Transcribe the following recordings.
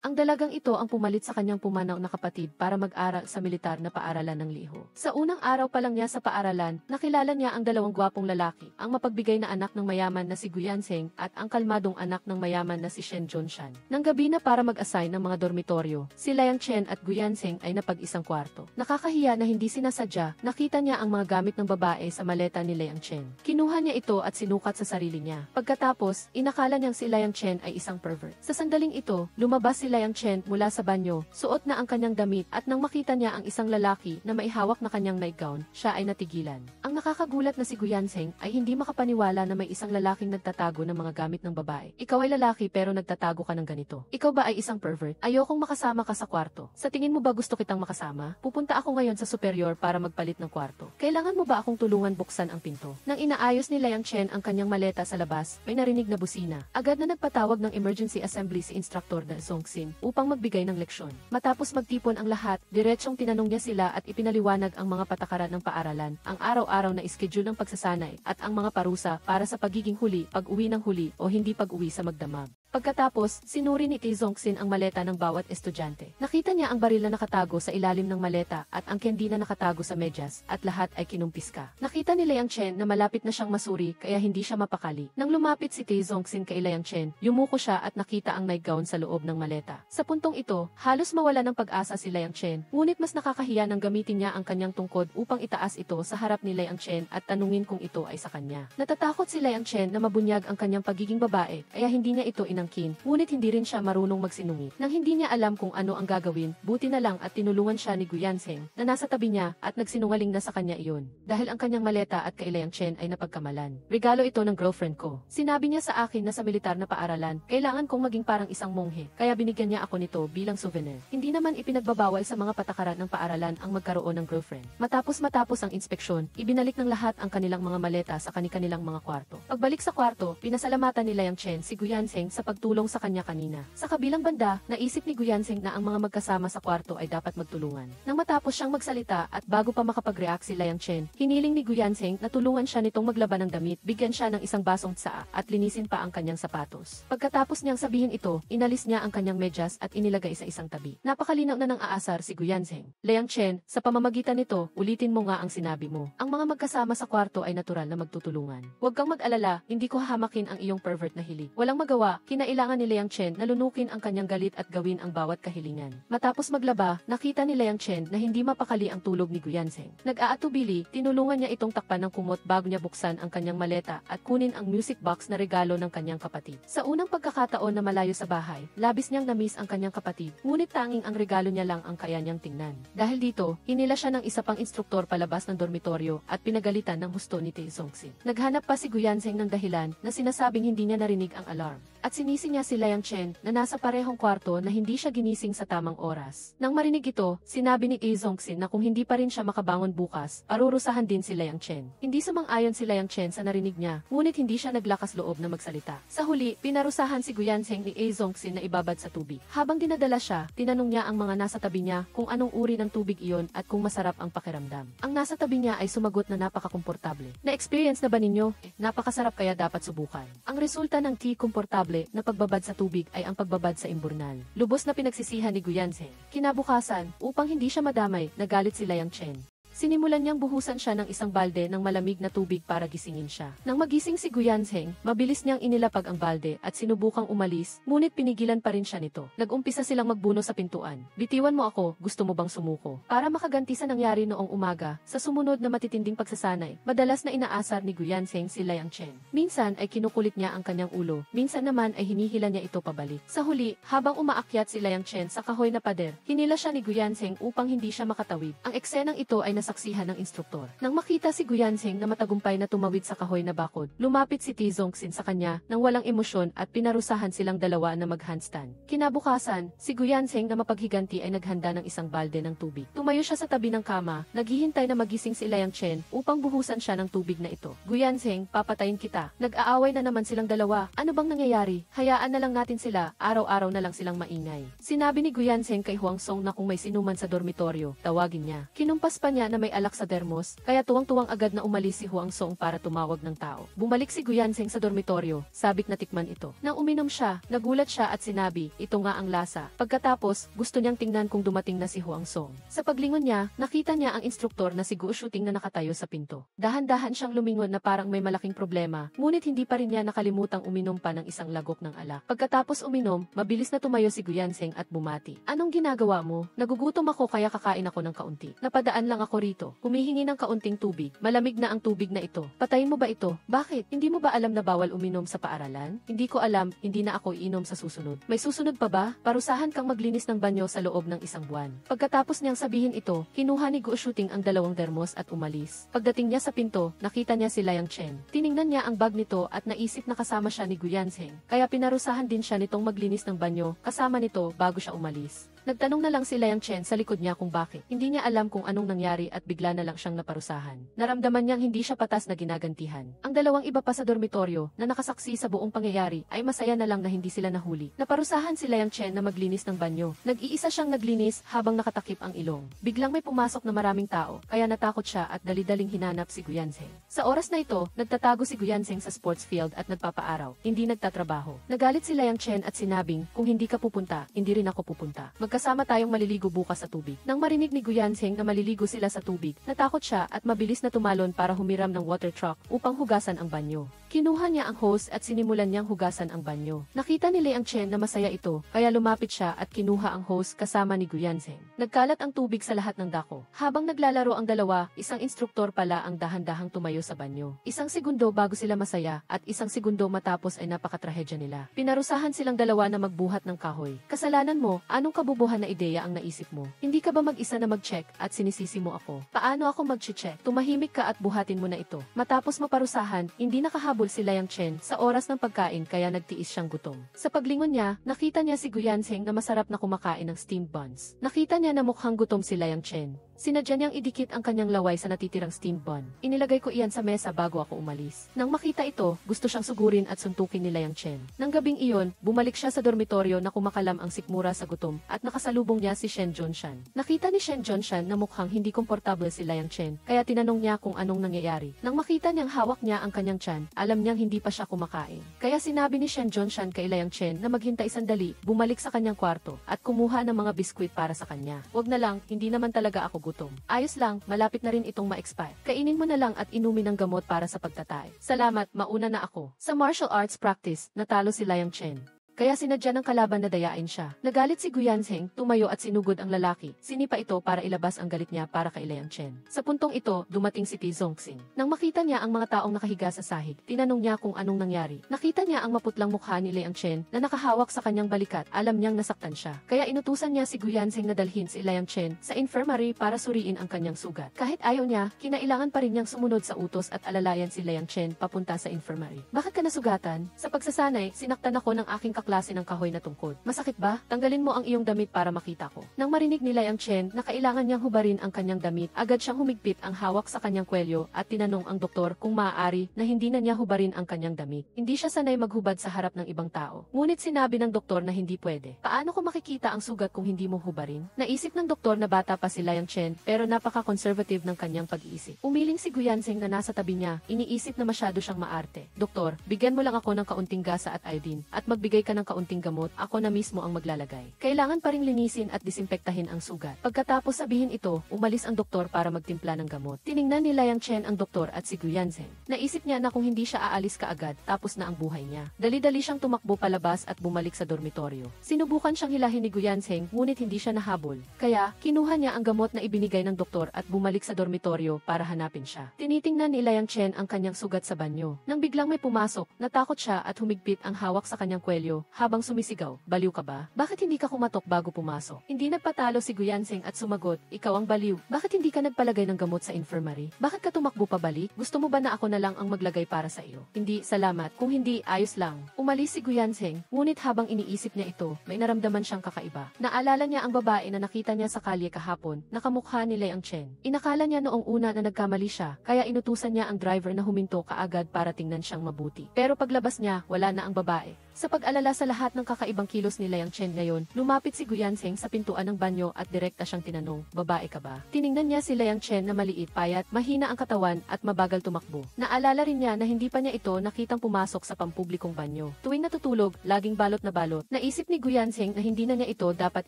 Ang dalagang ito ang pumalit sa kanyang pumanaw na kapatid para mag-aral sa militar na paaralan ng Liho. Sa unang araw pa lang niya sa paaralan, nakilala niya ang dalawang gwapong lalaki, ang mapagbigay na anak ng mayaman na si Guyanseng at ang kalmadong anak ng mayaman na si Shen Zhongshan. Nang gabi na para mag-assign ng mga dormitoryo, si Liang Chen at Guyanseng ay napag-isang kwarto. Nakakahiya na hindi sinasadya, nakita niya ang mga gamit ng babae sa maleta ni Liang Chen. Kinuha niya ito at sinukat sa sarili niya. Pagkatapos, inakala niyang si Liang Chen ay isang pervert. Sa sandaling ito, lumabas si Liang Chen mula sa banyo, suot na ang kanyang damit at nang makita niya ang isang lalaki na maihawak na kanyang nightgown, siya ay natigilan. Ang nakakagulat na si Guyanseng ay hindi makapaniwala na may isang lalaking nagtatago ng mga gamit ng babae. Ikaw ay lalaki pero nagtatago ka ng ganito. Ikaw ba ay isang pervert? Ayokong makasama ka sa kwarto. Sa tingin mo ba gusto kitang makasama? Pupunta ako ngayon sa superior para magpalit ng kwarto. Kailangan mo ba akong tulungan buksan ang pinto? Nang inaayos ni Liang Chen ang kanyang maleta sa labas, may narinig na busina. Agad na nagpatawag ng emergency assembly si Instructor na Zongxin upang magbigay ng leksyon. Matapos magtipon ang lahat, diretsyong tinanong niya sila at ipinaliwanag ang mga patakaran ng paaralan, ang araw-araw na iskedul ng pagsasanay, at ang mga parusa para sa pagiging huli, pag-uwi ng huli, o hindi pag-uwi sa magdamag. Pagkatapos, sinuri ni Zongxin ang maleta ng bawat estudyante. Nakita niya ang baril na nakatago sa ilalim ng maleta at ang candy na nakatago sa medyas, at lahat ay kinumpiska. Nakita ni Liang Chen na malapit na siyang masuri kaya hindi siya mapakali. Nang lumapit si Zongxin kay Liang Chen, yumuko siya at nakita ang nightgown sa loob ng maleta. Sa puntong ito, halos mawala ng pag-asa si Liang Chen, ngunit mas nakakahiya nang gamitin niya ang kanyang tungkod upang itaas ito sa harap ni Liang Chen at tanungin kung ito ay sa kanya. Natatakot si Liang Chen na mabunyag ang kanyang pagiging babae, kaya hindi niya ito ngunit hindi rin siya marunong magsinungaling. Nang hindi niya alam kung ano ang gagawin, buti na lang at tinulungan siya ni Guyanseng na nasa tabi niya at nagsinungaling na sa kanya iyon. Dahil ang kanyang maleta at kay Liang Chen ay napagkamalan. Regalo ito ng girlfriend ko. Sinabi niya sa akin na sa militar na paaralan, kailangan kong maging parang isang monghe, kaya binigyan niya ako nito bilang souvenir. Hindi naman ipinagbabawal sa mga patakaran ng paaralan ang magkaroon ng girlfriend. Matapos ang inspeksyon, ibinalik ng lahat ang kanilang mga maleta sa kanilang mga kwarto. Pagbalik sa kwarto, pinasalamatan ni Liang Chen si Guyanseng sa pagtulong sa kanya kanina. Sa kabilang banda, naisip ni Guyanseng na ang mga magkasama sa kwarto ay dapat magtulungan. Nang matapos siyang magsalita at bago pa makapag-react si Liang Chen, hiniling ni Guyanseng na tulungan siya nitong maglaban ng damit, bigyan siya ng isang basong tsaa at linisin pa ang kanyang sapatos. Pagkatapos niyang sabihin ito, inalis niya ang kanyang medyas at inilagay sa isang tabi. Napakalinaw na ng aasar si Guyanseng. Liang Chen, sa pamamagitan nito, ulitin mo nga ang sinabi mo. Ang mga magkasama sa kwarto ay natural na magtutulungan. Huwag kang mag-alala, hindi ko hahamakin ang iyong pervert na hilig. Walang magawa, kinailangan ni Liang Chen na lunukin ang kanyang galit at gawin ang bawat kahilingan. Matapos maglaba, nakita ni Liang Chen na hindi mapakali ang tulog ni Guyanseng. Nag-aatubili, tinulungan niya itong takpan ng kumot bago niya buksan ang kanyang maleta at kunin ang music box na regalo ng kanyang kapatid. Sa unang pagkakataon na malayo sa bahay, labis niyang na-miss ang kanyang kapatid, ngunit tanging ang regalo niya lang ang kaya niyang tingnan. Dahil dito, hinila siya ng isa pang instruktor palabas ng dormitoryo at pinagalitan ng husto ni Zongxin. Naghanap pa si Guyanseng ng dahilan na sinasabing hindi niya narinig ang alarm. At sinisi niya si Liang Chen na nasa parehong kwarto na hindi siya ginising sa tamang oras. Nang marinig ito, sinabi ni Zongxin na kung hindi pa rin siya makabangon bukas, parurusahan din si Liang Chen. Hindi sumang-ayon si Liang Chen sa narinig niya, ngunit hindi siya naglakas loob na magsalita. Sa huli, pinarusahan si Guyanseng ni Zongxin na ibabad sa tubig. Habang dinadala siya, tinanong niya ang mga nasa tabi niya kung anong uri ng tubig iyon at kung masarap ang pakiramdam. Ang nasa tabi niya ay sumagot na napakakomportable. Na-experience na ba ninyo? Napakasarap kaya dapat subukan. Ang resulta ng tea komportable na pagbabad sa tubig ay ang pagbabad sa imburnal. Lubos na pinagsisihan ni Guyanseng. Kinabukasan, upang hindi siya madamay, nagalit si Liang Chen. Sinimulan niyang buhusan siya ng isang balde ng malamig na tubig para gisingin siya. Nang magising si Guyanseng, mabilis niyang inilapag ang balde at sinubukang umalis, ngunit pinigilan pa rin siya nito. Nag-umpisa silang magbuno sa pintuan. Bitiwan mo ako, gusto mo bang sumuko? Para makaganti sa nangyari noong umaga, sa sumunod na matitinding pagsasanay, madalas na inaasar ni Guyanseng si Liang Chen. Minsan ay kinukulit niya ang kanyang ulo, minsan naman ay hinihila niya ito pabalik. Sa huli, habang umaakyat si Liang Chen sa kahoy na pader, hinila siya ni Guyanseng upang hindi siya makatawid. Ang eksenang ito ay nasaksihan ng instruktor. Nang makita si Guyanseng na matagumpay na tumawid sa kahoy na bakod, lumapit si Zongxin sa kanya nang walang emosyon at pinarusahan silang dalawa na mag-handstand. Kinabukasan, si Guyanseng na mapaghiganti ay naghanda ng isang balde ng tubig. Tumayo siya sa tabi ng kama, naghihintay na magising si Liang Chen upang buhusan siya ng tubig na ito. Guyanseng, papatayin kita. Nag-aaway na naman silang dalawa. Ano bang nangyayari? Hayaan na lang natin sila, araw-araw na lang silang maingay. Sinabi ni Guyanseng kay Huang Song na kung may sinuman sa dormitoryo, tawagin niya. Kinumpas pa niya na na may alak sa dermos, kaya tuwang-tuwang agad na umalis si Huang Song para tumawag ng tao. Bumalik si Guyanseng sa dormitoryo, sabik na tikman ito. Nang uminom siya, nagulat siya at sinabi, ito nga ang lasa. Pagkatapos, gusto niyang tingnan kung dumating na si Huang Song. Sa paglingon niya, nakita niya ang instruktor na si Guo Shuting na nakatayo sa pinto. Dahan-dahan siyang lumingon na parang may malaking problema, ngunit hindi pa rin niya nakalimutang uminom pa ng isang lagok ng alak. Pagkatapos uminom, mabilis na tumayo si Guyanseng at bumati. Anong ginagawa mo? Nagugutom ako kaya kakain ako ng kaunti. Napadaan lang ako rito. Humihingi ng kaunting tubig. Malamig na ang tubig na ito. Patayin mo ba ito? Bakit? Hindi mo ba alam na bawal uminom sa paaralan? Hindi ko alam, hindi na ako iinom sa susunod. May susunod pa ba? Parusahan kang maglinis ng banyo sa loob ng isang buwan. Pagkatapos niyang sabihin ito, kinuha ni Guo Shuting ang dalawang dermos at umalis. Pagdating niya sa pinto, nakita niya si Liang Chen. Tiningnan niya ang bag nito at naisip na kasama siya ni Guyanseng. Kaya pinarusahan din siya nitong maglinis ng banyo, kasama nito bago siya umalis. Nagtanong na lang si Liang Chen sa likod niya kung bakit. Hindi niya alam kung anong nangyari at bigla na lang siyang naparusahan. Naramdaman niyang hindi siya patas na ginagantihan. Ang dalawang iba pa sa dormitoryo na nakasaksi sa buong pangyayari ay masaya na lang na hindi sila nahuli. Naparusahan si Liang Chen na maglinis ng banyo. Nag-iisa siyang naglinis habang nakatakip ang ilong. Biglang may pumasok na maraming tao, kaya natakot siya at dali-daling hinanap si Guyanseng. Sa oras na ito, nagtatago si Guyanseng sa sports field at nagpapaaraw, hindi nagtatrabaho. Nagalit si Liang Chen at sinabing, kung hindi ka pupunta, hindi rin ako pupunta. Magkasama tayong maliligo bukas sa tubig. Nang marinig ni Guyanseng na maliligo sila sa tubig, natakot siya at mabilis na tumalon para humiram ng water truck upang hugasan ang banyo. Kinuha niya ang hose at sinimulan niyang hugasan ang banyo. Nakita ni Liang Chen na masaya ito, kaya lumapit siya at kinuha ang hose kasama ni Guyanseng. Nagkalat ang tubig sa lahat ng dako. Habang naglalaro ang dalawa, isang instruktor pala ang dahan-dahang tumayo sa banyo. Isang segundo bago sila masaya at isang segundo matapos ay napakatrahedya nila. Pinarusahan silang dalawa na magbuhat ng kahoy. Kasalanan mo, anong kabubuhan na ideya ang naisip mo? Hindi ka ba mag-isa na mag-check at sinisisi mo ako? Paano ako mag-check? Tumahimik ka at buhatin mo na ito. Matapos maparusahan, hindi nakahabol si Liang Chen sa oras ng pagkain kaya nagtiis siyang gutom. Sa paglingon niya, nakita niya si Guyanseng na masarap na kumakain ng steamed buns. Nakita niya na mukhang gutom si Liang Chen. Sinadya niyang idikit ang kanyang laway sa natitirang steamed bun. Inilagay ko iyan sa mesa bago ako umalis. Nang makita ito, gusto siyang sugurin at suntukin ni Liang Chen. Nang gabing iyon, bumalik siya sa dormitoryo na kumakalam ang sikmura sa gutom at nakasalubong niya si Shen Zhongshan. Nakita ni Shen Zhongshan na mukhang hindi komportable si Liang Chen, kaya tinanong niya kung anong nangyayari. Nang makita niyang hawak niya ang kanyang tiyan, alam niyang hindi pa siya kumakain. Kaya sinabi ni Shen Zhongshan kay Liang Chen na maghintay sandali, bumalik sa kanyang kwarto at kumuha ng mga biskwit para sa kanya. Wag na lang, hindi naman talaga ako gutom. Ayos lang, malapit na rin itong ma-expire. Kainin mo na lang at inumin ng gamot para sa pagtatay. Salamat, mauna na ako. Sa martial arts practice, natalo si Liang Chen. Kaya sinadya ng kalaban na dayain siya. Nagalit si Guyanseng, tumayo at sinugod ang lalaki. Sinipa ito para ilabas ang galit niya para kay Liang Chen. Sa puntong ito, dumating si Ti Zongxing. Nang makita niya ang mga taong nakahiga sa sahig, tinanong niya kung anong nangyari. Nakita niya ang maputlang mukha ni Liang Chen na nakahawak sa kanyang balikat. Alam niyang nasaktan siya. Kaya inutusan niya si Guyanseng na dalhin si Liang Chen sa infirmary para suriin ang kanyang sugat. Kahit ayaw niya, kinailangan pa rin niyang sumunod sa utos at alalayan si Liang Chen papunta sa infirmary. Bakit ka nasugatan? Sa pagsasanay, sinaktan ako ng aking klase ng kahoy na tungkod. Masakit ba? Tanggalin mo ang iyong damit para makita ko. Nang marinig ni Liang Chen na kailangan niyang hubarin ang kanyang damit, agad siyang humigpit ang hawak sa kanyang kwelyo at tinanong ang doktor kung maaari na hindi na niya hubarin ang kanyang damit. Hindi siya sanay maghubad sa harap ng ibang tao. Ngunit sinabi ng doktor na hindi pwede. Paano ko makikita ang sugat kung hindi mo hubarin? Naisip ng doktor na bata pa si Liang Chen pero napaka-conservative ng kanyang pag-iisip. Umiling si Guyanseng na nasa tabi niya, iniisip na masyado siyang maarte. Doktor, bigyan mo lang ako ng kaunting gasa at iodine at magbigay ka ng kaunting gamot, ako na mismo ang maglalagay. Kailangan pa ring linisin at disimpektahin ang sugat. Pagkatapos sabihin ito, umalis ang doktor para magtimpla ng gamot. Tiningnan ni Liang Chen ang doktor at si Guyanseng. Naisip niya na kung hindi siya aalis kaagad, tapos na ang buhay niya. Dali-dali siyang tumakbo palabas at bumalik sa dormitoryo. Sinubukan siyang hilahin ni Guyanseng, ngunit hindi siya nahabol. Kaya, kinuha niya ang gamot na ibinigay ng doktor at bumalik sa dormitoryo para hanapin siya. Tinitingnan ni Liang Chen ang kanyang sugat sa banyo. Nang biglang may pumasok, natakot siya at humigpit ang hawak sa kanyang kwelyo habang sumisigaw, baliw ka ba? Bakit hindi ka kumatok bago pumasok? Hindi nagpatalo si Guyanseng at sumagot, ikaw ang baliw. Bakit hindi ka nagpalagay ng gamot sa infirmary? Bakit ka tumakbo pabalik? Gusto mo ba na ako na lang ang maglagay para sa iyo? Hindi, salamat. Kung hindi, ayos lang. Umalis si Guyanseng, ngunit habang iniisip niya ito, may naramdaman siyang kakaiba. Naalala niya ang babae na nakita niya sa kalye kahapon, nakamukha ni Liang Chen. Inakala niya noong una na nagkamali siya, kaya inutusan niya ang driver na huminto kaagad para tingnan siyang mabuti. Pero paglabas niya, wala na ang babae. Sa pag-alala sa lahat ng kakaibang kilos ni Liang Chen ngayon, lumapit si Guyanseng sa pintuan ng banyo at direkta siyang tinanong, babae ka ba? Tiningnan niya si Liang Chen na maliit, payat, mahina ang katawan at mabagal tumakbo. Naalala rin niya na hindi pa niya ito nakitang pumasok sa pampublikong banyo. Tuwing natutulog, laging balot na balot. Naisip ni Guyanseng na hindi na niya ito dapat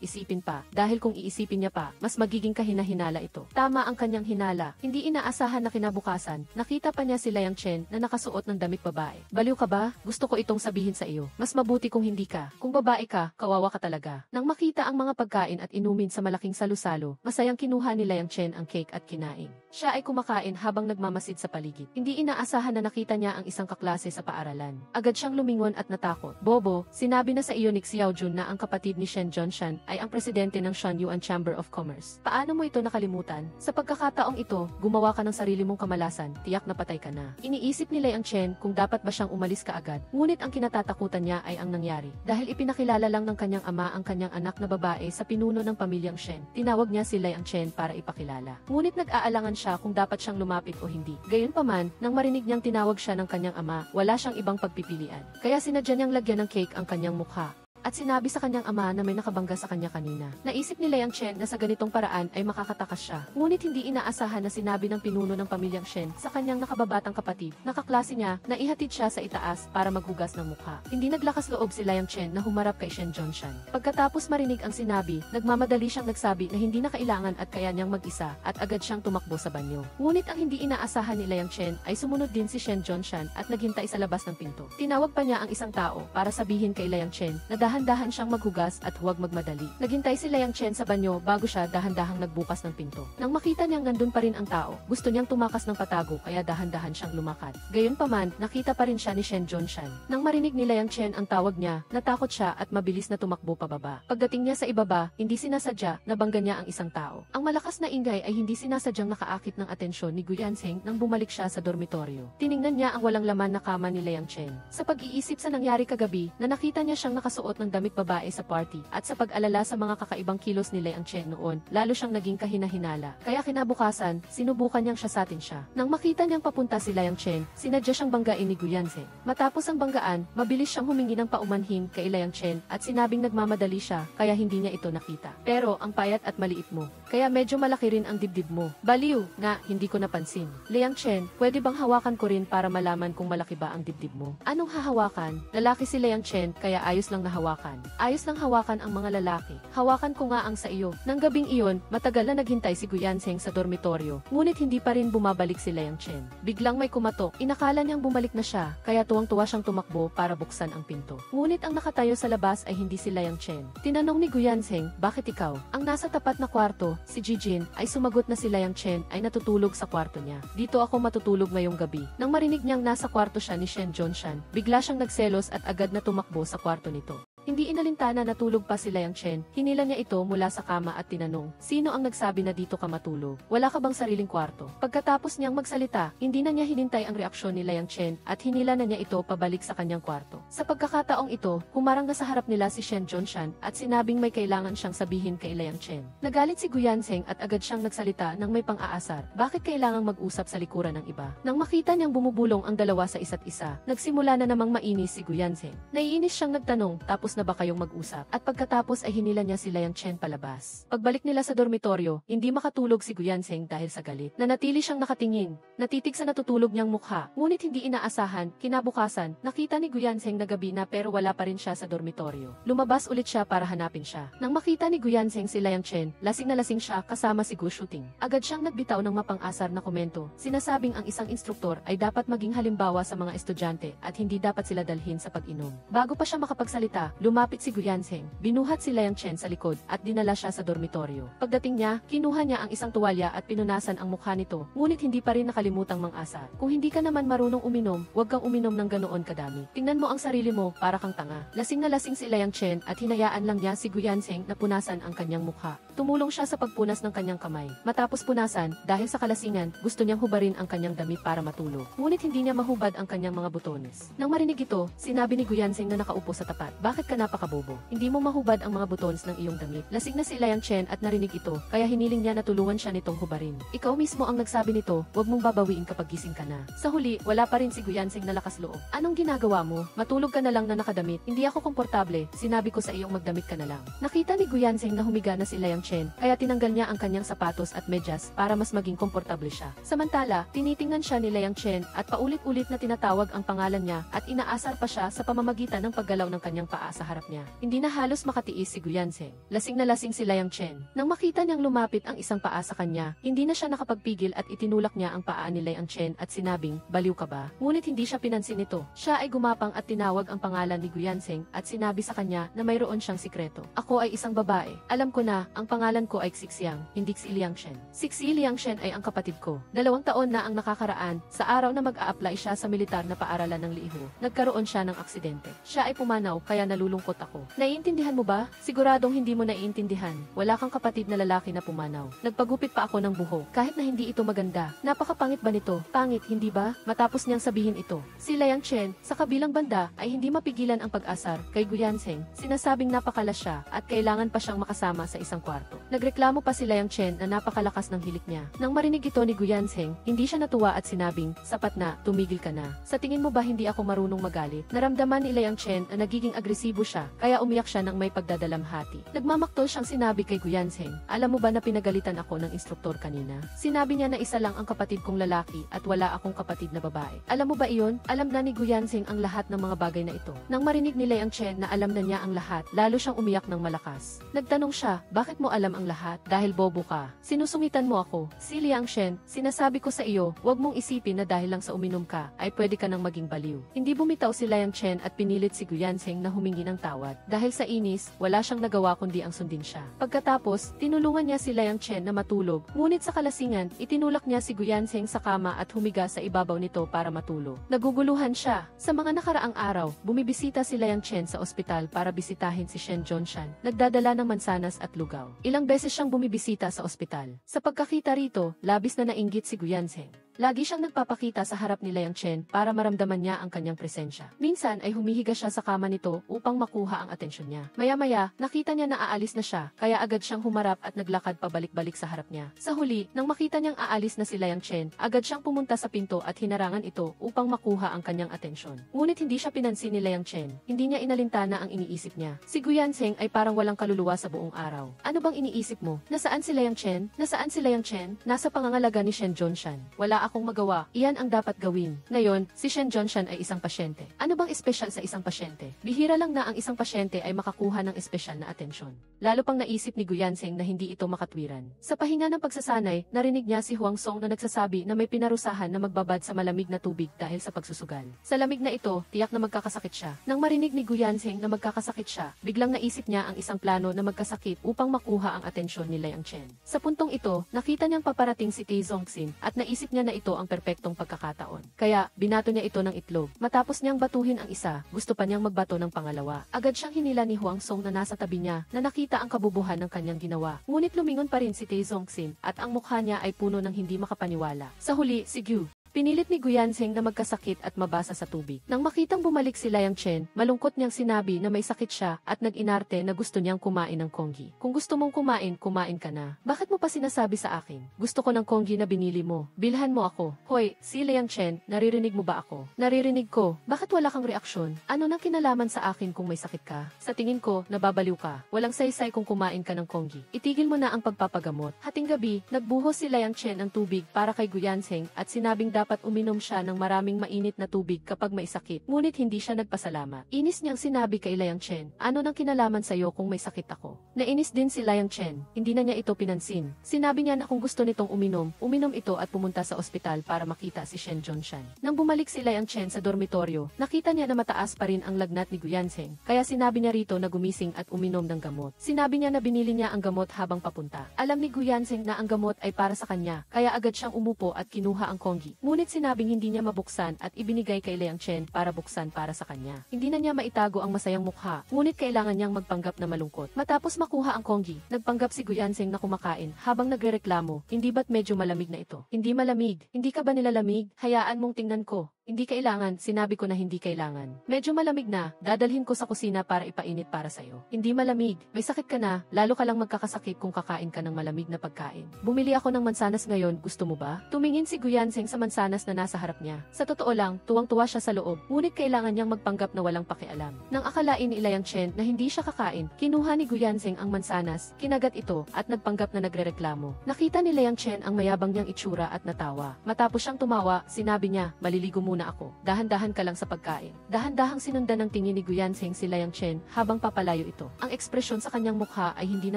isipin pa, dahil kung iisipin niya pa, mas magiging kahina-hinala ito. Tama ang kanyang hinala. Hindi inaasahan na kinabukasan, nakita pa niya si Liang Chen na nakasuot ng damit babae. Baliw ka ba? Gusto ko itong sabihin sa iyo. Mas mabuti kung hindi ka. Kung babae ka, kawawa ka talaga. Nang makita ang mga pagkain at inumin sa malaking salusalo, masayang kinuha ni Liang Chen ang cake at kinain. Siya ay kumakain habang nagmamasid sa paligid. Hindi inaasahan na nakita niya ang isang kaklase sa paaralan. Agad siyang lumingon at natakot. Bobo, sinabi na sa iyo ni Xiao Jun na ang kapatid ni Shen Zhongshan ay ang presidente ng Shunyuan Chamber of Commerce. Paano mo ito nakalimutan? Sa pagkakataong ito, gumawa ka ng sarili mong kamalasan, tiyak na patay ka na. Iniisip ni Liang Chen kung dapat ba siyang umalis kaagad. Ngunit ang kinatatakutan niya ay ang nangyari. Dahil ipinakilala lang ng kanyang ama ang kanyang anak na babae sa pinuno ng pamilyang Shen. Tinawag niya si Liang Chen para ipakilala. Ngunit nag-aalangan siya kung dapat siyang lumapit o hindi. Gayunpaman, nang marinig niyang tinawag siya ng kanyang ama, wala siyang ibang pagpipilian. Kaya sinadya niyang lagyan ng cake ang kanyang mukha. At sinabi sa kanyang ama na may nakabangga sa kanya kanina. Naisip ni Liang Chen na sa ganitong paraan ay makakatakas siya. Ngunit hindi inaasahan na sinabi ng pinuno ng pamilyang Shen sa kanyang nakababatang kapatid, na kaklase niya, na ihatid siya sa itaas para maghugas ng mukha. Hindi naglakas loob si Liang Chen na humarap kay Shen Zhongshan. Pagkatapos marinig ang sinabi, nagmamadali siyang nagsabi na hindi na kailangan at kaya niyang mag-isa at agad siyang tumakbo sa banyo. Ngunit ang hindi inaasahan ni Liang Chen ay sumunod din si Shen Zhongshan at naghintay sa labas ng pinto. Tinawag pa niya ang isang tao para sabihin kay Liang Chen na dahan-dahan siyang maghugas at huwag magmadali. Naghintay si Liang Chen sa banyo bago siya dahan-dahang nagbukas ng pinto. Nang makita niyang nandun pa rin ang tao, gusto niyang tumakas ng patago kaya dahan-dahan siyang lumakad. Gayunpaman, nakita pa rin siya ni Shen Zhongshan. Nang marinig ni Liang Chen ang tawag niya, natakot siya at mabilis na tumakbo pababa. Pagdating niya sa ibaba, hindi sinasadya, nabangga niya ang isang tao. Ang malakas na ingay ay hindi sinasadyang nakaakit ng atensyon ni Guyanseng nang bumalik siya sa dormitoryo. Tiningnan niya ang walang laman na kama ni Liang Chen. Sa pag-iisip sa nangyari kagabi, na nakita niya siyang nakasuot ng damit babae sa party, at sa pag-alala sa mga kakaibang kilos ni Liang Chen noon, lalo siyang naging kahina-hinala. Kaya kinabukasan, sinubukan niyang siyasatin siya. Nang makita niyang papunta si Liang Chen, sinadya siyang banggain ni Guyanseng. Matapos ang banggaan, mabilis siyang humingi ng paumanhin kay Liang Chen at sinabing nagmamadali siya, kaya hindi niya ito nakita. Pero ang payat at maliit mo, kaya medyo malaki rin ang dibdib mo. Baliw, nga, hindi ko napansin. Liang Chen, pwede bang hawakan ko rin para malaman kung malaki ba ang dibdib mo? Anong hahawakan? Lalaki si Liang Chen, kaya ayos lang nahawakan. Ayos lang hawakan ang mga lalaki. Hawakan ko nga ang sa iyo. Nang gabing iyon, matagal na naghintay si Guyanseng sa dormitoryo, ngunit hindi pa rin bumabalik si Liang Chen. Biglang may kumatok, inakala niyang bumalik na siya, kaya tuwang-tuwa siyang tumakbo para buksan ang pinto. Ngunit ang nakatayo sa labas ay hindi si Liang Chen. Tinanong ni Guyanseng, bakit ikaw? Ang nasa tapat na kwarto, si Jijin, ay sumagot na si Liang Chen ay natutulog sa kwarto niya. Dito ako matutulog ngayong gabi. Nang marinig niyang nasa kwarto siya ni Shen Zhongshan, bigla siyang nagselos at agad na tumakbo sa kwarto nito. Hindi inalintana na tulog pa si Liang Chen, hinila niya ito mula sa kama at tinanong, sino ang nagsabi na dito ka matulog? Wala ka bang sariling kwarto? Pagkatapos niyang magsalita, hindi na niya hinintay ang reaksyon ni Liang Chen at hinila na niya ito pabalik sa kanyang kwarto. Sa pagkakataong ito, humarang na sa harap nila si Shen Zhongshan at sinabing may kailangan siyang sabihin kay Liang Chen. Nagalit si Guyanseng at agad siyang nagsalita nang may pang-aasar, bakit kailangang mag-usap sa likuran ng iba? Nang makita niyang bumubulong ang dalawa sa isa't isa, nagsimula na namang mainis si Guyanseng. Naiinis siyang nagtanong, tapos na ba kayong mag-usap? At pagkatapos ay hinila niya si Liang Chen palabas. Pagbalik nila sa dormitoryo, hindi makatulog si Guyanseng dahil sa galit. Nanatili siyang nakatingin, natitig sa natutulog niyang mukha. Ngunit hindi inaasahan, kinabukasan, nakita ni Guyanseng na gabi na pero wala pa rin siya sa dormitoryo. Lumabas ulit siya para hanapin siya. Nang makita ni Guyanseng si Liang Chen, lasing na lasing siya kasama si Gu Shooting. Agad siyang nagbitaw ng mapang-asar na komento, sinasabing ang isang instruktor ay dapat maging halimbawa sa mga estudyante at hindi dapat sila dalhin sa pag-inom. Bago pa siya makapagsalita, lumapit si Guyanseng, binuhat si Liang Chen sa likod at dinala siya sa dormitoryo. Pagdating niya, kinuha niya ang isang tuwalya at pinunasan ang mukha nito, ngunit hindi pa rin nakalimutang mang-asar. Kung hindi ka naman marunong uminom, huwag kang uminom ng ganoon kadami. Tingnan mo ang sarili mo, para kang tanga. Lasing na lasing si Liang Chen at hinayaan lang niya si Guyanseng na punasan ang kanyang mukha. tumulong siya sa pagpunas ng kanyang kamay. Matapos punasan, dahil sa kalasingan, gusto niyang hubarin ang kanyang damit para matulog. Ngunit hindi niya mahubad ang kanyang mga butones. Nang marinig ito, sinabi ni Guyanseng na nakaupo sa tapat, "Bakit ka napakabobo? Hindi mo mahubad ang mga butones ng iyong damit." Lasing na si Liang Chen at narinig ito, kaya hiniling niya na tulungan siya nitong hubarin. "Ikaw mismo ang nagsabi nito, huwag mong babawiin kapag gising ka na." Sa huli, wala pa rin si Guyanseng na lakas loob. "Anong ginagawa mo? Matulog ka na lang na nakadamit. Hindi ako komportable, sinabi ko sa iyong magdamit ka na lang." Nakita ni Guyanseng na humiga na si Liang Chen, kaya tinanggal niya ang kanyang sapatos at medyas para mas maging komportable siya. Samantala, tinitingnan siya ni Liang Chen at paulit-ulit na tinatawag ang pangalan niya at inaasar pa siya sa pamamagitan ng paggalaw ng kanyang paa sa harap niya. Hindi na halos makatiis si Guyanseng. Lasing na lasing si Liang Chen. Nang makita niyang lumapit ang isang paa sa kanya, hindi na siya nakapagpigil at itinulak niya ang paa ni Liang Chen at sinabing, "Baliw ka ba?" Ngunit hindi siya pinansin nito. Siya ay gumapang at tinawag ang pangalan ni Guyanseng at sinabi sa kanya na mayroon siyang sikreto. "Ako ay isang babae. Alam ko na, ang pangalan ko ay Xixiang, hindi si Liang Shen. Si Liang Shen ay ang kapatid ko. 2 taon na ang nakakaraan, sa araw na mag-a-apply siya sa militar na paaralan ng Liho. Nagkaroon siya ng aksidente. Siya ay pumanaw kaya nalulungkot ako." "Naiintindihan mo ba? Siguradong hindi mo naiintindihan. Wala kang kapatid na lalaki na pumanaw. Nagpagupit pa ako ng buhok, kahit na hindi ito maganda. Napakapangit ba nito? Pangit, hindi ba?" Matapos niyang sabihin ito, si Liang Chen, sa kabilang banda, ay hindi mapigilan ang pag-asar kay Guyanseng. Sinasabing napakalas siya at kailangan pa siyang makasama sa isang kwarto. Nagreklamo pa si Liang Chen na napakalakas ng hilik niya. Nang marinig ito ni Guyanseng, hindi siya natuwa at sinabing, "Sapat na, tumigil ka na. Sa tingin mo ba hindi ako marunong magalit?" Naramdaman ni Liang Chen na nagiging agresibo siya, kaya umiyak siya ng may pagdadalamhati. Nagmamaktol siyang sinabi kay Guyanseng, "Alam mo ba na pinagalitan ako ng instruktor kanina? Sinabi niya na isa lang ang kapatid kong lalaki at wala akong kapatid na babae. Alam mo ba iyon?" Alam na ni Guyanseng ang lahat ng mga bagay na ito. Nang marinig ni Liang Chen na alam na niya ang lahat, lalo siyang umiyak ng malakas. Nagtanong siya, "Bakit mo alam ang lahat? Dahil bobo ka. Sinusungitan mo ako." Si Liang Chen, "Sinasabi ko sa iyo, huwag mong isipin na dahil lang sa uminom ka, ay pwede ka nang maging baliw." Hindi bumitaw si Liang Chen at pinilit si Guyanseng na humingi ng tawad. Dahil sa inis, wala siyang nagawa kundi ang sundin siya. Pagkatapos, tinulungan niya si Liang Chen na matulog, ngunit sa kalasingan, itinulak niya si Guyanseng sa kama at humiga sa ibabaw nito para matulog. Naguguluhan siya. Sa mga nakaraang araw, bumibisita si Liang Chen sa ospital para bisitahin si Shen Zhongshan, nagdadala ng mansanas at lugaw. Ilang beses siyang bumibisita sa ospital. Sa pagkakita rito, labis na nainggit si Guyanseng. Lagi siyang nagpapakita sa harap ni Liang Chen para maramdaman niya ang kanyang presensya. Minsan ay humihiga siya sa kama nito upang makuha ang atensyon niya. Maya-maya, nakita niya na aalis na siya, kaya agad siyang humarap at naglakad pabalik-balik sa harap niya. Sa huli, nang makita niyang aalis na si Liang Chen, agad siyang pumunta sa pinto at hinarangan ito upang makuha ang kanyang atensyon. Ngunit hindi siya pinansin ni Liang Chen. Hindi niya inalintana ang iniisip niya. Si Guyanseng ay parang walang kaluluwa sa buong araw. "Ano bang iniisip mo? Nasaan si Liang Chen? Nasaan si Liang Chen?" "Nasa pangangalaga ni Shen Zhongshan. Wala akong magawa. Iyan ang dapat gawin." Ngayon, si Shen Zhongshan ay isang pasyente. Ano bang espesyal sa isang pasyente? Bihira lang na ang isang pasyente ay makakuha ng espesyal na atensyon. Lalo pang naisip ni Guyanseng na hindi ito makatwiran. Sa pahinga ng pagsasanay, narinig niya si Huang Song na nagsasabi na may pinarusahan na magbabad sa malamig na tubig dahil sa pagsusugal. Sa lamig na ito, tiyak na magkakasakit siya. Nang marinig ni Guyanseng na magkakasakit siya, biglang naisip niya ang isang plano na magkasakit upang makuha ang atensyon ni Liang Chen. Sa puntong ito, nakita niyang paparating si Tei Zongxin at naisip niya na ito ang perpektong pagkakataon. Kaya, binato niya ito ng itlog. Matapos niyang batuhin ang isa, gusto pa niyang magbato ng pangalawa. Agad siyang hinila ni Huang Song na nasa tabi niya na nakita ang kabubuhan ng kanyang ginawa. Ngunit lumingon pa rin si Tei Zongxin at ang mukha niya ay puno ng hindi makapaniwala. Sa huli, si Gu pinilit ni Guyanseng na magkasakit at mabasa sa tubig. Nang makitang bumalik si Liang Chen, malungkot niyang sinabi na may sakit siya at nag-inarte na gusto niyang kumain ng congee. "Kung gusto mong kumain, kumain ka na. Bakit mo pa sinasabi sa akin? Gusto ko ng congee na binili mo. Bilhan mo ako." "Hoy, si Liang Chen, naririnig mo ba ako?" "Naririnig ko. Bakit wala kang reaksyon? Ano nang kinalaman sa akin kung may sakit ka? Sa tingin ko, nababaliw ka. Walang saysay kung kumain ka ng congee. Itigil mo na ang pagpapagamot." Hating gabi, nagbuhos si Liang Chen ng tubig para kay Guyanseng at sinabing dapat uminom siya ng maraming mainit na tubig kapag may sakit, ngunit hindi siya nagpasalamat. Inis niyang sinabi kay Liang Chen, "Ano nang kinalaman sa'yo kung may sakit ako?" Nainis din si Liang Chen, hindi na niya ito pinansin. Sinabi niya na kung gusto nitong uminom ito at pumunta sa ospital para makita si Shen Zhongshan. Nang bumalik si Liang Chen sa dormitoryo, nakita niya na mataas pa rin ang lagnat ni Guyanseng, kaya sinabi niya rito na gumising at uminom ng gamot. Sinabi niya na binili niya ang gamot habang papunta. Alam ni Guyanseng na ang gamot ay para sa kanya, kaya agad siyang umupo at kinuha ang congee. ngunit sinabing hindi niya mabuksan at ibinigay kay Liang Chen para buksan para sa kanya. Hindi na niya maitago ang masayang mukha, ngunit kailangan niyang magpanggap na malungkot. Matapos makuha ang congee, nagpanggap si Guyanseng na kumakain habang nagrereklamo, hindi ba't medyo malamig na ito? Hindi malamig, hindi ka ba nilalamig? Hayaan mong tingnan ko. Hindi kailangan, sinabi ko na hindi kailangan. Medyo malamig na, dadalhin ko sa kusina para ipainit para sa'yo. Hindi malamig, may sakit ka na, lalo ka lang magkakasakit kung kakain ka ng malamig na pagkain. Bumili ako ng mansanas ngayon, gusto mo ba? Tumingin si Guyanseng sa mansanas na nasa harap niya. Sa totoo lang, tuwang-tuwa siya sa loob, ngunit kailangan niyang magpanggap na walang pakialam. Nang akalain ni Liang Chen na hindi siya kakain, kinuha ni Guyanseng ang mansanas, kinagat ito, at nagpanggap na nagrereklamo. Nakita ni Liang Chen ang mayabang niyang itsura at natawa. Matapos siyang tumawa, sinabi niya, maliligo muna ako. Dahan-dahan ka lang sa pagkain. Dahan-dahang sinundan ng tingin ni Guyanseng si Liang Chen habang papalayo ito. Ang ekspresyon sa kanyang mukha ay hindi na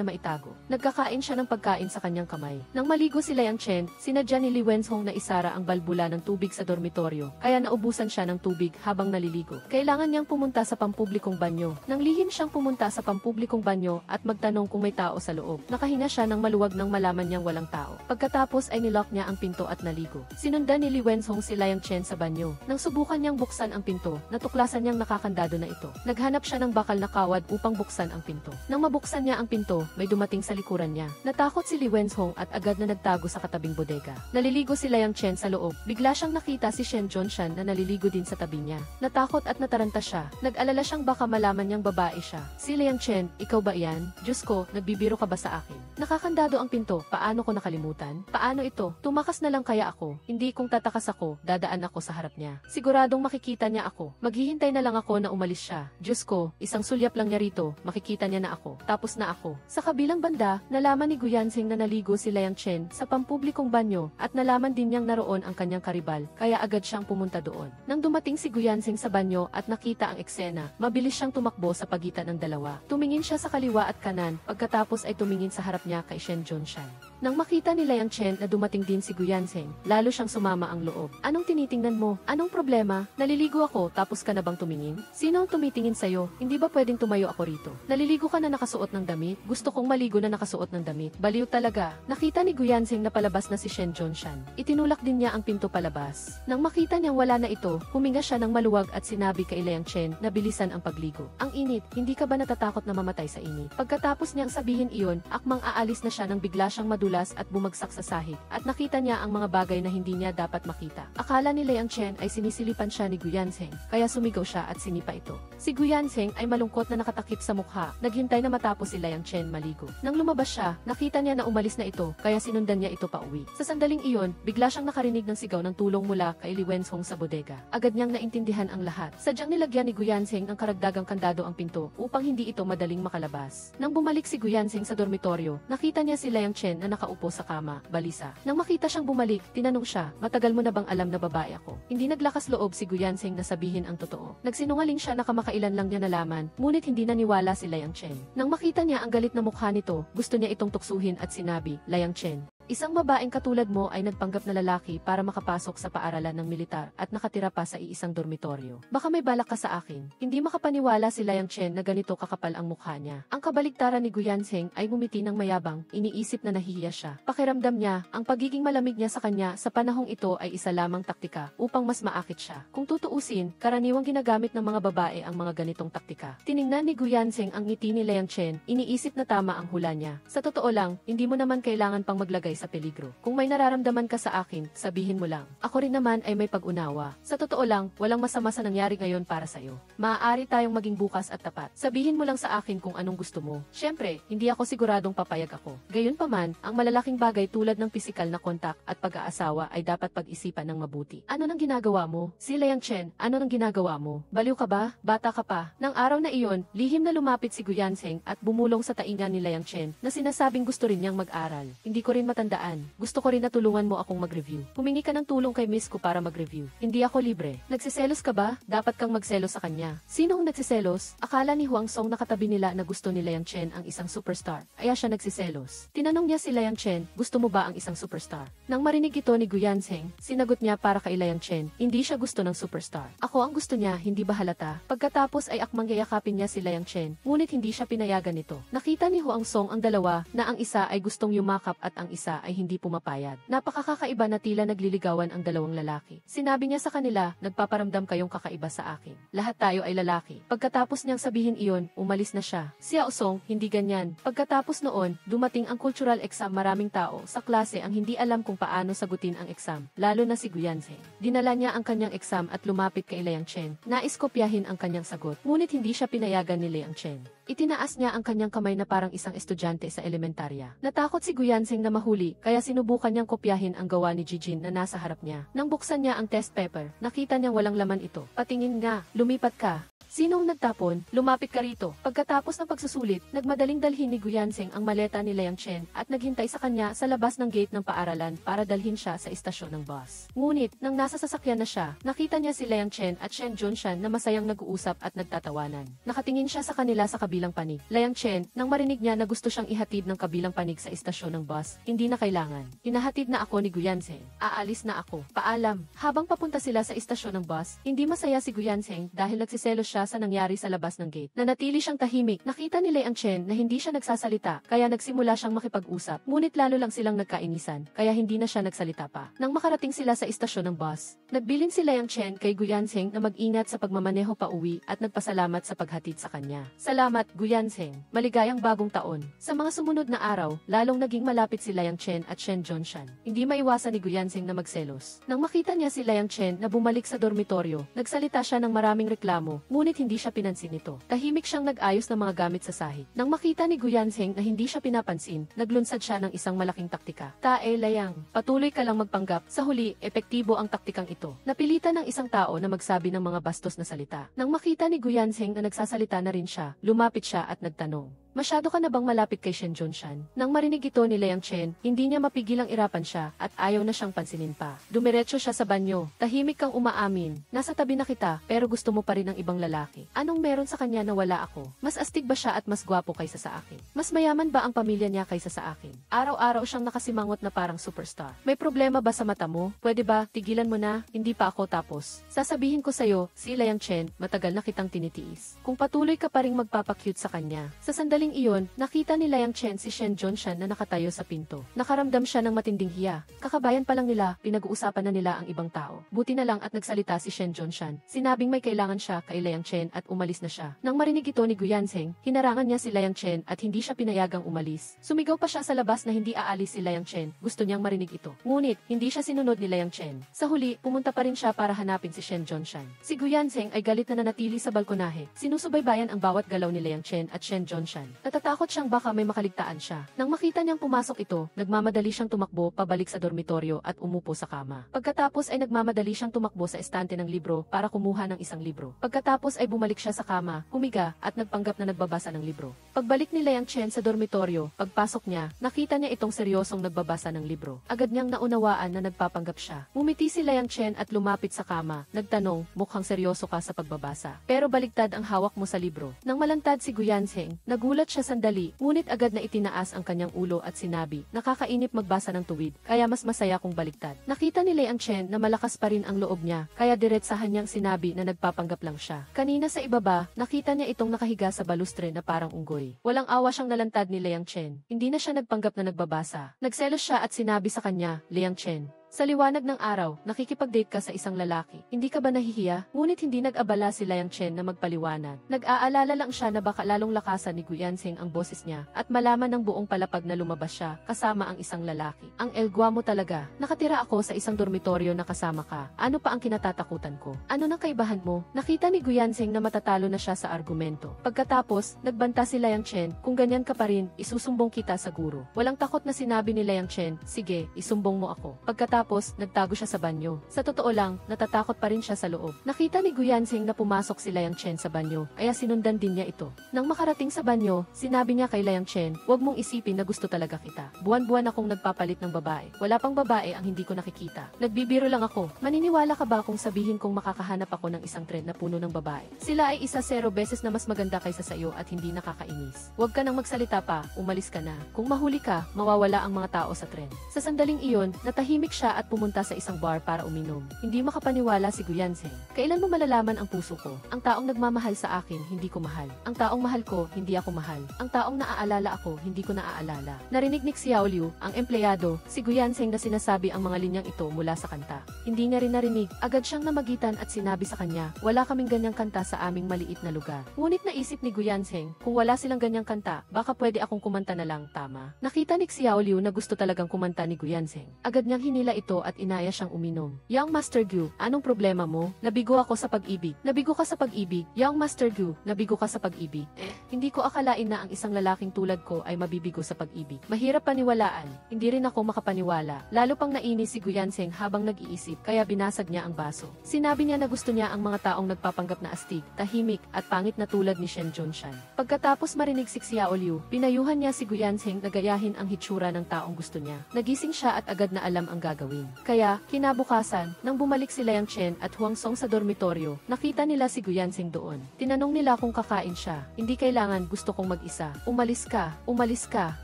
maitago. Nagkakain siya ng pagkain sa kanyang kamay. Nang maligo si Liang Chen, sinadya ni Li Wenzhong na isara ang balbula ng tubig sa dormitoryo, kaya naubusan siya ng tubig habang naliligo. Kailangan niyang pumunta sa pampublikong banyo. Nang lihim siyang pumunta sa pampublikong banyo at magtanong kung may tao sa loob. Nakahinga siya ng maluwag nang malaman niyang walang tao. Pagkatapos ay nilock niya ang pinto at naligo. Sinundan ni Li Wenzhong si Liang Chen sa banyo. Nang subukan niyang buksan ang pinto, natuklasan niyang nakakandado na ito. Naghanap siya ng bakal na kawad upang buksan ang pinto. Nang mabuksan niya ang pinto, may dumating sa likuran niya. Natakot si Li Wenzhong at agad na nagtago sa katabing bodega. Naliligo si Liang Chen sa loob. Bigla siyang nakita si Shen Zhongshan na naliligo din sa tabi niya. Natakot at nataranta siya. Nag-alala siyang baka malaman niyang babae siya. Si Liang Chen, ikaw ba iyan? Diyos ko, nagbibiro ka ba sa akin? Nakakandado ang pinto. Paano ko nakalimutan? Paano ito? Tumakas na lang kaya ako. Hindi kung tatakas ako, dadaan ako sa harap niya. Siguradong makikita niya ako. Maghihintay na lang ako na umalis siya. Diyos ko, isang sulyap lang niya rito, makikita niya na ako. Tapos na ako. Sa kabilang banda, nalaman ni Guyanseng na naligo si Liang Chen sa pampublikong banyo at nalaman din niyang naroon ang kanyang karibal, kaya agad siyang pumunta doon. Nang dumating si Guyanseng sa banyo at nakita ang eksena, mabilis siyang tumakbo sa pagitan ng dalawa. Tumingin siya sa kaliwa at kanan, pagkatapos ay tumingin sa harap niya kay Shen Zhongshan. Nang makita ni Liang Chen na dumating din si Guyanseng, lalo siyang sumama ang loob. Anong tinitingnan mo? Anong problema? Naliligo ako, tapos ka na bang tumingin? Sino ang tumitingin sa'yo? Hindi ba pwedeng tumayo ako rito? Naliligo ka na nakasuot ng damit? Gusto kong maligo na nakasuot ng damit. Baliw talaga. Nakita ni Guyanseng na palabas na si Shen Zhongshan. Itinulak din niya ang pinto palabas. Nang makita niyang wala na ito, huminga siya ng maluwag at sinabi kay Liang Chen na bilisan ang pagligo. Ang init, hindi ka ba natatakot na mamatay sa init? Pagkatapos niyang sabihin iyon, akmang aalis na siya nang bigla siyang madulas at bumagsak sa sahig, at nakita niya ang mga bagay na hindi niya dapat makita. Akala ni Liang Chen ay sinisilipan siya ni Guyanseng, kaya sumigaw siya at sinipa ito. Si Guyanseng ay malungkot na nakatakip sa mukha, naghintay na matapos si Liang Chen maligo. Nang lumabas siya, nakita niya na umalis na ito, kaya sinundan niya ito pauwi. Sa sandaling iyon, bigla siyang nakarinig ng sigaw ng tulong mula kay Li Wenzhong sa bodega. Agad niyang naintindihan ang lahat. Sadyang nilagyan ni Guyanseng ng karagdagang kandado ang pinto upang hindi ito madaling makalabas. Nang bumalik si Guyanseng sa dormitoryo, nakita niya si Liang Chen na nakaupo sa kama, balisa. Nang makita siyang bumalik, tinanong siya, matagal mo na bang alam na babae ako? Hindi naglakas loob si Guyanseng na sabihin ang totoo. Nagsinungaling siya na kamakailan lang niya nalaman, ngunit hindi naniwala si Liang Chen. Nang makita niya ang galit na mukha nito, gusto niya itong tuksuhin at sinabi, Liang Chen, isang babaeng katulad mo ay nagpanggap na lalaki para makapasok sa paaralan ng militar at nakatira pa sa iisang dormitoryo. Baka may balak ka sa akin. Hindi makapaniwala si Liang Chen na ganito kakapal ang mukha niya. Ang kabaligtaran ni Guyanseng ay ngumiti ng mayabang, iniisip na nahihiya siya. Pakiramdam niya, ang pagiging malamig niya sa kanya sa panahong ito ay isa lamang taktika upang mas maakit siya. Kung tutuusin, karaniwang ginagamit ng mga babae ang mga ganitong taktika. Tiningnan ni Guyanseng ang ngiti ni Liang Chen, iniisip na tama ang hula niya. Sa totoo lang, hindi mo naman kailangan pang maglagay sa peligro. Kung may nararamdaman ka sa akin, sabihin mo lang. Ako rin naman ay may pag-unawa. Sa totoo lang, walang masama sa nangyari ngayon para sa'yo. Maaari tayong maging bukas at tapat. Sabihin mo lang sa akin kung anong gusto mo. Siyempre, hindi ako siguradong papayag ako. Gayunpaman, ang malalaking bagay tulad ng pisikal na kontak at pag-aasawa ay dapat pag-isipan ng mabuti. Ano nang ginagawa mo? Si Liang Chen, ano nang ginagawa mo? Baliw ka ba? Bata ka pa? Nang araw na iyon, lihim na lumapit si Guyanseng at bumulong sa tainga ni Liang Chen na sinasabing gusto rin niyang mag-aral. Hindi ko rin matandaan. Gusto ko rin na tulungan mo akong mag-review. Humingi ka ng tulong kay Miss ko para mag-review. Hindi ako libre. Nagsiselos ka ba? Dapat kang magselos sa kanya. Sino ang nagsiselos? Akala ni Huang Song na katabi nila na gusto ni Liang Chen ang isang superstar. Kaya siya nagsiselos. Tinanong niya si Liang Chen, gusto mo ba ang isang superstar? Nang marinig ito ni Guyanseng, sinagot niya para kay Liang Chen, hindi siya gusto ng superstar. Ako ang gusto niya, hindi ba halata? Pagkatapos ay akmang yayakapin niya si Liang Chen, ngunit hindi siya pinayagan nito. Nakita ni Huang Song ang dalawa na ang isa ay gustong yumakap at ang isa magsalita ay hindi pumapayag. Napakakaiba na tila nagliligawan ang dalawang lalaki. Sinabi niya sa kanila, nagpaparamdam kayong kakaiba sa akin. Lahat tayo ay lalaki. Pagkatapos niyang sabihin iyon, umalis na siya. Si Aosong, hindi ganyan. Pagkatapos noon, dumating ang cultural exam. Maraming tao sa klase ang hindi alam kung paano sagutin ang exam, lalo na si Guyanse. Dinala niya ang kanyang exam at lumapit kay Liang Chen. Nais kopyahin ang kanyang sagot, ngunit hindi siya pinayagan ni Liang Chen. Itinaas niya ang kanyang kamay na parang isang estudyante sa elementarya. Natakot si Guyanseng na mahuli, kaya sinubukan niyang kopyahin ang gawa ni Jijin na nasa harap niya. Nang buksan niya ang test paper, nakita niyang walang laman ito. Patingin nga, lumipat ka. Sinong nagtapon? Lumapit ka rito. Pagkatapos ng pagsusulit, nagmadaling dalhin ni Guyanseng ang maleta ni Liang Chen at naghintay sa kanya sa labas ng gate ng paaralan para dalhin siya sa istasyon ng bus. Ngunit, nang nasa sasakyan na siya, nakita niya si Liang Chen at Shen Junshan na masayang nag-uusap at nagtatawanan. Nakatingin siya sa kanila sa kabilang panig. Liang Chen, nang marinig niya na gusto siyang ihatid ng kabilang panig sa istasyon ng bus, hindi na kailangan. Hinahatid na ako ni Guyanseng. Aalis na ako. Paalam. Habang papunta sila sa istasyon ng bus, hindi masaya si Guyanseng dahil nagsiselos siya sa nangyari sa labas ng gate. Nanatili siyang tahimik. Nakita ni Liang Chen na hindi siya nagsasalita, kaya nagsimula siyang makipag-usap. Ngunit lalo lang silang nagkainisan, kaya hindi na siya nagsalita pa. Nang makarating sila sa istasyon ng bus, nagbilin si Liang Chen kay Guyanseng na mag-ingat sa pagmamaneho pa uwi at nagpasalamat sa paghatid sa kanya. Salamat, Guyanseng. Maligayang bagong taon. Sa mga sumunod na araw, lalong naging malapit si Liang Chen at Shen Junshan. Hindi maiwasan ni Guyanseng na magselos. Nang makita niya si Liang Chen na bumalik sa dormitoryo, nagsalita siya ng maraming reklamo, ngunit hindi siya pinansin nito. Tahimik siyang nag-ayos ng mga gamit sa sahig. Nang makita ni Guyanseng na hindi siya pinapansin, naglunsad siya ng isang malaking taktika. Tae Layang, patuloy ka lang magpanggap. Sa huli, epektibo ang taktikang ito. Napilitan ng isang tao na magsabi ng mga bastos na salita. Nang makita ni Guyanseng na nagsasalita na rin siya, lumapit siya at nagtanong, masyado ka na bang malapit kay Shen Junshan? Nang marinig ito ni Liang Chen, hindi niya mapigilang irapan siya at ayaw na siyang pansinin pa. Dumiretso siya sa banyo. Tahimik kang umaamin. Nasa tabi na kita, pero gusto mo pa rin ng ibang lalaki. Anong meron sa kanya na wala ako? Mas astig ba siya at mas gwapo kaysa sa akin? Mas mayaman ba ang pamilya niya kaysa sa akin? Araw-araw siyang nakasimangot na parang superstar. May problema ba sa mata mo? Pwede ba, tigilan mo na? Hindi pa ako tapos. Sasabihin ko sa'yo, si Liang Chen, matagal na kitang tinitiis. Kung patuloy ka pa ring magpapakute sa kanya, sa sandaling iyon, nakita ni Liang Chen si Shen Junshan na nakatayo sa pinto. Nakaramdam siya ng matinding hiya. Kakabayan pa lang nila, pinag-uusapan na nila ang ibang tao. Buti na lang at nagsalita si Shen Junshan. Sinabing may kailangan siya kay Liang Chen at umalis na siya. Nang marinig ito ni Guyanseng, hinarangan niya si Liang Chen at hindi siya pinayagang umalis. Sumigaw pa siya sa labas na hindi aalis si Liang Chen. Gusto niyang marinig ito. Ngunit, hindi siya sinunod ni Liang Chen. Sa huli, pumunta pa rin siya para hanapin si Shen Junshan. Si Guyanseng ay galit na nanatili sa balkonahe. Sinusubaybayan ang bawat galaw ni Liang Chen at Shen Junshan. Natatakot siyang baka may makaligtaan siya. Nang makita niyang pumasok ito, nagmamadali siyang tumakbo pabalik sa dormitoryo at umupo sa kama. Pagkatapos ay nagmamadali siyang tumakbo sa estante ng libro para kumuha ng isang libro. Pagkatapos ay bumalik siya sa kama, humiga at nagpanggap na nagbabasa ng libro. Pagbalik ni Liang Chen sa dormitoryo, pagpasok niya, nakita niya itong seryosong nagbabasa ng libro. Agad niyang naunawaan na nagpapanggap siya. Ngumiti si Liang Chen at lumapit sa kama. Nagtanong, mukhang seryoso ka sa pagbabasa. Pero baligtad ang hawak mo sa libro. Nang malantad si Guyanseng, nagulat siya sandali, ngunit agad na itinaas ang kanyang ulo at sinabi, nakakainip magbasa ng tuwid, kaya mas masaya kung baliktad. Nakita ni Liang Chen na malakas pa rin ang loob niya, kaya diretsahan niyang sinabi na nagpapanggap lang siya. Kanina sa ibaba, nakita niya itong nakahiga sa balustre na parang unggoy. Walang awa siyang nalantad ni Liang Chen. Hindi na siya nagpanggap na nagbabasa. Nagselos siya at sinabi sa kanya, Liang Chen, sa liwanag ng araw, nakikipag-date ka sa isang lalaki. Hindi ka ba nahihiya? Ngunit hindi nag-abala si Liang Chen na magpaliwanag. Nag-aalala lang siya na baka lalong lakasan ni Guyanseng ang boses niya at malaman ng buong palapag na lumabas siya kasama ang isang lalaki. Ang elgwa mo talaga. Nakatira ako sa isang dormitoryo na kasama ka. Ano pa ang kinatatakutan ko? Ano nang kaibahan mo? Nakita ni Guyanseng na matatalo na siya sa argumento. Pagkatapos, nagbanta si Liang Chen, kung ganyan ka pa rin, isusumbong kita sa guro. Walang takot na sinabi ni Liang Chen, sige, isumbong mo ako. Pagkatapos, nagtago siya sa banyo. Sa totoo lang, natatakot pa rin siya sa loob. Nakita ni Guyanseng na pumasok si Liang Chen sa banyo, kaya sinundan din niya ito. Nang makarating sa banyo, sinabi niya kay Liang Chen, huwag mong isipin na gusto talaga kita. Buwan-buwan akong nagpapalit ng babae. Wala pang babae ang hindi ko nakikita. Nagbibiro lang ako. Maniniwala ka ba kung sabihin kong makakahanap ako ng isang tren na puno ng babae? Sila ay 10 beses na mas maganda kaysa sa iyo at hindi nakakainis. Huwag ka nang magsalita pa, umalis ka na. Kung mahuli ka, mawawala ang mga tao sa tren. Sa sandaling iyon, natahimik siya siya at pumunta sa isang bar para uminom. Hindi makapaniwala si Guyanseng. Kailan mo malalaman ang puso ko? Ang taong nagmamahal sa akin, hindi ko mahal. Ang taong mahal ko, hindi ako mahal. Ang taong naaalala ako, hindi ko naaalala. Narinig ni Xiao Liu, ang empleyado, si Guyanseng na sinasabi ang mga linyang ito mula sa kanta. Hindi niya rin narinig, agad siyang namagitan at sinabi sa kanya, wala kaming ganyang kanta sa aming maliit na lugar. Ngunit naisip ni Guyanseng, kung wala silang ganyang kanta, baka pwede akong kumanta na lang, tama. Nakita ni Xiao Liu na gusto talagang kumanta ni Guyanseng. Agad niyang hinila ito at inaya siyang uminom. Young Master Gu, anong problema mo? Nabigo ako sa pag-ibig. Nabigo ka sa pag-ibig? Young Master Gu, nabigo ka sa pag-ibig? Hindi ko akalain na ang isang lalaking tulad ko ay mabibigo sa pag-ibig. Mahirap paniwalaan. Hindi rin ako makapaniwala. Lalo pang nainis si Guyanseng habang nag-iisip, kaya binasag niya ang baso. Sinabi niya na gusto niya ang mga taong nagpapanggap na astig, tahimik, at pangit na tulad ni Shen Zhongshan. Pagkatapos marinig si Xiao Liu, pinayuhan niya si Guyanseng na gayahin ang hitsura ng taong gusto niya. Nagising siya at agad na alam ang gagawin. Kaya, kinabukasan, nang bumalik si Liang Chen at Huang Song sa dormitoryo, nakita nila si Guyanseng doon. Tinanong nila kung kakain siya. Hindi kailangan, gusto kong mag-isa. Umalis ka, umalis ka.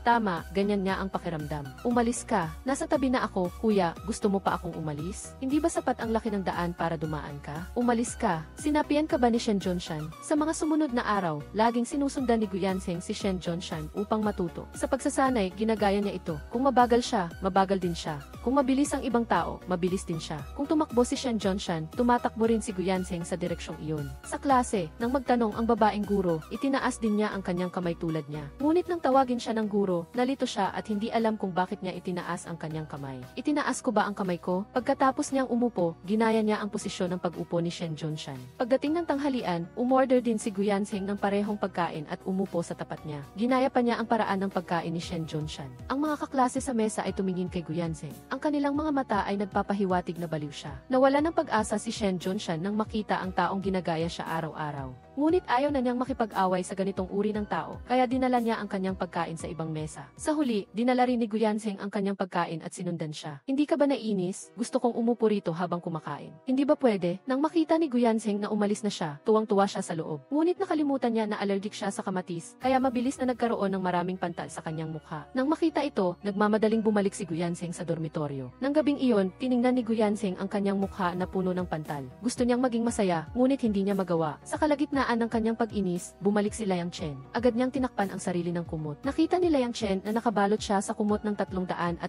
Tama, ganyan nga ang pakiramdam. Umalis ka. Nasa tabi na ako, kuya, gusto mo pa akong umalis? Hindi ba sapat ang laki ng daan para dumaan ka? Umalis ka. Sinapian ka ba ni Shen Zhongshan? Sa mga sumunod na araw, laging sinusundan ni Guyanseng si Shen Zhongshan upang matuto. Sa pagsasanay, ginagaya niya ito. Kung mabagal siya, mabagal din siya. Kung mabilis ang ibang tao, mabilis din siya. Kung tumakbo si Shen Zhongshan, tumatakbo rin si Guyanseng sa direksyong iyon. Sa klase, nang magtanong ang babaeng guro, itinaas din niya ang kanyang kamay tulad niya. Ngunit nang tawagin siya ng guro, nalito siya at hindi alam kung bakit niya itinaas ang kanyang kamay. Itinaas ko ba ang kamay ko? Pagkatapos niyang umupo, ginaya niya ang posisyon ng pag-upo ni Shen Zhongshan. Pagdating ng tanghalian, umorder din si Guyanseng ng parehong pagkain at umupo sa tapat niya. Ginaya pa niya ang paraan ng pagkain ni Shen Zhongshan. Ang mga kaklase sa mesa ay tumingin kay Guyanseng. Ang kanilang mga mata ay nagpapahiwatig na baliw siya. Nawala ng pag-asa si Shen Zhongshan nang makita ang taong ginagaya siya araw-araw. Ngunit ayaw na niyang makipag-away sa ganitong uri ng tao, kaya dinala niya ang kanyang pagkain sa ibang mesa. Sa huli, dinala rin ni Guyanseng ang kanyang pagkain at sinundan siya. Hindi ka ba naiinis? Gusto kong umupo rito habang kumakain. Hindi ba pwede? Nang makita ni Guyanseng na umalis na siya, tuwang-tuwa siya sa loob. Ngunit nakalimutan niya na allergic siya sa kamatis, kaya mabilis na nagkaroon ng maraming pantal sa kanyang mukha. Nang makita ito, nagmamadaling bumalik si Guyanseng sa dormitoryo. Nang gabing iyon, tiningnan ni Guyanseng ang kanyang mukha na puno ng pantal. Gusto niyang maging masaya, ngunit hindi niya magawa. Sa kalagitnaan ng kanyang pag-inis, bumalik si Liang Chen. Agad niyang tinakpan ang sarili ng kumot. Nakita ni Liang Chen na nakabalot siya sa kumot ng 360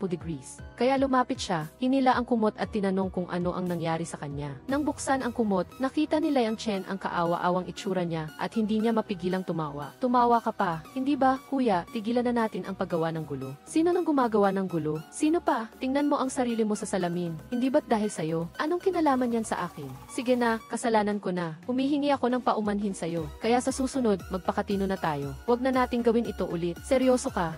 degrees. Kaya lumapit siya, hinila ang kumot at tinanong kung ano ang nangyari sa kanya. Nang buksan ang kumot, nakita ni Liang Chen ang kaawa-awang itsura niya at hindi niya mapigilang tumawa. Tumawa ka pa, hindi ba, kuya, tigilan na natin ang paggawa ng gulo. Sino nang gumagawa ng gulo? Sino pa? Tingnan mo ang sarili mo sa salamin. Hindi ba't dahil sa'yo? Anong kinalaman yan sa akin? Sige na, kasalanan ko na. Humihingi ako ng paumanhin sa'yo. Kaya sa susunod, magpakatino na tayo. Huwag na nating gawin ito ulit. Seryoso ka?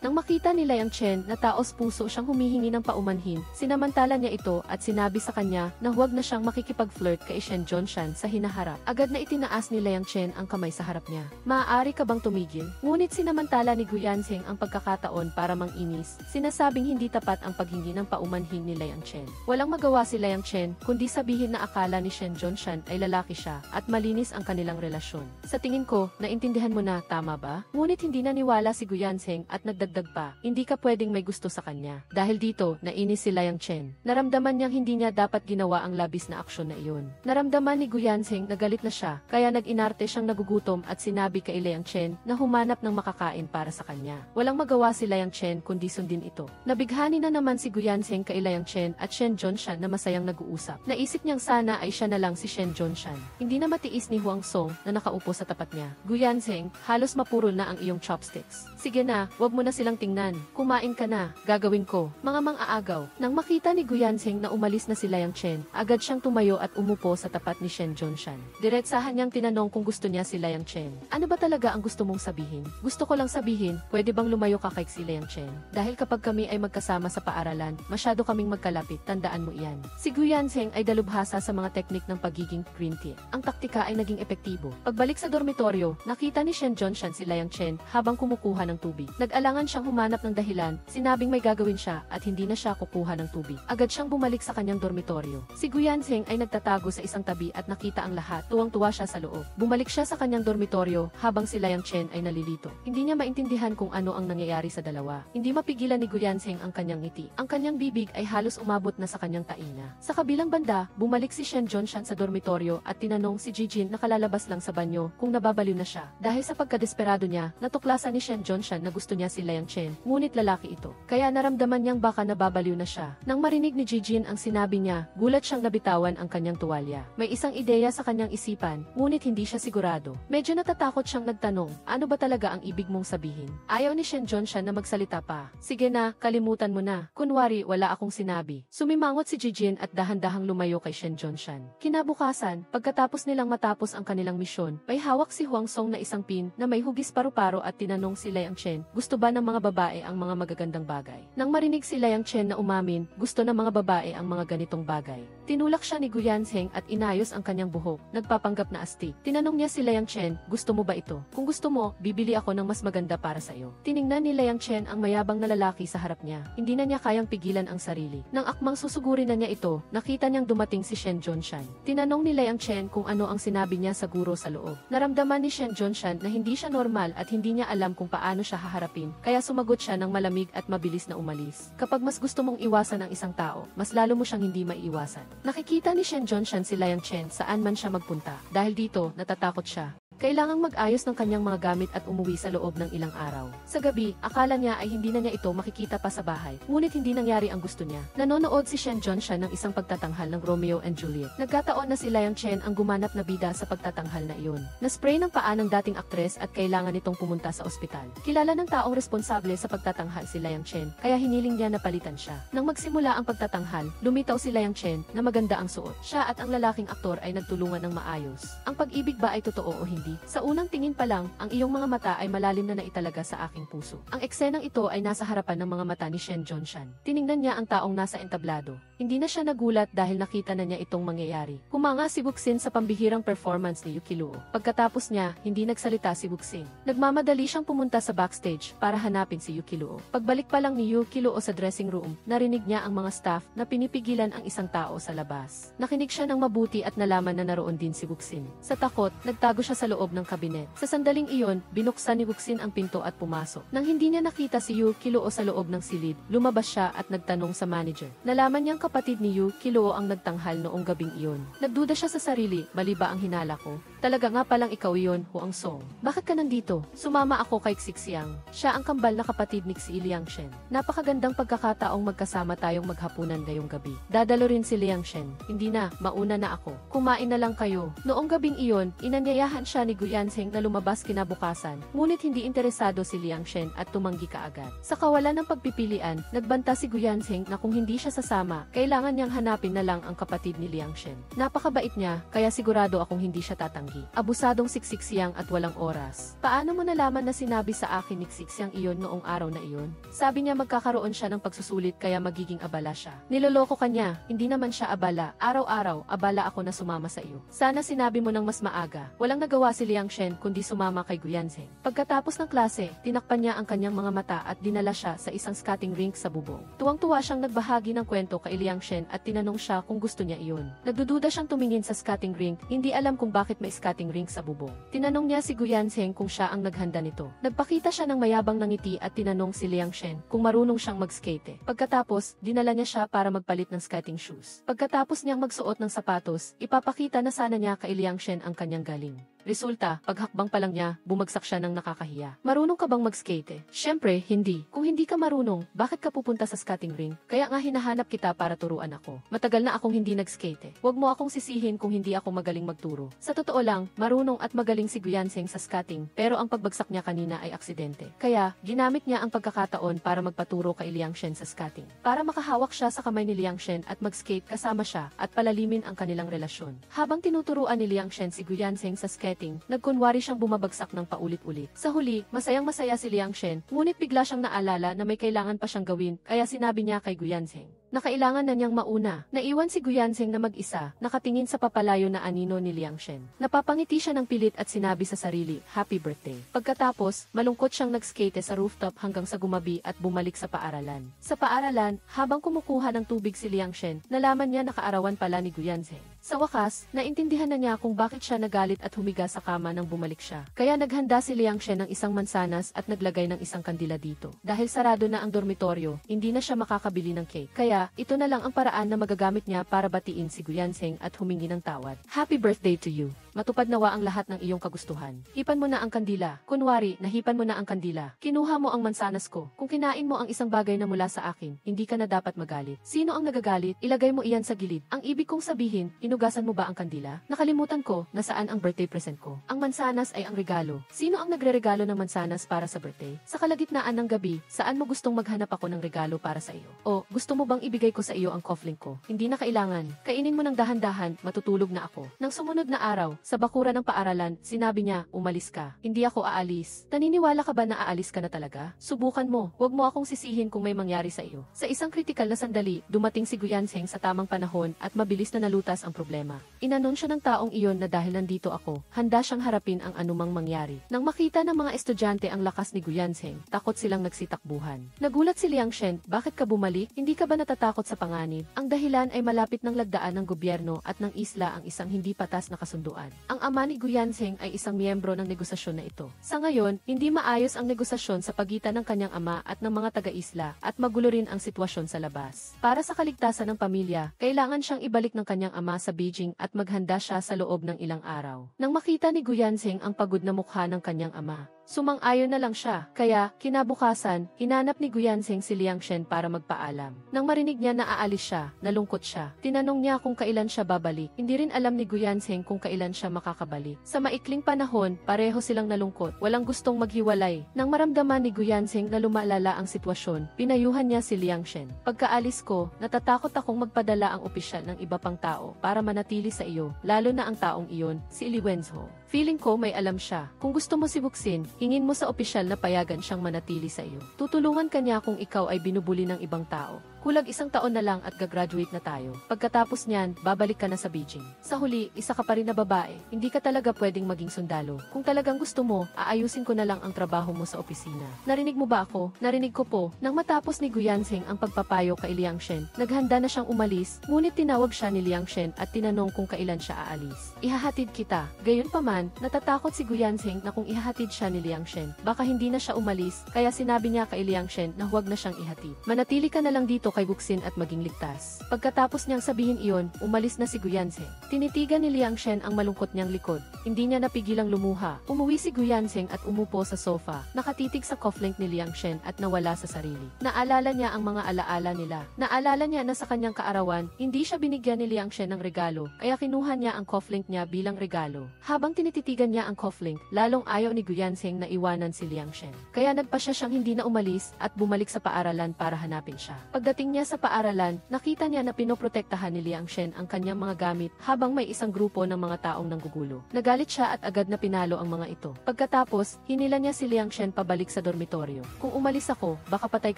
Nang makita ni Liang Chen na taos puso siyang humihingi ng paumanhin, sinamantala niya ito at sinabi sa kanya na huwag na siyang makikipag-flirt kay Shen Zhongshan sa hinaharap. Agad na itinaas ni Liang Chen ang kamay sa harap niya. Maaari ka bang tumigil? Ngunit sinamantala ni Guyanseng ang pagkakataon para manginis. Sinasabing hindi tapat ang paghingi ng paumanhin ni Liang Chen. Walang magawa si Liang Chen kundi sabihin na akala ni Shen Zhongshan ay lalaki siya at malinis ang kanilang relasyon. Sa tingin ko, naintindihan mo na, tama ba? Ngunit hindi naniwala si Guyanseng at nagdagdag pa, hindi ka pwedeng may gusto sa kanya. Dahil dito, nainis si Liang Chen. Naramdaman niyang hindi niya dapat ginawa ang labis na aksyon na iyon. Naramdaman ni Guyanseng na galit na siya, kaya nag-inarte siyang nagugutom at sinabi kay Liang Chen na humanap ng makakain para sa kanya. Walang magawa si Liang Chen kundi sundin ito. Nabighani na naman si Guyanseng kay Liang Chen at Shen Zhongshan na masayang nag-uusap. Naisip niyang sana ay siya na lang si Shen Zhongshan. Hindi na matiis ni Huang Song na nakaupo sa tapat niya. Guyanseng, halos mapurol na ang iyong chopsticks. Sige na, wag mo na silang tingnan. Kumain ka na. Gagawin ko. Mga mang-aagaw. Nang makita ni Guyanseng na umalis na si Liang Chen, agad siyang tumayo at umupo sa tapat ni Shen Zhongshan. Diretsahan niyang tinanong kung gusto niya si Liang Chen. Ano ba talaga ang gusto mong sabihin? Gusto ko lang sabihin, pwede bang lumayo ka kay si Liang Chen? Dahil kapag kami ay magkasama sa paaralan, masyado kaming magkalapit, tandaan mo iyan. Si Guyanseng ay dalubhasa sa mga teknik ng pagiging green tea. Ang taktika ay naging epektibo. Pagbalik sa dormitoryo, nakita ni Shen Zhongshan si Liang Chen habang kumukuha ng tubig. Nag-alangan siyang humanap ng dahilan, sinabing may gagawin siya at hindi na siya kukuha ng tubig. Agad siyang bumalik sa kanyang dormitoryo. Si Guyanzheng ay nagtatago sa isang tabi at nakita ang lahat. Tuwang-tuwa siya sa loob. Bumalik siya sa kanyang dormitoryo habang si Liang Chen ay nalilito. Hindi niya maintindihan kung ano ang nangyayari sa dalawa. Hindi mapigilan ni Guyanzheng ang kanyang ngiti. Ang kanyang bibig ay halos umabot na sa kanyang tainga. Sa kabilang banda, bumalik si Shen Zhongshan sa dormitoryo at tinanong si Jijin na kalalabas lang sa banyo kung nababaliw na siya. Dahil sa pagkadesperado niya, natuklasan ni Shen Zhongshan na gusto niya si Liang Chen, ngunit lalaki ito. Kaya naramdaman niyang baka nababaliw na siya. Nang marinig ni Jijin ang sinabi niya, gulat siyang nabitawan ang kanyang tuwalya. May isang ideya sa kanyang isipan, ngunit hindi siya sigurado. Medyo natatakot siyang nagtanong, ano ba talaga ang ibig mong sabihin? Ayaw ni Shen Zhongshan na magsalita pa. Sige na, kalimutan mo na. Kunwari, wala akong sinabi. Sumimangot si Jijin at dahan-dahang lumayo kay Shen Zhongshan. Kinabukasan, pagkatapos nilang matapos ang kanilang misyon, may hawak si Huang Song na isang pin na may hugis paru-paro at tinanong si Liang Chen, gusto ba ng mga babae ang mga magagandang bagay? Nang marinig si Liang Chen na umamin, gusto ng mga babae ang mga ganitong bagay. Tinulak siya ni Guyanzheng at inayos ang kanyang buhok, nagpapanggap na astig. Tinanong niya si Liang Chen, gusto mo ba ito? Kung gusto mo, bibili ako ng mas maganda para sa iyo. Tiningnan ni Liang Chen ang mayabang na lalaki sa harap niya. Hindi na niya kayang pigilan ang sarili. Nang akmang susugurin na niya ito, nakita niyang dumating si Shen Zhongshan. Tinanong ni Liang Chen kung ano ang sinabi niya sa guro sa loob. Naramdaman ni Shen Zhongshan na hindi siya normal at hindi niya alam kung paano siya haharapin, kaya sumagot siya ng malamig at mabilis na umalis. Kapag mas gusto mong iwasan ang isang tao, mas lalo mo siyang hindi maiiwasan. Nakikita ni Shen Zhongshan si Liang Chen saan man siya magpunta. Dahil dito, natatakot siya. Kailangang mag-ayos ng kanyang mga gamit at umuwi sa loob ng ilang araw. Sa gabi, akala niya ay hindi na niya ito makikita pa sa bahay. Ngunit hindi nangyari ang gusto niya. Nanonood si Shen Zhongshan ng isang pagtatanghal ng Romeo and Juliet. Nagkataon na si Liang Chen ang gumanap na bida sa pagtatanghal na iyon. Na-spray ng paa ng dating aktres at kailangan nitong pumunta sa ospital. Kilala ng taong responsable sa pagtatanghal si Liang Chen, kaya hiniling niya na palitan siya. Nang magsimula ang pagtatanghal, lumitaw si Liang Chen na maganda ang suot. Siya at ang lalaking aktor ay nagtulungan ng maayos. Ang pag-ibig ba ay totoo o hindi? Sa unang tingin pa lang, ang iyong mga mata ay malalim na naitalaga sa aking puso. Ang eksenang ito ay nasa harapan ng mga mata ni Shen Zhongshan. Tiningnan niya ang taong nasa entablado. Hindi na siya nagulat dahil nakita na niya itong mangyayari. Humanga si Wuxin sa pambihirang performance ni Yuki Luo. Pagkatapos niya, hindi nagsalita si Wuxin. Nagmamadali siyang pumunta sa backstage para hanapin si Yuki Luo. Pagbalik pa lang ni Yuki Luo sa dressing room, narinig niya ang mga staff na pinipigilan ang isang tao sa labas. Nakinig siya ng mabuti at nalaman na naroon din si Wuxin. Sa takot, nagtago siya sa loob ng kabinet. Sa sandaling iyon, binuksan ni Wuxin ang pinto at pumasok. Nang hindi niya nakita si Yuki Luo sa loob ng silid, lumabas siya at nagtanong sa manager. Nalaman niyang kapatid ni Yuki Luo ang nagtanghal noong gabing iyon. Nagduda siya sa sarili, mali ba ang hinala ko? Talaga nga palang ikaw iyon, Huang Song. Bakit ka nandito? Sumama ako kay Xixiang. Siya ang kambal na kapatid ni Xi Liang Shen. Napakagandang pagkakataong magkasama tayong maghapunan ngayong gabi. Dadalo rin si Liang Shen. Hindi na, mauna na ako. Kumain na lang kayo. Noong gabing iyon, inanyayahan siya ni Guyanzheng na lumabas kinabukasan. Ngunit hindi interesado si Liang Shen at tumanggi kaagad. Sa kawalan ng pagpipilian, nagbanta si Guyanzheng na kung hindi siya sasama, kailangan niyang hanapin na lang ang kapatid ni Liang Shen. Napakabait niya, kaya sigurado akong hindi siya tatanggi. Abusadong Xixiang at walang oras. Paano mo nalaman na sinabi sa akin ni Xixiang iyon noong araw na iyon? Sabi niya magkakaroon siya ng pagsusulit kaya magiging abala siya. Niloloko ka niya, hindi naman siya abala. Araw-araw, abala ako na sumama sa iyo. Sana sinabi mo ng mas maaga. Walang nagawa si Liang Shen kundi sumama kay Guyanzheng. Pagkatapos ng klase, tinakpan niya ang kanyang mga mata at dinala siya sa isang skating rink sa bubong. Tuwang-tuwa siyang nagbahagi ng kwento kay Liang Shen at tinanong siya kung gusto niya iyon. Nagdududa siyang tumingin sa skating rink, hindi alam kung bakit may skating rink sa bubong. Tinanong niya si Guyanzheng kung siya ang naghanda nito. Nagpakita siya ng mayabang na ngiti at tinanong si Liang Shen kung marunong siyang mag-skate. Pagkatapos, dinala niya siya para magpalit ng skating shoes. Pagkatapos niyang magsuot ng sapatos, ipapakita na sana niya kay Liang Shen ang kanyang galing. Resulta, paghakbang pa lang niya, bumagsak siya ng nakakahiya. Marunong ka bang mag-skate? Siyempre, hindi. Kung hindi ka marunong, bakit ka pupunta sa skating ring? Kaya nga hinahanap kita para turuan ako. Matagal na akong hindi nag-skate. Huwag mo akong sisihin kung hindi ako magaling magturo. Sa totoo lang, marunong at magaling si Guyanzheng sa skating, pero ang pagbagsak niya kanina ay aksidente. Kaya, ginamit niya ang pagkakataon para magpaturo kay Liang Shen sa skating. Para makahawak siya sa kamay ni Liang Shen at mag-skate kasama siya at palalimin ang kanilang relasyon. Habang tinuturuan ni Liang Shen si Guyanzheng sa skating, nagkunwari siyang bumabagsak ng paulit-ulit. Sa huli, masayang-masaya si Liang Shen, ngunit bigla siyang naalala na may kailangan pa siyang gawin, kaya sinabi niya kay Guyanzheng, na kailangan na niyang mauna. Naiwan si Guyanseng na mag-isa, nakatingin sa papalayo na anino ni Liang Shen. Napapangiti siya ng pilit at sinabi sa sarili, "Happy birthday." Pagkatapos, malungkot siyang nag-skate sa rooftop hanggang sa gumabi at bumalik sa paaralan. Sa paaralan, habang kumukuha ng tubig si Liang Shen, nalaman niya na kaarawan pala ni Guyanseng. Sa wakas, naintindihan na niya kung bakit siya nagalit at humiga sa kama nang bumalik siya. Kaya naghanda si Liang Shen ng isang mansanas at naglagay ng isang kandila dito. Dahil sarado na ang dormitoryo, hindi na siya makakabili ng cake. Kaya, ito na lang ang paraan na magagamit niya para batiin si Guyanseng at humingi ng tawad. Happy birthday to you. Matupad nawa ang lahat ng iyong kagustuhan. Hipan mo na ang kandila. Kunwari, nahipan mo na ang kandila. Kinuha mo ang mansanas ko. Kung kinain mo ang isang bagay na mula sa akin, hindi ka na dapat magalit. Sino ang nagagalit? Ilagay mo iyan sa gilid. Ang ibig kong sabihin, hinugasan mo ba ang kandila? Nakalimutan ko, nasaan ang birthday present ko? Ang mansanas ay ang regalo. Sino ang nagre-regalo ng mansanas para sa birthday? Sa kalagitnaan ng gabi, saan mo gustong maghanap ako ng regalo para sa iyo? O, gusto mo bang ibigay ko sa iyo ang cufflink ko? Hindi na kailangan. Kainin mo ng dahan-dahan, matutulog na ako. Nang sumunod na araw, sa bakuran ng paaralan, sinabi niya, "Umalis ka. Hindi ako aalis." Naniniwala ka ba na aalis ka na talaga? Subukan mo. Huwag mo akong sisihin kung may mangyari sa iyo. Sa isang kritikal na sandali, dumating si Guyanseng sa tamang panahon at mabilis na nalutas ang problema. Inanunsyo ng taong iyon na dahil nandito ako, handa siyang harapin ang anumang mangyari. Nang makita ng mga estudyante ang lakas ni Guyanseng, takot silang nagsitakbuhan. Nagulat si Liang Shen, "Bakit ka bumalik? Hindi ka ba natatakot sa panganib?" Ang dahilan ay malapit ng lagdaan ng gobyerno at ng isla ang isang hindi patas na kasunduan. Ang ama ni Guyanseng ay isang miyembro ng negosasyon na ito. Sa ngayon, hindi maayos ang negosasyon sa pagitan ng kanyang ama at ng mga taga-isla at magulo rin ang sitwasyon sa labas. Para sa kaligtasan ng pamilya, kailangan siyang ibalik ng kanyang ama sa Beijing at maghanda siya sa loob ng ilang araw. Nang makita ni Guyanseng ang pagod na mukha ng kanyang ama, sumang-ayon na lang siya, kaya, kinabukasan, hinanap ni Guyanseng si Liang Shen para magpaalam. Nang marinig niya na aalis siya, nalungkot siya. Tinanong niya kung kailan siya babalik. Hindi rin alam ni Guyanseng kung kailan siya makakabalik. Sa maikling panahon, pareho silang nalungkot. Walang gustong maghiwalay. Nang maramdaman ni Guyanseng na lumalala ang sitwasyon, pinayuhan niya si Liang Shen. "Pagkaalis ko, natatakot akong magpadala ang opisyal ng iba pang tao para manatili sa iyo, lalo na ang taong iyon, si Li Wenzhou. Feeling ko may alam siya. Kung gusto mo sibuksin, hingin mo sa opisyal na payagan siyang manatili sa iyo. Tutulungan kanya kung ikaw ay binubuli ng ibang tao. Kulag 1 taon na lang at gagraduate na tayo. Pagkatapos niyan, babalik ka na sa Beijing. Sa huli, isa ka pa rin na babae. Hindi ka talaga pwedeng maging sundalo. Kung talagang gusto mo, aayusin ko na lang ang trabaho mo sa opisina." Narinig mo ba ako? Narinig ko po. Nang matapos ni Guyanseng ang pagpapayo kay Liang Shen, naghanda na siyang umalis, ngunit tinawag siya ni Liang Shen at tinanong kung kailan siya aalis. "Ihahatid kita." Gayunpaman, natatakot si Guyanseng na kung ihahatid siya ni Liang Shen, baka hindi na siya umalis, kaya sinabi niya kay Liang Shen na huwag na siyang ihatid. "Manatili ka na lang dito kay buksin at maging ligtas." Pagkatapos niyang sabihin iyon, umalis na si Guyanseng. Tinitigan ni Liang Shen ang malungkot niyang likod. Hindi niya napigilang lumuha. Umuwi si Guyanseng at umupo sa sofa, nakatitig sa cufflink ni Liang Shen at nawala sa sarili. Naalala niya ang mga alaala nila. Naalala niya na sa kanyang kaarawan, hindi siya binigyan ni Liang Shen ng regalo, kaya kinuha niya ang cufflink niya bilang regalo. Habang tinititigan niya ang cufflink, lalong ayaw ni Guyanseng na iwanan si Liang Shen. Kaya nagpasya siyang hindi na umalis at bumalik sa paaralan para hanapin siya. Pagdating niya sa paaralan, nakita niya na pinoprotektahan ni Liang Shen ang kanyang mga gamit habang may isang grupo ng mga taong nanggugulo. Nagalit siya at agad na pinalo ang mga ito. Pagkatapos, hinila niya si Liang Shen pabalik sa dormitoryo. "Kung umalis ako, baka patay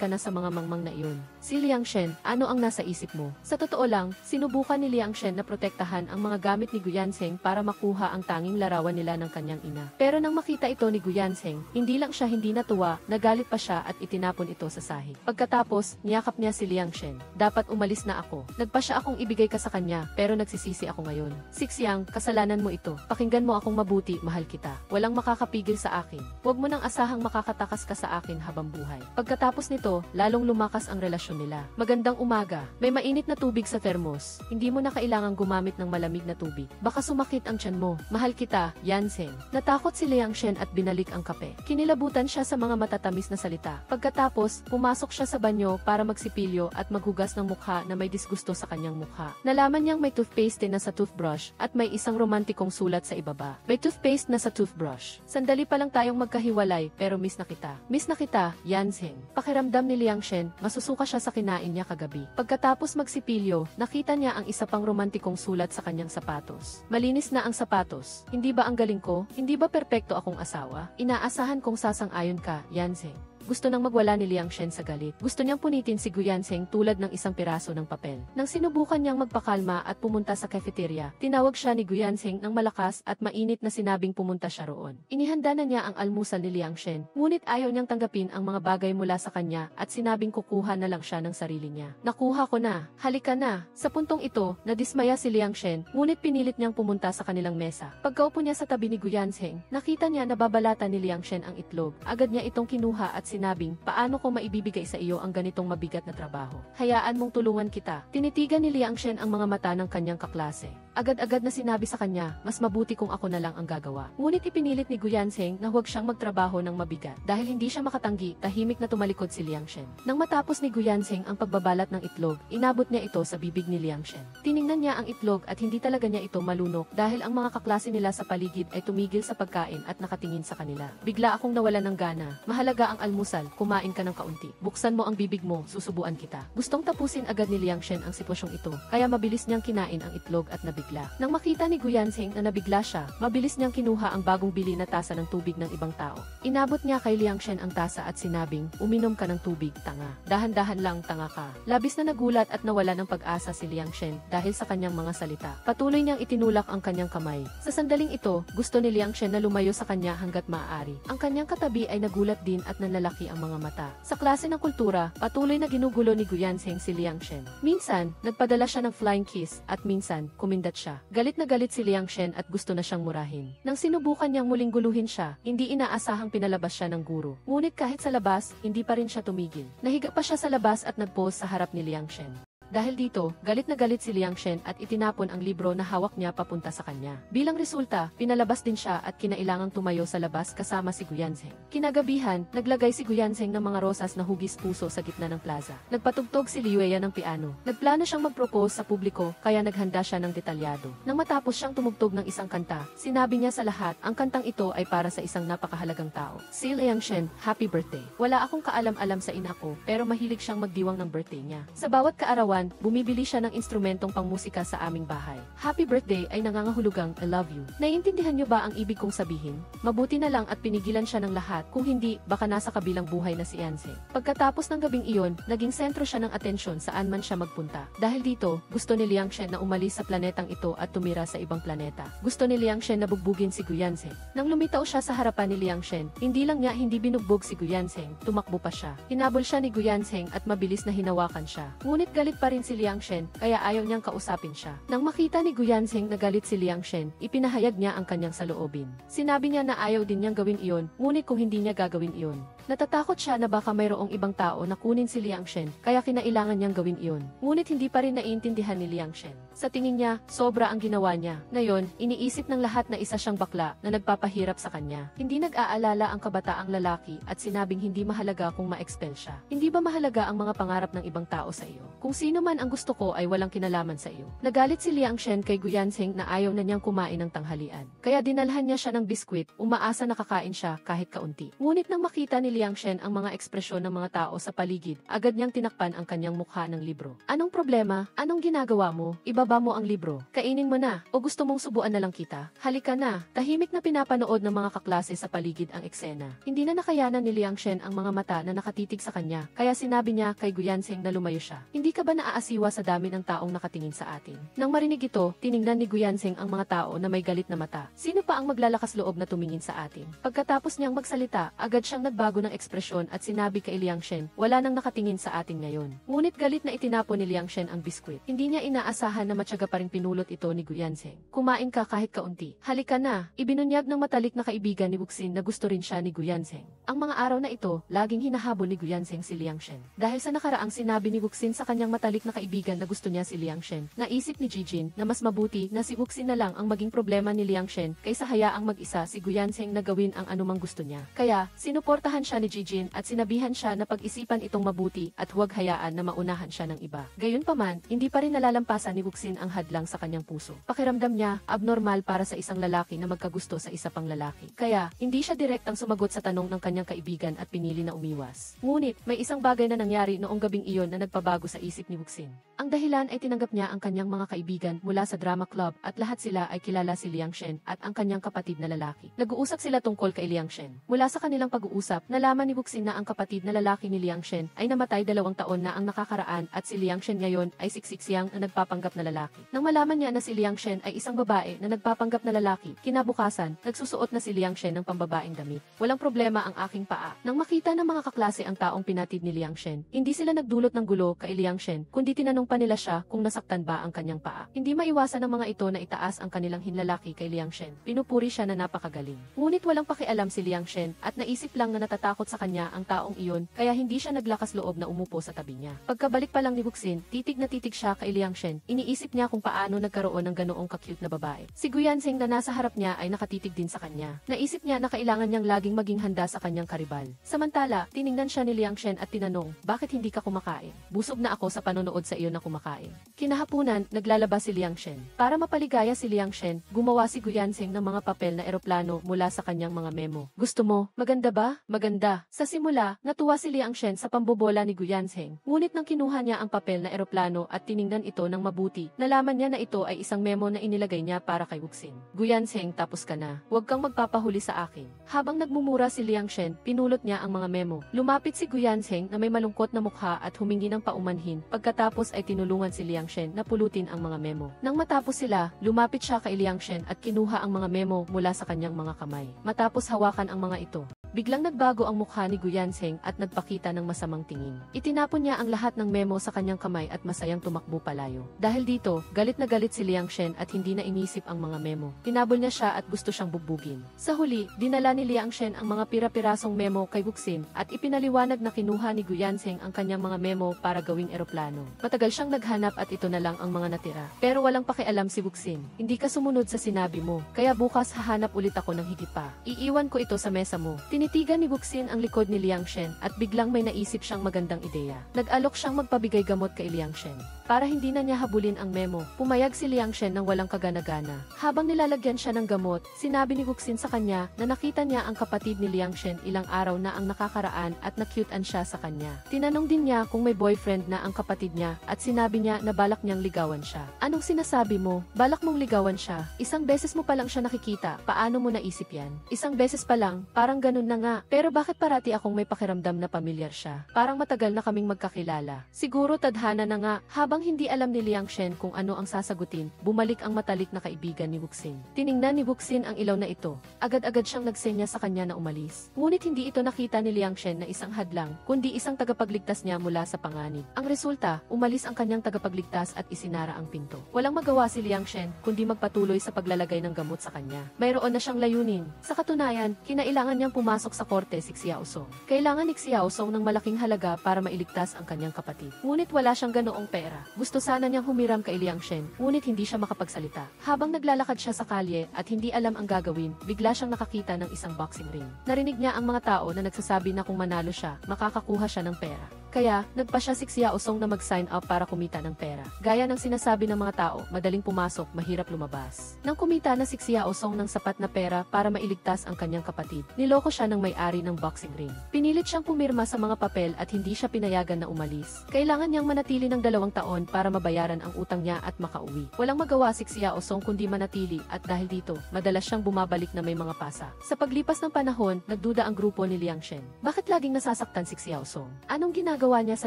ka na sa mga mangmang na iyon." "Si Liang Shen, ano ang nasa isip mo?" Sa totoo lang, sinubukan ni Liang Shen na protektahan ang mga gamit ni Guyanseng para makuha ang tanging larawan nila ng kanyang ina. Pero nang makita ito ni Guyanseng, hindi lang siya hindi natuwa, nagalit pa siya at itinapon ito sa sahig. Pagkatapos, niyakap niya si Liang Shen. "Dapat umalis na ako. Nagpasya akong ibigay ka sa kanya, pero nagsisisi ako ngayon. Sixiang, kasalanan mo ito. Pakinggan mo akong mabuti, mahal kita. Walang makakapigil sa akin. Huwag mo nang asahang makakatakas ka sa akin habang buhay." Pagkatapos nito, lalong lumakas ang relasyon nila. "Magandang umaga. May mainit na tubig sa thermos. Hindi mo na kailangang gumamit ng malamig na tubig. Baka sumakit ang tiyan mo. Mahal kita, Yanseng." Natakot si Liang Shen at binalik ang kape. Kinilabutan siya sa mga matatamis na salita. Pagkatapos, pumasok siya sa banyo para magsipilyo at maghugas ng mukha na may disgusto sa kanyang mukha. Nalaman niyang may toothpaste na sa toothbrush at may isang romantikong sulat sa ibaba. "May toothpaste na sa toothbrush. Sandali pa lang tayong magkahiwalay pero miss na kita. Miss na kita, Yanseng." Pakiramdam ni Liang Shen, masusuka siya sa kinain niya kagabi. Pagkatapos magsipilyo, nakita niya ang isa pang romantikong sulat sa kanyang sapatos. "Malinis na ang sapatos. Hindi ba ang galing ko? Hindi ba perpekto akong asawa? Inaasahan kong sasang-ayon ka, Yanseng." gusto nang magwala ni Liang Shen sa galit. Gusto niyang punitin si Gu Yanzheng tulad ng isang piraso ng papel. Nang sinubukan niyang magpakalma at pumunta sa cafeteria, tinawag siya ni Gu Yanzheng ng malakas at mainit na sinabing pumunta siya roon. Inihanda na niya ang almusal ni Liang Shen, ngunit ayaw niyang tanggapin ang mga bagay mula sa kanya at sinabing kukuha na lang siya ng sarili niya. Nakuha ko na, halika na. Sa puntong ito, nadismaya si Liang Shen, ngunit pinilit niyang pumunta sa kanilang mesa. Pagkaupo niya sa tabi ni Gu Yanzheng, nakita niya na babalatan ni Liang Shen ang itlog. Agad niya itong kinuha at sinabing, paano ko maibibigay sa iyo ang ganitong mabigat na trabaho? Hayaan mong tulungan kita. Tinitigan ni Liang Shen ang mga mata ng kanyang kaklase. Agad-agad na sinabi sa kanya, mas mabuti kung ako na lang ang gagawa. Ngunit ipinilit ni Gu Yanzheng na huwag siyang magtrabaho ng mabigat. Dahil hindi siya makatanggi, tahimik na tumalikod si Liang Shen. Nang matapos ni Gu Yanzheng ang pagbabalat ng itlog, inabot niya ito sa bibig ni Liang Shen. Tiningnan niya ang itlog at hindi talaga niya ito malunok dahil ang mga kaklase nila sa paligid ay tumigil sa pagkain at nakatingin sa kanila. Bigla akong nawalan ng gana. Mahalaga ang almusal, kumain ka ng kaunti. Buksan mo ang bibig mo, susubuan kita. Gustong tapusin agad ni Liang Shen ang sitwasyong ito, kaya mabilis niyang kinain ang itlog at nabigla. Nang makita ni Gu Yanzheng na nabigla siya, mabilis niyang kinuha ang bagong bili na tasa ng tubig ng ibang tao. Inabot niya kay Liang Shen ang tasa at sinabing, uminom ka ng tubig, tanga. Dahan-dahan lang, tanga ka. Labis na nagulat at nawala ng pag-asa si Liang Shen dahil sa kanyang mga salita. Patuloy niyang itinulak ang kanyang kamay. Sa sandaling ito, gusto ni Liang Shen na lumayo sa kanya hanggat maaari. Ang kanyang katabi ay nagulat din at nanlalaki ang mga mata. Sa klase ng kultura, patuloy na ginugulo ni Gu Yanzheng si Liang Shen. Minsan, nagpadala siya ng flying kiss at minsan, kumindat siya. Galit na galit si Liang Shen at gusto na siyang murahin. Nang sinubukan niyang muling guluhin siya, hindi inaasahang pinalabas siya ng guro. Ngunit kahit sa labas, hindi pa rin siya tumigil. Nahiga pa siya sa labas at nagpose sa harap ni Liang Shen. Dahil dito, galit na galit si Liang Shen at itinapon ang libro na hawak niya papunta sa kanya. Bilang resulta, pinalabas din siya at kinailangang tumayo sa labas kasama si Gu Yanzheng. Kinagabihan, naglagay si Gu Yanzheng ng mga rosas na hugis puso sa gitna ng plaza. Nagpatugtog si Liu Eya ng piano. Nagplano siyang mag-propose sa publiko, kaya naghanda siya ng detalyado. Nang matapos siyang tumugtog ng isang kanta, sinabi niya sa lahat, ang kantang ito ay para sa isang napakahalagang tao. Si Liang Shen, happy birthday. Wala akong kaalam-alam sa ina ko, pero mahilig siyang magdiwang ng birthday niya. Sa bawat kaarawan, bumibili siya ng instrumentong pangmusika sa aming bahay. Happy birthday ay nangangahulugang I love you. Naiintindihan niyo ba ang ibig kong sabihin? Mabuti na lang at pinigilan siya ng lahat, kung hindi, baka nasa kabilang buhay na si Yanzheng. Pagkatapos ng gabing iyon, naging sentro siya ng atensyon saan man siya magpunta. Dahil dito, gusto ni Liang Shen na umalis sa planetang ito at tumira sa ibang planeta. Gusto ni Liang Shen na bugbugin si Gu Yanzheng. Nang lumitaw siya sa harapan ni Liang Shen, hindi lang niya hindi binugbog si Gu Yanzheng, tumakbo pa siya. Hinabol siya ni Gu Yanzheng at mabilis na hinawakan siya. Ngunit galit pa rin si Liang Shen, kaya ayaw niyang kausapin siya. Nang makita ni Gu Yanzheng na galit si Liang Shen, ipinahayag niya ang kanyang saloobin. Sinabi niya na ayaw din niyang gawin iyon, ngunit kung hindi niya gagawin iyon, natatakot siya na baka mayroong ibang tao na kunin si Liang Shen, kaya kinailangan niyang gawin iyon. Ngunit hindi pa rin naiintindihan ni Liang Shen. Sa tingin niya, sobra ang ginawa niya. Ngayon, iniisip ng lahat na isa siyang bakla na nagpapahirap sa kanya. Hindi nag-aalala ang kabataang lalaki at sinabing hindi mahalaga kung ma-expel siya. Hindi ba mahalaga ang mga pangarap ng ibang tao sa iyo? Kung sino man ang gusto ko ay walang kinalaman sa iyo. Nagalit si Liang Shen kay Gu Yanzheng na ayaw na niyang kumain ng tanghalian. Kaya dinalhan niya siya ng biskwit, umaasa na kakain siya kahit kaunti. Ngunit nang makita ni Liang Shen ang mga ekspresyon ng mga tao sa paligid, agad niyang tinakpan ang kanyang mukha ng libro. Anong problema? Anong ginagawa mo? Ibaba mo ang libro. Kainin mo na. O gusto mong subuan na lang kita? Halika na. Tahimik na pinapanood ng mga kaklase sa paligid ang eksena. Hindi na nakayanan ni Liang Shen ang mga mata na nakatitig sa kanya, kaya sinabi niya kay Gu Yanzheng na lumayo siya. Hindi ka ba naaasiwa sa dami ng taong nakatingin sa atin? Nang marinig ito, tiningnan ni Gu Yanzheng ang mga tao na may galit na mata. Sino pa ang maglalakas loob na tumingin sa atin? Pagkatapos niyang magsalita, agad siyang nagbago ng ekspresyon at sinabi kay Liang Shen, wala nang nakatingin sa atin ngayon. Ngunit galit na itinapon ni Liang Shen ang biskwit. Hindi niya inaasahan na matyaga pa rin pinulot ito ni Gu Yanzheng. Kumain ka kahit kaunti. Halika na. Ibinunyag ng matalik na kaibigan ni Wuxin na gusto rin siya ni Gu Yanzheng. Ang mga araw na ito, laging hinahabol ni Gu Yanzheng si Liang Shen. Dahil sa nakaraang sinabi ni Wuxin sa kanyang matalik na kaibigan na gusto niya si Liang Shen, naisip ni Jijin na mas mabuti na si Wuxin na lang ang maging problema ni Liang Shen kaysa hayaang mag-isa si Gu Yanzheng na gawin ang anumang gusto niya. Kaya, sinuportahan siya ni Jijin at sinabihan siya na pag-isipan itong mabuti at huwag hayaan na maunahan siya ng iba. Gayunpaman, hindi pa rin nalalampasan ni Wuxin ang hadlang sa kanyang puso. Pakiramdam niya, abnormal para sa isang lalaki na magkagusto sa isa pang lalaki. Kaya, hindi siya direktang sumagot sa tanong ng kanyang kaibigan at pinili na umiwas. Ngunit, may isang bagay na nangyari noong gabing iyon na nagpabago sa isip ni Wuxin. Ang dahilan ay tinanggap niya ang kanyang mga kaibigan mula sa drama club at lahat sila ay kilala si Liang Shen at ang kanyang kapatid na lalaki. Nag-uusap sila tungkol kay Liang Shen. Mula sa kanilang pag-uusap, nalaman ni Wuxin na ang kapatid na lalaki ni Liang Shen ay namatay 2 taon na ang nakakaraan at si Liang Shen ngayon ay siksik siyang na nagpapanggap na lalaki. Nang malaman niya na si Liang Shen ay isang babae na nagpapanggap na lalaki, kinabukasan, nagsusuot na si Liang Shen ng pambabaeng damit. Walang problema ang aking paa. Nang makita ng mga kaklase ang taong pinatid ni Liang Shen, hindi sila nagdulot ng gulo kay Liang Shen, kundi tinanong pa nila siya kung nasaktan ba ang kanyang paa. Hindi maiwasan ng mga ito na itaas ang kanilang hinlalaki kay Liang Shen. Pinupuri siya na napakagaling. Ngunit walang pakialam si Liang Shen at naisip lang na natatakot sa kanya ang taong iyon, kaya hindi siya naglakas loob na umupo sa tabi niya. Pagkabalik pa lang ni Wuxin, titig na titig siya kay Liang Shen. Iniisip niya kung paano nagkaroon ng ganoong ka-cute na babae. Si Guyanseng na nasa harap niya ay nakatitig din sa kanya. Naisip niya na kailangan niyang laging maging handa sa kanyang karibal. Samantala, tiningnan siya ni Liang Shen at tinanong, bakit hindi ka kumakain? Busog na ako sa panonood sa iyo na kumakain. Kinahapunan, naglalaba si Liang Shen. Para mapaligaya si Liang Shen, gumawa si Guyanseng ng mga papel na eroplano mula sa kanyang mga memo. Gusto mo? Maganda ba? Maganda. Sa simula, natuwa si Liang Shen sa pambobola ni Guyanseng. Ngunit nang kinuha niya ang papel na eroplano at tiningnan ito ng mabuti, nalaman niya na ito ay isang memo na inilagay niya para kay Wuxin. Guyanseng, tapos ka na. Huwag kang magpapahuli sa akin. Habang nagmumura si Liang Shen, pinulot niya ang mga memo. Lumapit si Guyanseng na may malungkot na mukha at humingi ng paumanhin. Pagkatapos ay tinulungan si Liang Shen na pulutin ang mga memo. Nang matapos sila, lumapit siya kay Liang Shen at kinuha ang mga memo mula sa kanyang mga kamay. Matapos hawakan ang mga ito, biglang nagbago ang mukha ni Guyanseng at nagpakita ng masamang tingin. Itinapon niya ang lahat ng memo sa kanyang kamay at masayang tumakbo palayo. Dahil dito, galit na galit si Liang Shen at hindi na inisip ang mga memo. Tinabol niya siya at gusto siyang bugbugin. Sa huli, dinala ni Liang Shen ang mga pira-pirasong memo kay Wuxin at ipinaliwanag na kinuha ni Guyanseng ang kanyang mga memo para gawing eroplano. Matagal siyang naghanap at ito na lang ang mga natira. Pero walang pakialam si Wuxin. Hindi ka sumunod sa sinabi mo, kaya bukas hahanap ulit ako ng higit pa. Iiwan ko ito sa mesa mo. Tinitigan ni Wuxin ang likod ni Liang Shen at biglang may naisip siyang magandang ideya. Nag-alok siyang magpabigay gamot kay Liang Shen. Para hindi na niya habulin ang memo, pumayag si Liang Shen ng walang kagana-gana. Habang nilalagyan siya ng gamot, sinabi ni Wuxin sa kanya na nakita niya ang kapatid ni Liang Shen ilang araw na ang nakakaraan at nakyutan siya sa kanya. Tinanong din niya kung may boyfriend na ang kapatid niya at sinabi niya na balak niyang ligawan siya. Anong sinasabi mo? Balak mong ligawan siya? Isang beses mo pa lang siya nakikita, paano mo naisip yan? Isang beses pa lang, parang ganun na nga. Pero bakit parati akong may pakiramdam na pamilyar siya? Parang matagal na kaming magkakilala. Siguro tadhana na nga. Habang hindi alam ni Liang Shen kung ano ang sasagutin, bumalik ang matalik na kaibigan ni Wuxin. Tiningnan ni Wuxin ang ilaw na ito. Agad-agad siyang nagsenya sa kanya na umalis. Ngunit hindi ito nakita ni Liang Shen na isang hadlang, kundi isang tagapagligtas niya mula sa panganib. Ang resulta, umalis ang kanyang tagapagligtas at isinara ang pinto. Walang magawa si Liang Shen kundi magpatuloy sa paglalagay ng gamot sa kanya. Mayroon na siyang layunin. Sa katunayan, kinailangan niyang pumasok sa korte si Xiao Song. Kailangan ni Xiao Song ng malaking halaga para mailigtas ang kanyang kapatid. Ngunit wala siyang ganoong pera. Gusto sana niyang humiram kay Liang Shen, ngunit hindi siya makapagsalita. Habang naglalakad siya sa kalye at hindi alam ang gagawin, bigla siyang nakakita ng isang boxing ring. Narinig niya ang mga tao na nagsasabi na kung manalo siya, makakakuha siya ng pera. Kaya, nagpa siya si Xiao Song na mag-sign up para kumita ng pera. Gaya ng sinasabi ng mga tao, madaling pumasok, mahirap lumabas. Nang kumita na si Xiao Song ng sapat na pera para mailigtas ang kanyang kapatid, niloko siya ng may-ari ng boxing ring. Pinilit siyang pumirma sa mga papel at hindi siya pinayagan na umalis. Kailangan niyang manatili ng 2 taon para mabayaran ang utang niya at makauwi. Walang magawa si Xiao Song kundi manatili at dahil dito, madalas siyang bumabalik na may mga pasa. Sa paglipas ng panahon, nagduda ang grupo ni Liang Shen. Bakit laging nasasaktan si Xiao Song? Anong ginagawa niya sa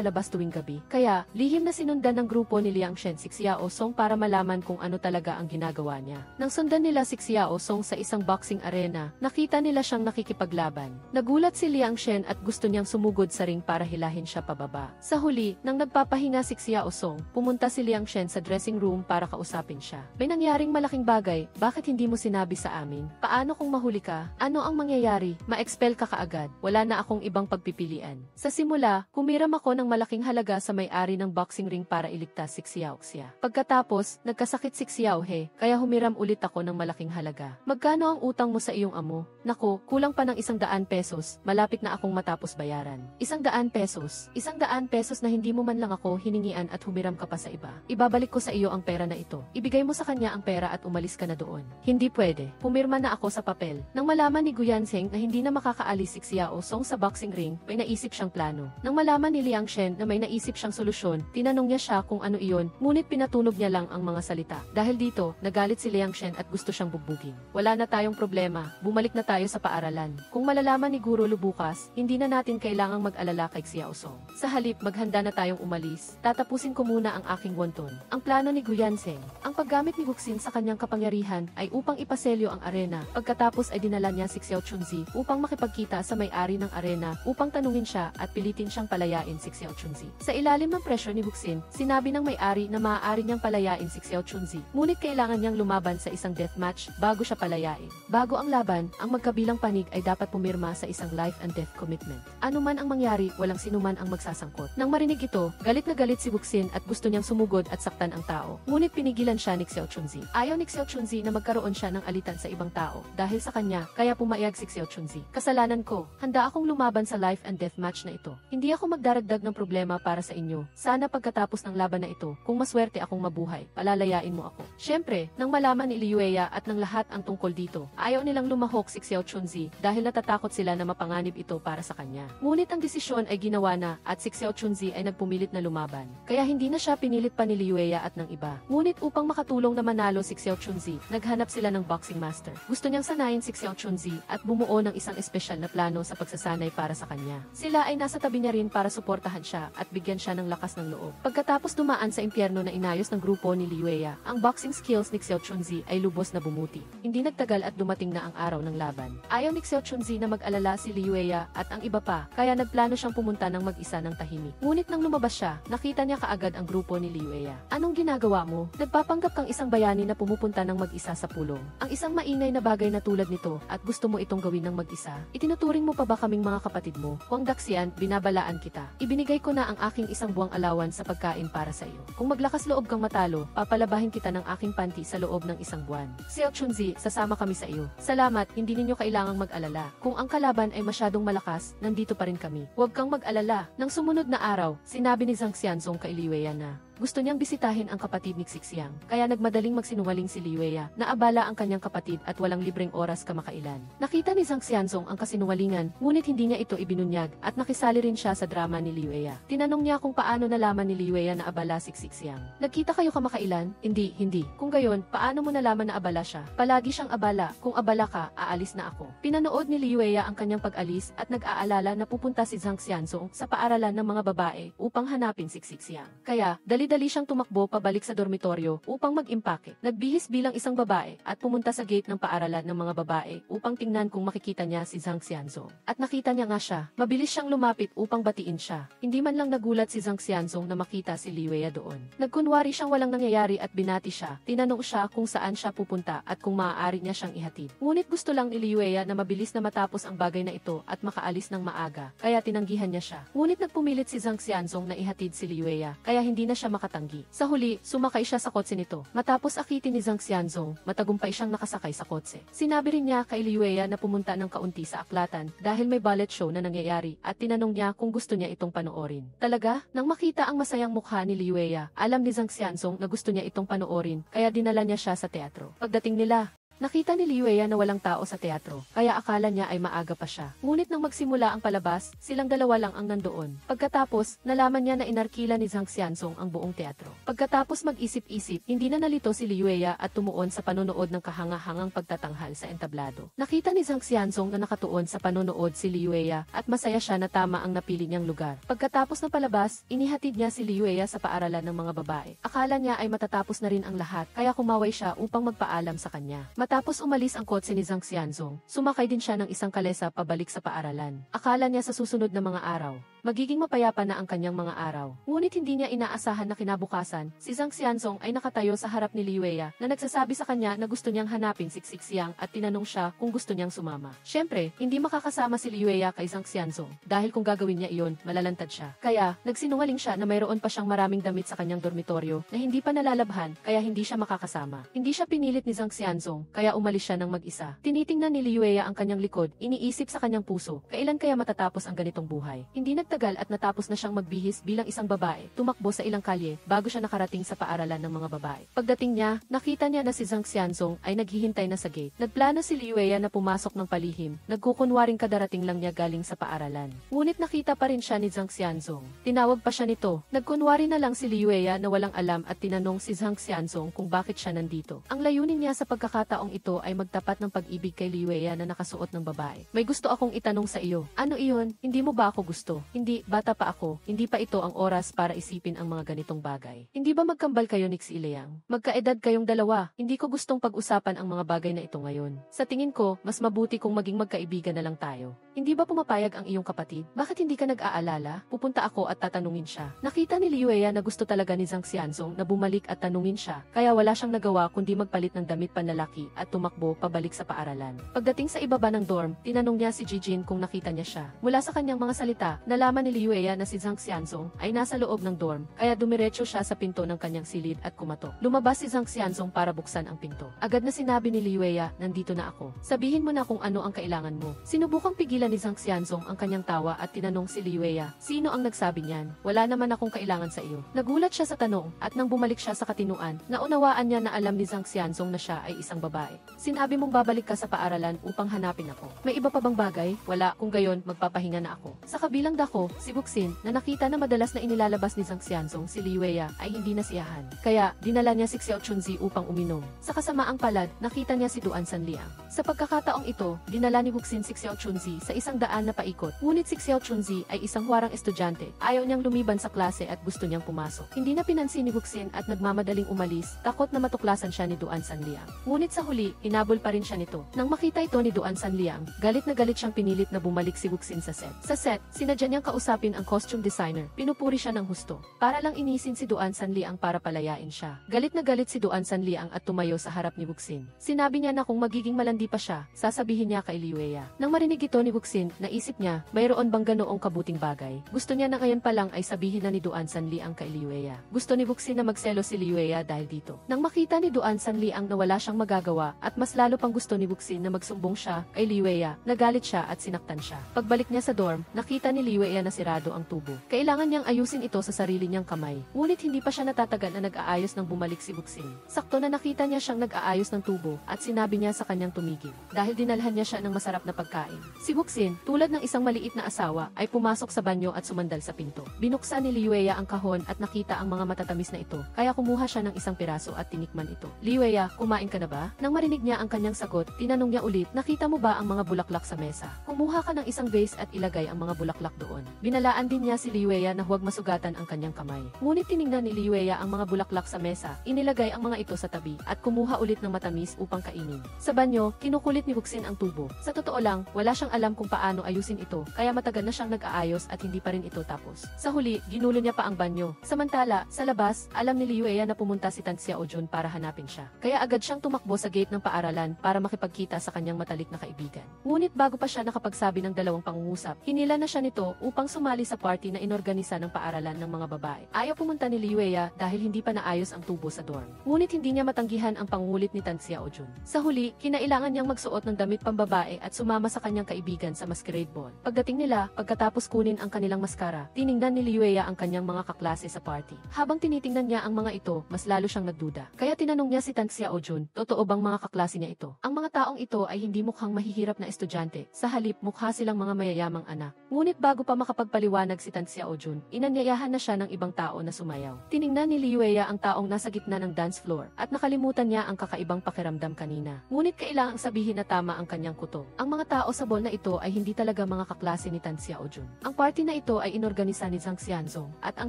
labas tuwing gabi? Kaya, lihim na sinundan ng grupo ni Liang Shen si Xiao Song para malaman kung ano talaga ang ginagawa niya. Nang sundan nila si Xiao Song sa isang boxing arena, nakita nila siyang nakikipaglaban. Nagulat si Liang Shen at gusto niyang sumugod sa ring para hilahin siya pababa. Sa huli, nang nagpapahinga si Xiao Song, pumunta si Liang Shen sa dressing room para kausapin siya. May nangyaring malaking bagay, bakit hindi mo sinabi sa amin? Paano kung mahuli ka? Ano ang mangyayari? Ma-expel ka kaagad. Wala na akong ibang pagpipilian. Sa simula, kumiram ako ng malaking halaga sa may-ari ng boxing ring para iligtas si Xiao Xia. Pagkatapos, nagkasakit si Xiao He, kaya humiram ulit ako ng malaking halaga. Magkano ang utang mo sa iyong amo? Nako, kulang pa ng 100 pesos, malapit na akong matapos bayaran. 100 pesos? 100 pesos na hindi mo man lang ako hiningian at humiram ka pa sa iba. Ibabalik ko sa iyo ang pera na ito. Ibigay mo sa kanya ang pera at umalis ka na doon. Hindi pwede. Pumirma na ako sa papel. Nang malaman ni Guyanseng na hindi na makakaalis si Xiao Song sa boxing ring, may naisip siyang plano. Nang malaman nalaman ni Liang Shen na may naisip siyang solusyon, tinanong niya siya kung ano iyon, ngunit pinatunog niya lang ang mga salita. Dahil dito, nagalit si Liang Shen at gusto siyang bugbugin. Wala na tayong problema, bumalik na tayo sa paaralan. Kung malalaman ni Guro Lu bukas, hindi na natin kailangang mag-alala kay Xiao Song. Sa halip, maghanda na tayong umalis. Tatapusin ko muna ang aking wonton. Ang plano ni Guyan Zheng, ang paggamit ni Guxin sa kanyang kapangyarihan ay upang ipaselyo ang arena. Pagkatapos ay dinala niya si Xiao Chunzi upang makipagkita sa may-ari ng arena upang tanungin siya at pilitin siyang palayain si Xiao Chunzi. Sa ilalim ng pressure ni Guxin, sinabi ng may-ari na maaari niyang palayain si Xiao Chunzi. Ngunit kailangan niyang lumaban sa isang deathmatch bago siya palayain. Bago ang laban, ang magkabilang panig ay dapat pumirma sa isang life and death commitment. Ano man ang mangyari, walang sinuman ang magsasangkot. Nang marinig ito, galit na galit si Guxin at gusto niyang sumugod at saktan ang tao. Ngunit pinigilan siya ni Xiao Chunzi. Ayaw ni Xiao Chunzi na magkaroon siya ng alitan sa ibang tao. Dahil sa kanya, kaya pumayag si Xiao Chunzi. Kasalanan ko, handa akong lumaban sa life and death match na ito. Hindi ako magdaragdag ng problema para sa inyo. Sana pagkatapos ng laban na ito, kung maswerte akong mabuhay, palalayain mo ako. Siyempre, nang malaman ni Liu Weya at ng lahat ang tungkol dito, ayaw nilang lumahok si Xiao Chunzi dahil natatakot sila na mapanganib ito para sa kanya. Ngunit ang desisyon ay ginawa na at si Xiao Chunzi ay nagpumilit na lumaban. Kaya hindi na siya pinilit pa ni Liu Weya at ng iba. Ngunit upang makatulong na manalo si Xiao Chunzi, naghanap sila ng boxing master. Gusto niyang sanayin si Xiao Chunzi at bumuo ng isang espesyal na plano sa pagsasanay para sa kanya. Sila ay nasa tabi niya rin para suportahan siya at bigyan siya ng lakas ng loob. Pagkatapos dumaan sa impyerno na inayos ng grupo ni Liu Weya, ang boxing skills ni Xiao Chunzi ay lubos na bumuti. Hindi nagtagal at dumating na ang araw ng laban. Ayaw ni Xiao Chunzi na mag-alala si Liu Weya at ang iba pa, kaya nagplano siyang pumunta ng mag-isa ng tahimik. Ngunit nang lumabas siya, nakita niya kaagad ang grupo ni Liu Weya. Anong ginagawa mo? Nagpapanggap kang isang bayani na pumupunta ng mag-isa sa pulong. Ang isang maingay na bagay na tulad nito at gusto mo itong gawin ng mag-isa. Itinuturing mo pa ba kaming mga kapatid mo? Huwag Daxian, binabalaan kita. Ibinigay ko na ang aking isang buwang alawan sa pagkain para sa iyo. Kung maglakas loob kang matalo, papalabahin kita ng aking panty sa loob ng isang buwan. Xiao Chunzi, sasama kami sa iyo. Salamat, hindi ninyo kailangang mag-alala. Kung ang kalaban ay masyadong malakas, nandito pa rin kami. Huwag kang mag-alala. Nang sumunod na araw, sinabi ni Zhang Xianzong kay Liu Weya na gusto niyang bisitahin ang kapatid ni Xixiang, kaya nagmadaling magsinungaling si Liu Weya na abala ang kanyang kapatid at walang libreng oras kamakailan. Nakita ni Zhang Xianzong ang kasinungalingan, ngunit hindi niya ito ibinunyag at nakisali rin siya sa drama ni Liu Weya. Tinanong niya kung paano nalaman ni Liu Weya na abala si Xixiang. Nagkita kayo kamakailan? Hindi. Kung gayon, paano mo nalaman na abala siya? Palagi siyang abala. Kung abala ka, aalis na ako. Pinanood ni Liu Weya ang kanyang pag-alis at nag-aalala na pupunta si Zhang Xianzong sa paaralan ng mga babae upang hanapin si Xixiang. Kaya, dali-dali siyang tumakbo pabalik sa dormitoryo upang mag-impake. Nagbihis bilang isang babae at pumunta sa gate ng paaralan ng mga babae upang tingnan kung makikita niya si Zhang Xianzong. At nakita niya nga siya. Mabilis siyang lumapit upang batiin siya. Hindi man lang nagulat si Zhang Xianzong na makita si Liu Weya doon. Nagkunwari siyang walang nangyayari at binati siya. Tinanong siya kung saan siya pupunta at kung maaari niya siyang ihatid. Ngunit gusto lang ni Liu Weya na mabilis na matapos ang bagay na ito at makaalis ng maaga. Kaya tinanggihan niya siya. Ngunit nagpumilit si Zhang Xianzong na ihatid si Liu Weya. Kaya hindi na siya makatanggi. Sa huli, sumakay siya sa kotse nito. Matapos akitin ni Zhang Xianzong, matagumpay siyang nakasakay sa kotse. Sinabi rin niya kay Liu Weya na pumunta ng kaunti sa aklatan dahil may ballet show na nangyayari at tinanong niya kung gusto niya itong panoorin. Talaga, nang makita ang masayang mukha ni Liu Weya, alam ni Zhang Xianzong na gusto niya itong panoorin, kaya dinala niya siya sa teatro. Pagdating nila, nakita ni Liu Weya na walang tao sa teatro, kaya akala niya ay maaga pa siya. Ngunit nang magsimula ang palabas, silang dalawa lang ang nandoon. Pagkatapos, nalaman niya na inarkila ni Zhang Xianzong ang buong teatro. Pagkatapos mag-isip-isip, hindi na nalito si Liu Weya at tumuon sa panonood ng kahanga-hangang pagtatanghal sa entablado. Nakita ni Zhang Xianzong na nakatuon sa panonood si Liu Weya at masaya siya na tama ang napili niyang lugar. Pagkatapos ng palabas, inihatid niya si Liu Weya sa paaralan ng mga babae. Akala niya ay matatapos na rin ang lahat, kaya kumaway siya upang magpaalam sa kanya. Matapos umalis ang kotse ni Zhang Xianzong, sumakay din siya ng isang kalesa pabalik sa paaralan. Akala niya sa susunod na mga araw, magiging mapayapa na ang kanyang mga araw. Ngunit hindi niya inaasahan na kinabukasan, si Zhang Xianzong ay nakatayo sa harap ni Liu Weya na nagsasabi sa kanya na gusto niyang hanapin si Xixiang at tinanong siya kung gusto niyang sumama. Siyempre, hindi makakasama si Liu Weya kay Zhang Xianzong dahil kung gagawin niya iyon, malalantad siya. Kaya, nagsinungaling siya na mayroon pa siyang maraming damit sa kanyang dormitoryo na hindi pa nalalabhan kaya hindi siya makakasama. Hindi siya pinilit ni Zhang Xianzong kaya umalis siya ng mag-isa. Tinitingnan ni Liu Weya ang kanyang likod, iniisip sa kanyang puso, kailan kaya matatapos ang ganitong buhay. Hindi nagtagal at natapos na siyang magbihis bilang isang babae, tumakbo sa ilang kalye bago siya nakarating sa paaralan ng mga babae. Pagdating niya, nakita niya na si Zhang Xianzong ay naghihintay na sa gate. Nagplano si Liu Wei na pumasok ng palihim, nagkukunwaring kadarating lang niya galing sa paaralan. Ngunit nakita pa rin siya ni Zhang Xianzong. Tinawag pa siya nito. Nagkunwari na lang si Liu Wei na walang alam at tinanong si Zhang Xianzong kung bakit siya nandito. Ang layunin niya sa pagkakataong ito ay magtapat ng pag-ibig kay Liu Wei na nakasuot ng babae. May gusto akong itanong sa iyo. Ano iyon? Hindi mo ba ako gusto? Hindi, bata pa ako. Hindi pa ito ang oras para isipin ang mga ganitong bagay. Hindi ba magkambal kayo ni Xileang? Magkaedad kayong dalawa. Hindi ko gustong pag-usapan ang mga bagay na ito ngayon. Sa tingin ko, mas mabuti kung maging magkaibigan na lang tayo. Hindi ba pumapayag ang iyong kapatid? Bakit hindi ka nag-aalala? Pupunta ako at tatanungin siya. Nakita ni Liu Wei na gusto talaga ni Zhang Xianzong na bumalik at tanungin siya, kaya wala siyang nagawa kundi magpalit ng damit panlalaki at tumakbo pabalik sa paaralan. Pagdating sa ibaba ng dorm, tinanong niya si Jijin kung nakita niya siya. Mula sa kanyang mga salita, nalaman ni Liu Wei na si Zhang Xianzong ay nasa loob ng dorm, kaya dumiretso siya sa pinto ng kanyang silid at kumatok. Lumabas si Zhang Xianzong para buksan ang pinto. Agad na sinabi ni Liu Wei, nandito na ako. Sabihin mo na kung ano ang kailangan mo. Sinubukang pigilan ni Zhang Xianzong ang kanyang tawa at tinanong si Liu Wei, sino ang nagsabi niyan? Wala naman akong kailangan sa iyo. Nagulat siya sa tanong at nang bumalik siya sa katinuan, naunawaan niya na alam ni Zhang Xianzong na siya ay isang babae. Sinabi mong babalik ka sa paaralan upang hanapin ako. May iba pa bang bagay? Wala, kung gayon, magpapahinga na ako. Sa kabilang dako, si Buxin, na nakita na madalas na inilalabas ni Zhang Xianzong si Liu Wei ay hindi nasiyahan. Kaya, dinala niya si Xiao Chunzi upang uminom. Sa kasamaang palad, nakita niya si Duan Sanliang. Sa pagkakataong ito, dinala ni Buxin si Xiao Chunzi sa isang daan na paikot. Ngunit si Xiao Chunzi ay isang huwarang estudyante. Ayaw niyang lumiban sa klase at gusto niyang pumasok. Hindi na pinansin ni Buxin at nagmamadaling umalis, takot na matuklasan siya ni Duan Sanliang. Ngunit sa huli, hinabol pa rin siya nito. Nang makita ito ni Duan Sanliang, galit na galit siyang pinilit na bumalik si Buxin sa set. Sa set, sinadya niyang kausapin ang costume designer. Pinupuri siya ng husto. Para lang inisin si Duan Sanliang para palayain siya. Galit na galit si Duan Sanliang at tumayo sa harap ni Buxin. Sinabi niya na kung magiging malandi pa siya, sasabihin niya kay Liu Wei. Nang marinig ito ni Buxin, naisip niya, mayroon bang ganoong kabuting bagay? Gusto niya na ngayon pa lang ay sabihin na ni Duan Sanliang kay Liu Wei. Gusto ni Buxin na magselo si Liu Wei dahil dito. Nang makita ni Duan Sanliang na wala siyang magagawa at mas lalo pang gusto ni Buxin na magsumbong siya kay Liu Wei, nagalit siya at sinaktan siya. Pagbalik niya sa dorm, nakita ni Liu Wei na sirado ang tubo. Kailangan niyang ayusin ito sa sarili niyang kamay. Ngunit hindi pa siya natatagal na nag-aayos nang bumalik si Buxin. Sakto na nakita niya siyang nag-aayos ng tubo at sinabi niya sa kanyang tumigil dahil dinalhan niya siya ng masarap na pagkain. Si Buxin, tulad ng isang maliit na asawa, ay pumasok sa banyo at sumandal sa pinto. Binuksan ni Liu Wei ang kahon at nakita ang mga matatamis na ito, kaya kumuha siya ng isang piraso at tinikman ito. Liu Wei, kumain ka na ba? Nang marinig niya ang kanyang sagot, tinanong niya ulit, nakita mo ba ang mga bulaklak sa mesa? Kumuha ka ng isang vase at ilagay ang mga bulaklak doon. Binalaan din niya si Liu Wei na huwag masugatan ang kanyang kamay. Ngunit tiningnan ni Liu Wei ang mga bulaklak sa mesa, inilagay ang mga ito sa tabi, at kumuha ulit ng matamis upang kainin. Sa banyo, kinukulit ni Buxin ang tubo. Sa totoo lang, wala siyang alam kung paano ayusin ito, kaya matagal na siyang nag-aayos at hindi pa rin ito tapos. Sa huli, ginulo niya pa ang banyo. Samantala, sa labas, alam ni Liu Wei na pumunta si Tan Xiaojun para hanapin siya. Kaya agad siyang tumakbo sa gate ng paaralan para makipagkita sa kanyang matalik na kaibigan. Ngunit bago pa siya nakapagsabi ng dalawang pangungusap, hinila na siya nito upang sumali sa party na inorganisa ng paaralan ng mga babae. Ayaw pumunta ni Liu Wei dahil hindi pa naayos ang tubo sa dorm. Ngunit hindi niya matanggihan ang pangungulit ni Tan Xiaojun. Sa huli, kinailangan niyang magsuot ng damit pambabae at sumama sa kanyang kaibigan sa masquerade ball. Pagdating nila, pagkatapos kunin ang kanilang maskara, tiningnan ni Liu Wei ang kanyang mga kaklase sa party. Habang tinitingnan niya ang mga ito, mas lalo siyang nagduda. Kaya tinanong niya si Tan Xiaojun, totoo bang mga kaklase niya ito? Ang mga taong ito ay hindi mukhang mahihirap na estudyante, sa halip mukha silang mga mayayamang anak. Ngunit bago pa makapagpaliwanag si Tan Xiaojun, inanyayahan na siya ng ibang tao na sumayaw. Tiningnan ni Liu Wei ang taong nasa gitna ng dance floor, at nakalimutan niya ang kakaibang pakiramdam kanina. Ngunit kailangang sabihin na tama ang kanyang kutob. Ang mga tao sa ball na ito ay hindi talaga mga kaklase ni Tan Xiaojun. Ang party na ito ay inorganisa ni Zhang Xianzong, at ang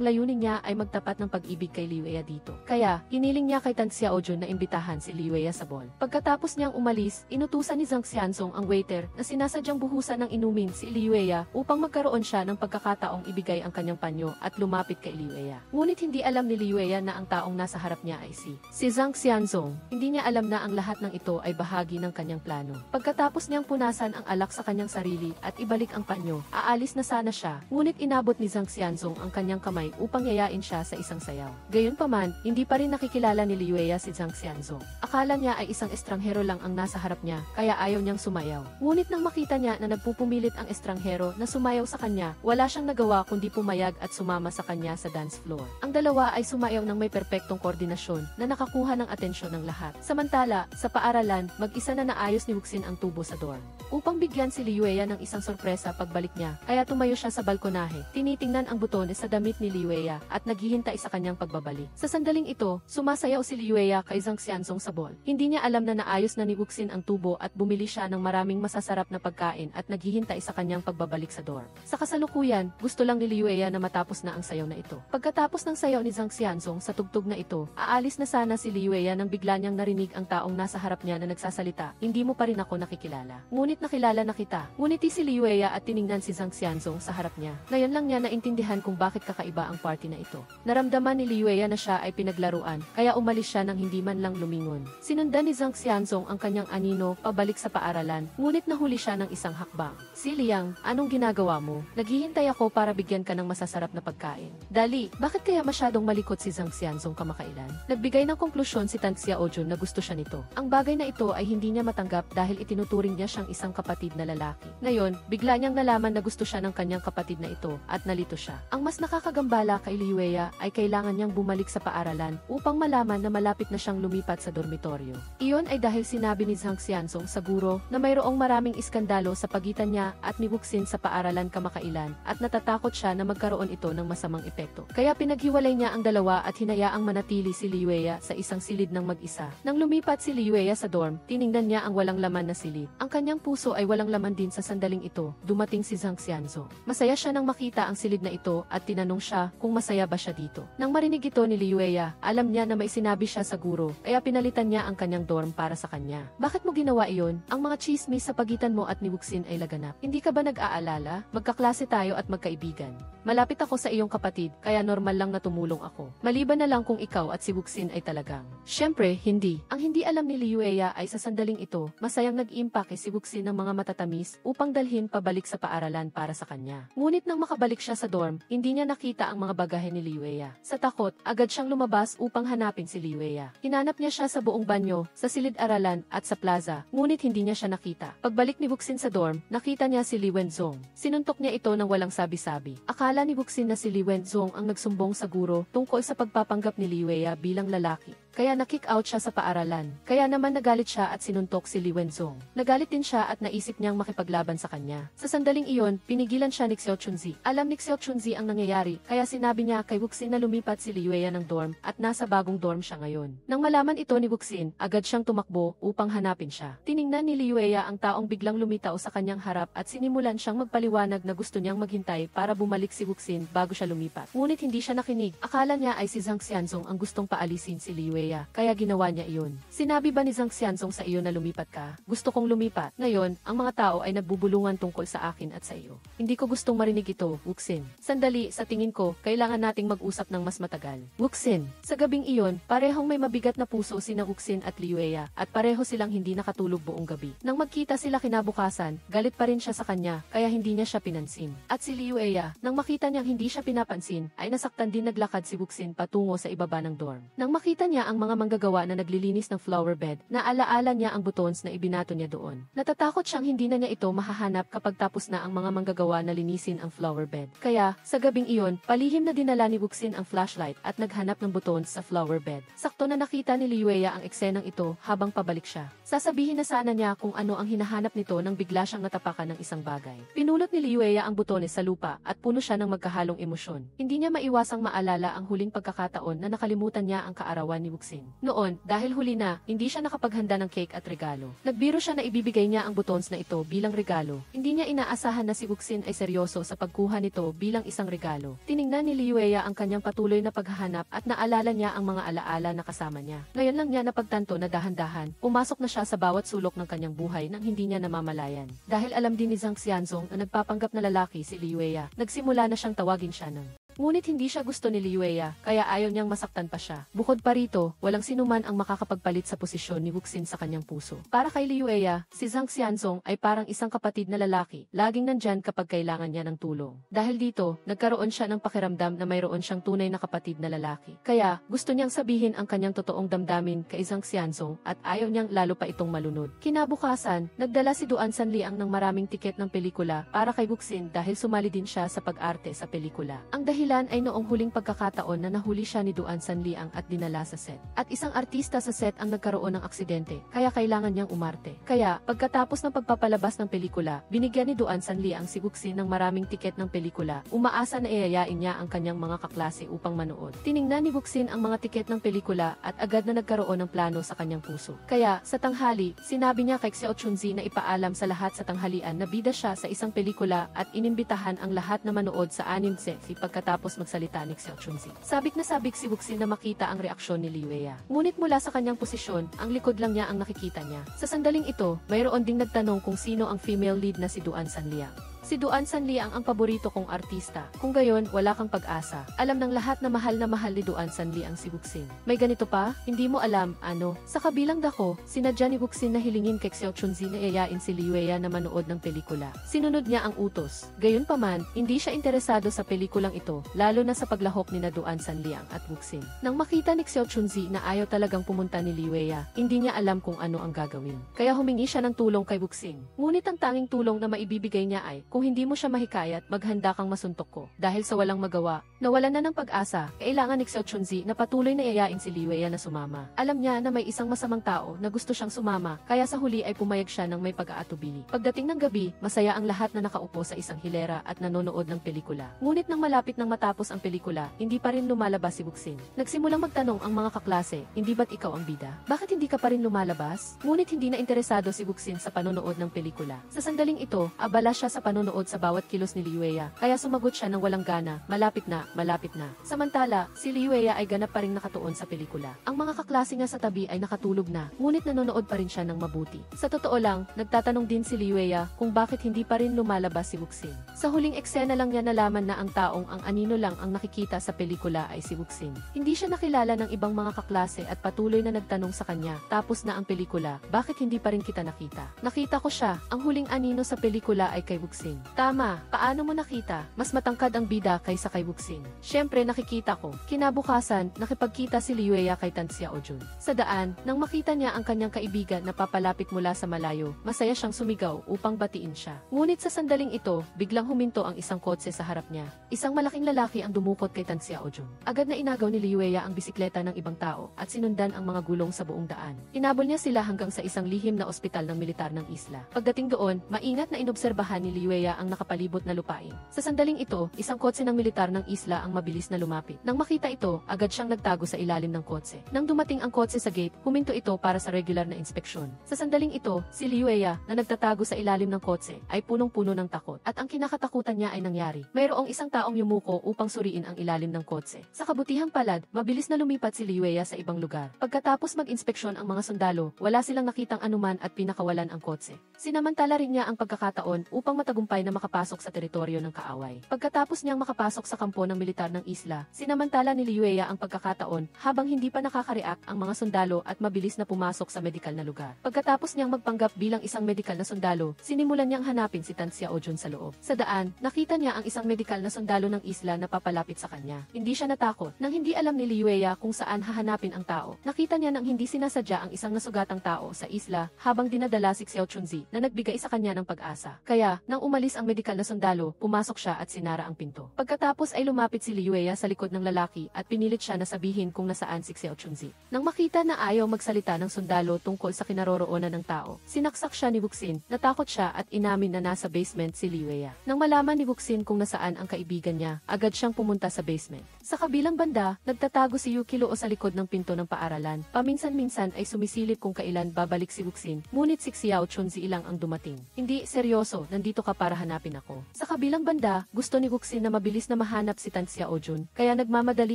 layunin niya ay magtapat ng pag-ibig kay Liu Wei dito. Kaya, hiniling niya kay Tan Xiaojun na imbitahan si Liu Wei sa ball. Pagkatapos niyang umalis, inutusan ni Zhang Xianzong ang waiter na sinasadyang buhusan ng inumin si Liu Wei upang magkaroon siya ng pagkakataong ibigay ang kanyang panyo at lumapit kay Liu Wei. Ngunit hindi alam ni Liu Wei na ang taong nasa harap niya ay si Zhang Xianzong. Hindi niya alam na ang lahat ng ito ay bahagi ng kanyang plano. Pagkatapos niyang punasan ang alak sa kanyang sarili at ibalik ang panyo, aalis na sana siya, ngunit inabot ni Zhang Xianzong ang kanyang kamay upang yayain siya sa isang sayaw. Gayunpaman, hindi pa rin nakikilala ni Liu Wei si Zhang Xianzong. Akala niya ay isang estranghero lang ang nasa harap niya, kaya ayaw niyang sumayaw. Ngunit nang makita niya na nagpupumilit ang estranghero na sumayaw sa kanya, kanya, wala siyang nagawa kundi pumayag at sumama sa kanya sa dance floor. Ang dalawa ay sumayaw ng may perpektong koordinasyon na nakakuha ng atensyon ng lahat. Samantala, sa paaralan, mag-isa na naayos ni Wuxin ang tubo sa dorm. Upang bigyan si Liuya ng isang sorpresa pagbalik niya, kaya tumayo siya sa balkonahe. Tinitingnan ang butones sa damit ni Liuya at naghihintay sa kanyang pagbabalik. Sa sandaling ito, sumasayaw si Liuya kay Zhang Xianzong sa ball. Hindi niya alam na naayos na ni Wuxin ang tubo at bumili siya ng maraming masasarap na pagkain at naghihintay sa kanyang pagbabalik sa dorm. Sa kasalukuyan, gusto lang ni Liuya na matapos na ang sayaw na ito. Pagkatapos ng sayaw ni Zhang Xianzong sa tugtog na ito, aalis na sana si Liuya nang bigla niyang narinig ang taong nasa harap niya na nagsasalita, "Hindi mo pa rin ako nakikilala. Ngunit nakilala na kita." Ngumiti si Liuya at tiningnan si Zhang Xianzong sa harap niya. Ngayon lang niya naintindihan kung bakit kakaiba ang party na ito. Naramdaman ni Liuya na siya ay pinaglaruan, kaya umalis siya nang hindi man lang lumingon. Sinundan ni Zhang Xianzong ang kanyang anino pabalik sa paaralan, ngunit nahuli siya ng isang hakbang. "Si Liang, anong ginagawa mo? Naghihintay ako para bigyan ka ng masasarap na pagkain." "Dali, bakit kaya masyadong malikot si Zhang Xianzong kamakailan?" Nagbigay ng konklusyon si Tan Xiaojun na gusto siya nito. Ang bagay na ito ay hindi niya matanggap dahil itinuturing niya siyang isang kapatid na lalaki. Ngayon, bigla niyang nalaman na gusto siya ng kanyang kapatid na ito at nalito siya. Ang mas nakakagambala kay Liuya ay kailangan niyang bumalik sa paaralan upang malaman na malapit na siyang lumipat sa dormitoryo. Iyon ay dahil sinabi ni Zhang Xianzong sa guro na mayroong maraming iskandalo sa pagitan niya at ni Wuxin sa paaralan kamakailan at natatakot siya na magkaroon ito ng masamang epekto. Kaya pinaghiwalay niya ang dalawa at hinayaang manatili si Liuya sa isang silid ng mag-isa. Nang lumipat si Liuya sa dorm, tiningnan niya ang walang laman na silid. Ang kanyang puso ay walang laman din sa sandaling ito. Dumating si Zhang Xianzong. Masaya siya nang makita ang silid na ito at tinanong siya kung masaya ba siya dito. Nang marinig ito ni Liuya, alam niya na may sinabi siya sa guro, kaya pinalitan niya ang kanyang dorm para sa kanya. "Bakit mo ginawa iyon? Ang mga chismis sa pagitan mo at ni Wuxin ay laganap. Hindi ka ba nag-aalala? Magkaklase tayo at magkaibigan. Malapit ako sa iyong kapatid, kaya normal lang na tumulong ako. Maliban na lang kung ikaw at si Wuxin ay talagang." Siyempre, hindi. Ang hindi alam ni Liuya ay sa sandaling ito, masayang nag-iimpake si Wuxin ng mga matatamis upang dalhin pabalik sa paaralan para sa kanya. Ngunit nang makabalik siya sa dorm, hindi niya nakita ang mga bagahe ni Liuya. Sa takot, agad siyang lumabas upang hanapin si Liuya. Hinanap niya siya sa buong banyo, sa silid-aralan at sa plaza, ngunit hindi niya siya nakita. Pagbalik ni Wuxin sa dorm, nakita niya si Li Wenzong. Sinuntok niya ito ng walang sabi-sabi. Akala ni Wuxin na si Li Wenzong ang nagsumbong sa guro tungkol sa pagpapanggap ni Liuya bilang lalaki. Kaya na-kick out siya sa paaralan. Kaya naman nagalit siya at sinuntok si Li Wenzong. Nagalit din siya at naisip niyang makipaglaban sa kanya. Sa sandaling iyon, pinigilan siya ni Xiao Chunzi. Alam ni Xiao Chunzi ang nangyayari, kaya sinabi niya kay Wuxin na lumipat si Liuya ng dorm at nasa bagong dorm siya ngayon. Nang malaman ito ni Wuxin, agad siyang tumakbo upang hanapin siya. Tiningnan ni Liuya ang taong biglang lumitaw sa kanyang harap at sinimulan siyang magpaliwanag na gusto niyang maghintay para bumalik si Wuxin bago siya lumipat. Ngunit hindi siya nakinig. Akala niya ay si Zhang Xianzong ang gustong paalisin si Liuya. Kaya ginawa niya iyon. "Sinabi ba ni Zhang Xianzong sa iyo na lumipat ka?" "Gusto kong lumipat. Ngayon, ang mga tao ay nagbubulungan tungkol sa akin at sa iyo. Hindi ko gustong marinig ito, Wuxin. Sandali, sa tingin ko, kailangan nating mag-usap ng mas matagal." Wuxin. Sa gabing iyon, parehong may mabigat na puso sina Wuxin at Liuya at pareho silang hindi nakatulog buong gabi. Nang magkita sila kinabukasan, galit pa rin siya sa kanya, kaya hindi niya siya pinansin. At si Liuya, nang makita niyang hindi siya pinapansin, ay nasaktan din naglakad si Wuxin patungo sa ibaba ng dorm. Nang makita niya ang mga manggagawa na naglilinis ng flower bed, naalaala niya ang buttons na ibinato niya doon. Natatakot siyang hindi na niya ito mahahanap kapag tapos na ang mga manggagawa na linisin ang flower bed. Kaya, sa gabing iyon, palihim na dinala ni Wuxin ang flashlight at naghanap ng buttons sa flower bed. Sakto na nakita ni Liuya ang eksenang ito habang pabalik siya. Sasabihin na sana niya kung ano ang hinahanap nito nang bigla siyang natapakan ng isang bagay. Pinulot ni Liuya ang butones sa lupa at puno siya ng magkahalong emosyon. Hindi niya maiwasang maalala ang huling pagkakataon na nakalimutan niya ang kaarawan ni Wuxin. Noon, dahil huli na, hindi siya nakapaghanda ng cake at regalo. Nagbiro siya na ibibigay niya ang buttons na ito bilang regalo. Hindi niya inaasahan na si Wuxin ay seryoso sa pagkuha nito bilang isang regalo. Tiningnan ni Liuya ang kanyang patuloy na paghahanap at naalala niya ang mga alaala na kasama niya. Ngayon lang niya napagtanto na dahan-dahan, pumasok na siya sa bawat sulok ng kanyang buhay nang hindi niya namamalayan. Dahil alam din ni Zhang Xianzong na nagpapanggap na lalaki si Liuya, nagsimula na siyang tawagin siya ng Ngunit hindi siya gusto ni Liu Wei, kaya ayaw niyang masaktan pa siya. Bukod pa rito, walang sinuman ang makakapagpalit sa posisyon ni Wuxin sa kanyang puso. Para kay Liu Wei, si Zhang Xianzong ay parang isang kapatid na lalaki, laging nandyan kapag kailangan niya ng tulong. Dahil dito, nagkaroon siya ng pakiramdam na mayroon siyang tunay na kapatid na lalaki. Kaya, gusto niyang sabihin ang kanyang totoong damdamin kay Zhang Xianzong at ayaw niyang lalo pa itong malunod. Kinabukasan, nagdala si Duan Sanliang ng maraming tiket ng pelikula para kay Wuxin dahil sumali din siya sa pag-arte sa pelikula. Ang dahilan ay noong huling pagkakataon na nahuli siya ni Duan Sanliang at dinala sa set. At isang artista sa set ang nagkaroon ng aksidente, kaya kailangan niyang umarte. Kaya, pagkatapos ng pagpapalabas ng pelikula, binigyan ni Duan Sanliang si Wuxin ng maraming tiket ng pelikula, umaasa na iayain niya ang kanyang mga kaklase upang manood. Tiningnan ni Wuxin ang mga tiket ng pelikula at agad na nagkaroon ng plano sa kanyang puso. Kaya, sa tanghali, sinabi niya kay Xiao Chunzi na ipaalam sa lahat sa tanghalian na bida siya sa isang pelikula at inimbitahan ang lahat na manood sa anim sexy pagkatapos magsalita ni Xiao Chunzi. Sabik na sabik si Wuxin na makita ang reaksyon ni Liu Wei. Ngunit mula sa kanyang posisyon, ang likod lang niya ang nakikita niya. Sa sandaling ito, mayroon ding nagtanong kung sino ang female lead na si Duan Sanliang. Si Duan Sanliang ang paborito kong artista. Kung gayon, wala kang pag-asa. Alam ng lahat na mahal ni Duan Sanliang si Wuxin. May ganito pa? Hindi mo alam, ano? Sa kabilang dako, sinadya ni Wuxin na hilingin kay Xiao Chunzi na iayain si Liu Wei na manood ng pelikula. Sinunod niya ang utos. Gayunpaman, hindi siya interesado sa pelikulang ito, lalo na sa paglahok ni Duan Sanliang at Wuxin. Nang makita ni Xiao Chunzi na ayaw talagang pumunta ni Liu Wei, hindi niya alam kung ano ang gagawin. Kaya humingi siya ng tulong kay Wuxin. Ngunit ang tanging tulong na maibibigay niya ay, kung hindi mo siya mahikayat, maghanda kang masuntok ko. Dahil sa walang magawa, nawalan na ng pag-asa, kailangan ni Xiao Chunzi na patuloy na iayain si Liu Wei na sumama. Alam niya na may isang masamang tao na gusto siyang sumama, kaya sa huli ay pumayag siya ng may pag-aatubili. Pagdating ng gabi, masaya ang lahat na nakaupo sa isang hilera at nanonood ng pelikula. Ngunit nang malapit nang matapos ang pelikula, hindi pa rin lumalabas si Wuxin. Nagsimulang magtanong ang mga kaklase, hindi ba't ikaw ang bida? Bakit hindi ka pa rin lumalabas? Ngunit hindi na interesado si Wuxin sa panonood ng pelikula. Sa sandaling ito, abala siya sa panonood sa bawat kilos ni Liu Wei, kaya sumagot siya ng walang gana, malapit na, malapit na. Samantala, si Liu Wei ay ganap pa rin nakatuon sa pelikula. Ang mga kaklase nga sa tabi ay nakatulog na, ngunit nanonood pa rin siya ng mabuti. Sa totoo lang, nagtatanong din si Liu Wei kung bakit hindi pa rin lumalabas si Wuxin. Sa huling eksena lang niya nalaman na ang taong ang anino lang ang nakikita sa pelikula ay si Wuxin. Hindi siya nakilala ng ibang mga kaklase at patuloy na nagtanong sa kanya, tapos na ang pelikula, bakit hindi pa rin kita nakita? Nakita ko siya, ang huling anino sa pelikula ay kay Wuxin. Tama, paano mo nakita? Mas matangkad ang bida kaysa kay Wuxin. Siyempre nakikita ko. Kinabukasan, nakipagkita si Liu Wei kay Tan Xiaojun. Sa daan, nang makita niya ang kanyang kaibigan na papalapit mula sa malayo, masaya siyang sumigaw upang batiin siya. Ngunit sa sandaling ito, biglang huminto ang isang kotse sa harap niya. Isang malaking lalaki ang dumukot kay Tan Xiaojun. Agad na inagaw ni Liu Wei ang bisikleta ng ibang tao at sinundan ang mga gulong sa buong daan. Inabol niya sila hanggang sa isang lihim na ospital ng militar ng isla. Pagdating doon, maingat na inobserbahan ni Liu Wei ang nakapalibot na lupain. Sa sandaling ito, isang kotse ng militar ng isla ang mabilis na lumapit. Nang makita ito, agad siyang nagtago sa ilalim ng kotse. Nang dumating ang kotse sa gate, huminto ito para sa regular na inspeksyon. Sa sandaling ito, si Liu Wei na nagtatago sa ilalim ng kotse ay punong-puno ng takot. At ang kinakatakutan niya ay nangyari. Mayroong isang taong yumuko upang suriin ang ilalim ng kotse. Sa kabutihang palad, mabilis na lumipat si Liu Wei sa ibang lugar. Pagkatapos mag-inspeksyon ang mga sundalo, wala silang nakitang anuman at pinakawalan ang kotse. Sinamantala rin niya ang pagkakataon upang matagumpay na makapasok sa teritoryo ng kaaway. Pagkatapos niyang makapasok sa kampo ng militar ng isla, sinamantala ni Liu Wei ang pagkakataon habang hindi pa nakaka-react ang mga sundalo at mabilis na pumasok sa medikal na lugar. Pagkatapos niyang magpanggap bilang isang medikal na sundalo, sinimulan niyang hanapin si Tan Xiaojun sa loob. Sa daan, nakita niya ang isang medikal na sundalo ng isla na papalapit sa kanya. Hindi siya natakot. Nang hindi alam ni Liu Wei kung saan hahanapin ang tao, nakita niya nang hindi sinasadya ang isang nasugatang tao sa isla habang dinadala si Xiao Chunzi na nagbigay sa kanya ng pag-asa. Kaya, nang umalis ang medikal na sundalo, pumasok siya at sinara ang pinto. Pagkatapos ay lumapit si Liu Wei sa likod ng lalaki at pinilit siya na sabihin kung nasaan si Xiao Chunzi. Nang makita na ayaw magsalita ng sundalo tungkol sa kinaroroonan ng tao, sinaksak siya ni Wuxin, natakot siya at inamin na nasa basement si Liu Wei. Nang malaman ni Wuxin kung nasaan ang kaibigan niya, agad siyang pumunta sa basement. Sa kabilang banda, nagtatago si Yukilo sa likod ng pinto ng paaralan. Paminsan-minsan ay sumisilip kung kailan babalik si Wuxin, ngunit si Xiao Chunzi ilang ang dumating. Hindi, seryoso, nandito ka para para hanapin ako. Sa kabilang banda, gusto ni Wuxin na mabilis na mahanap si Tan Xiaojun, kaya nagmamadali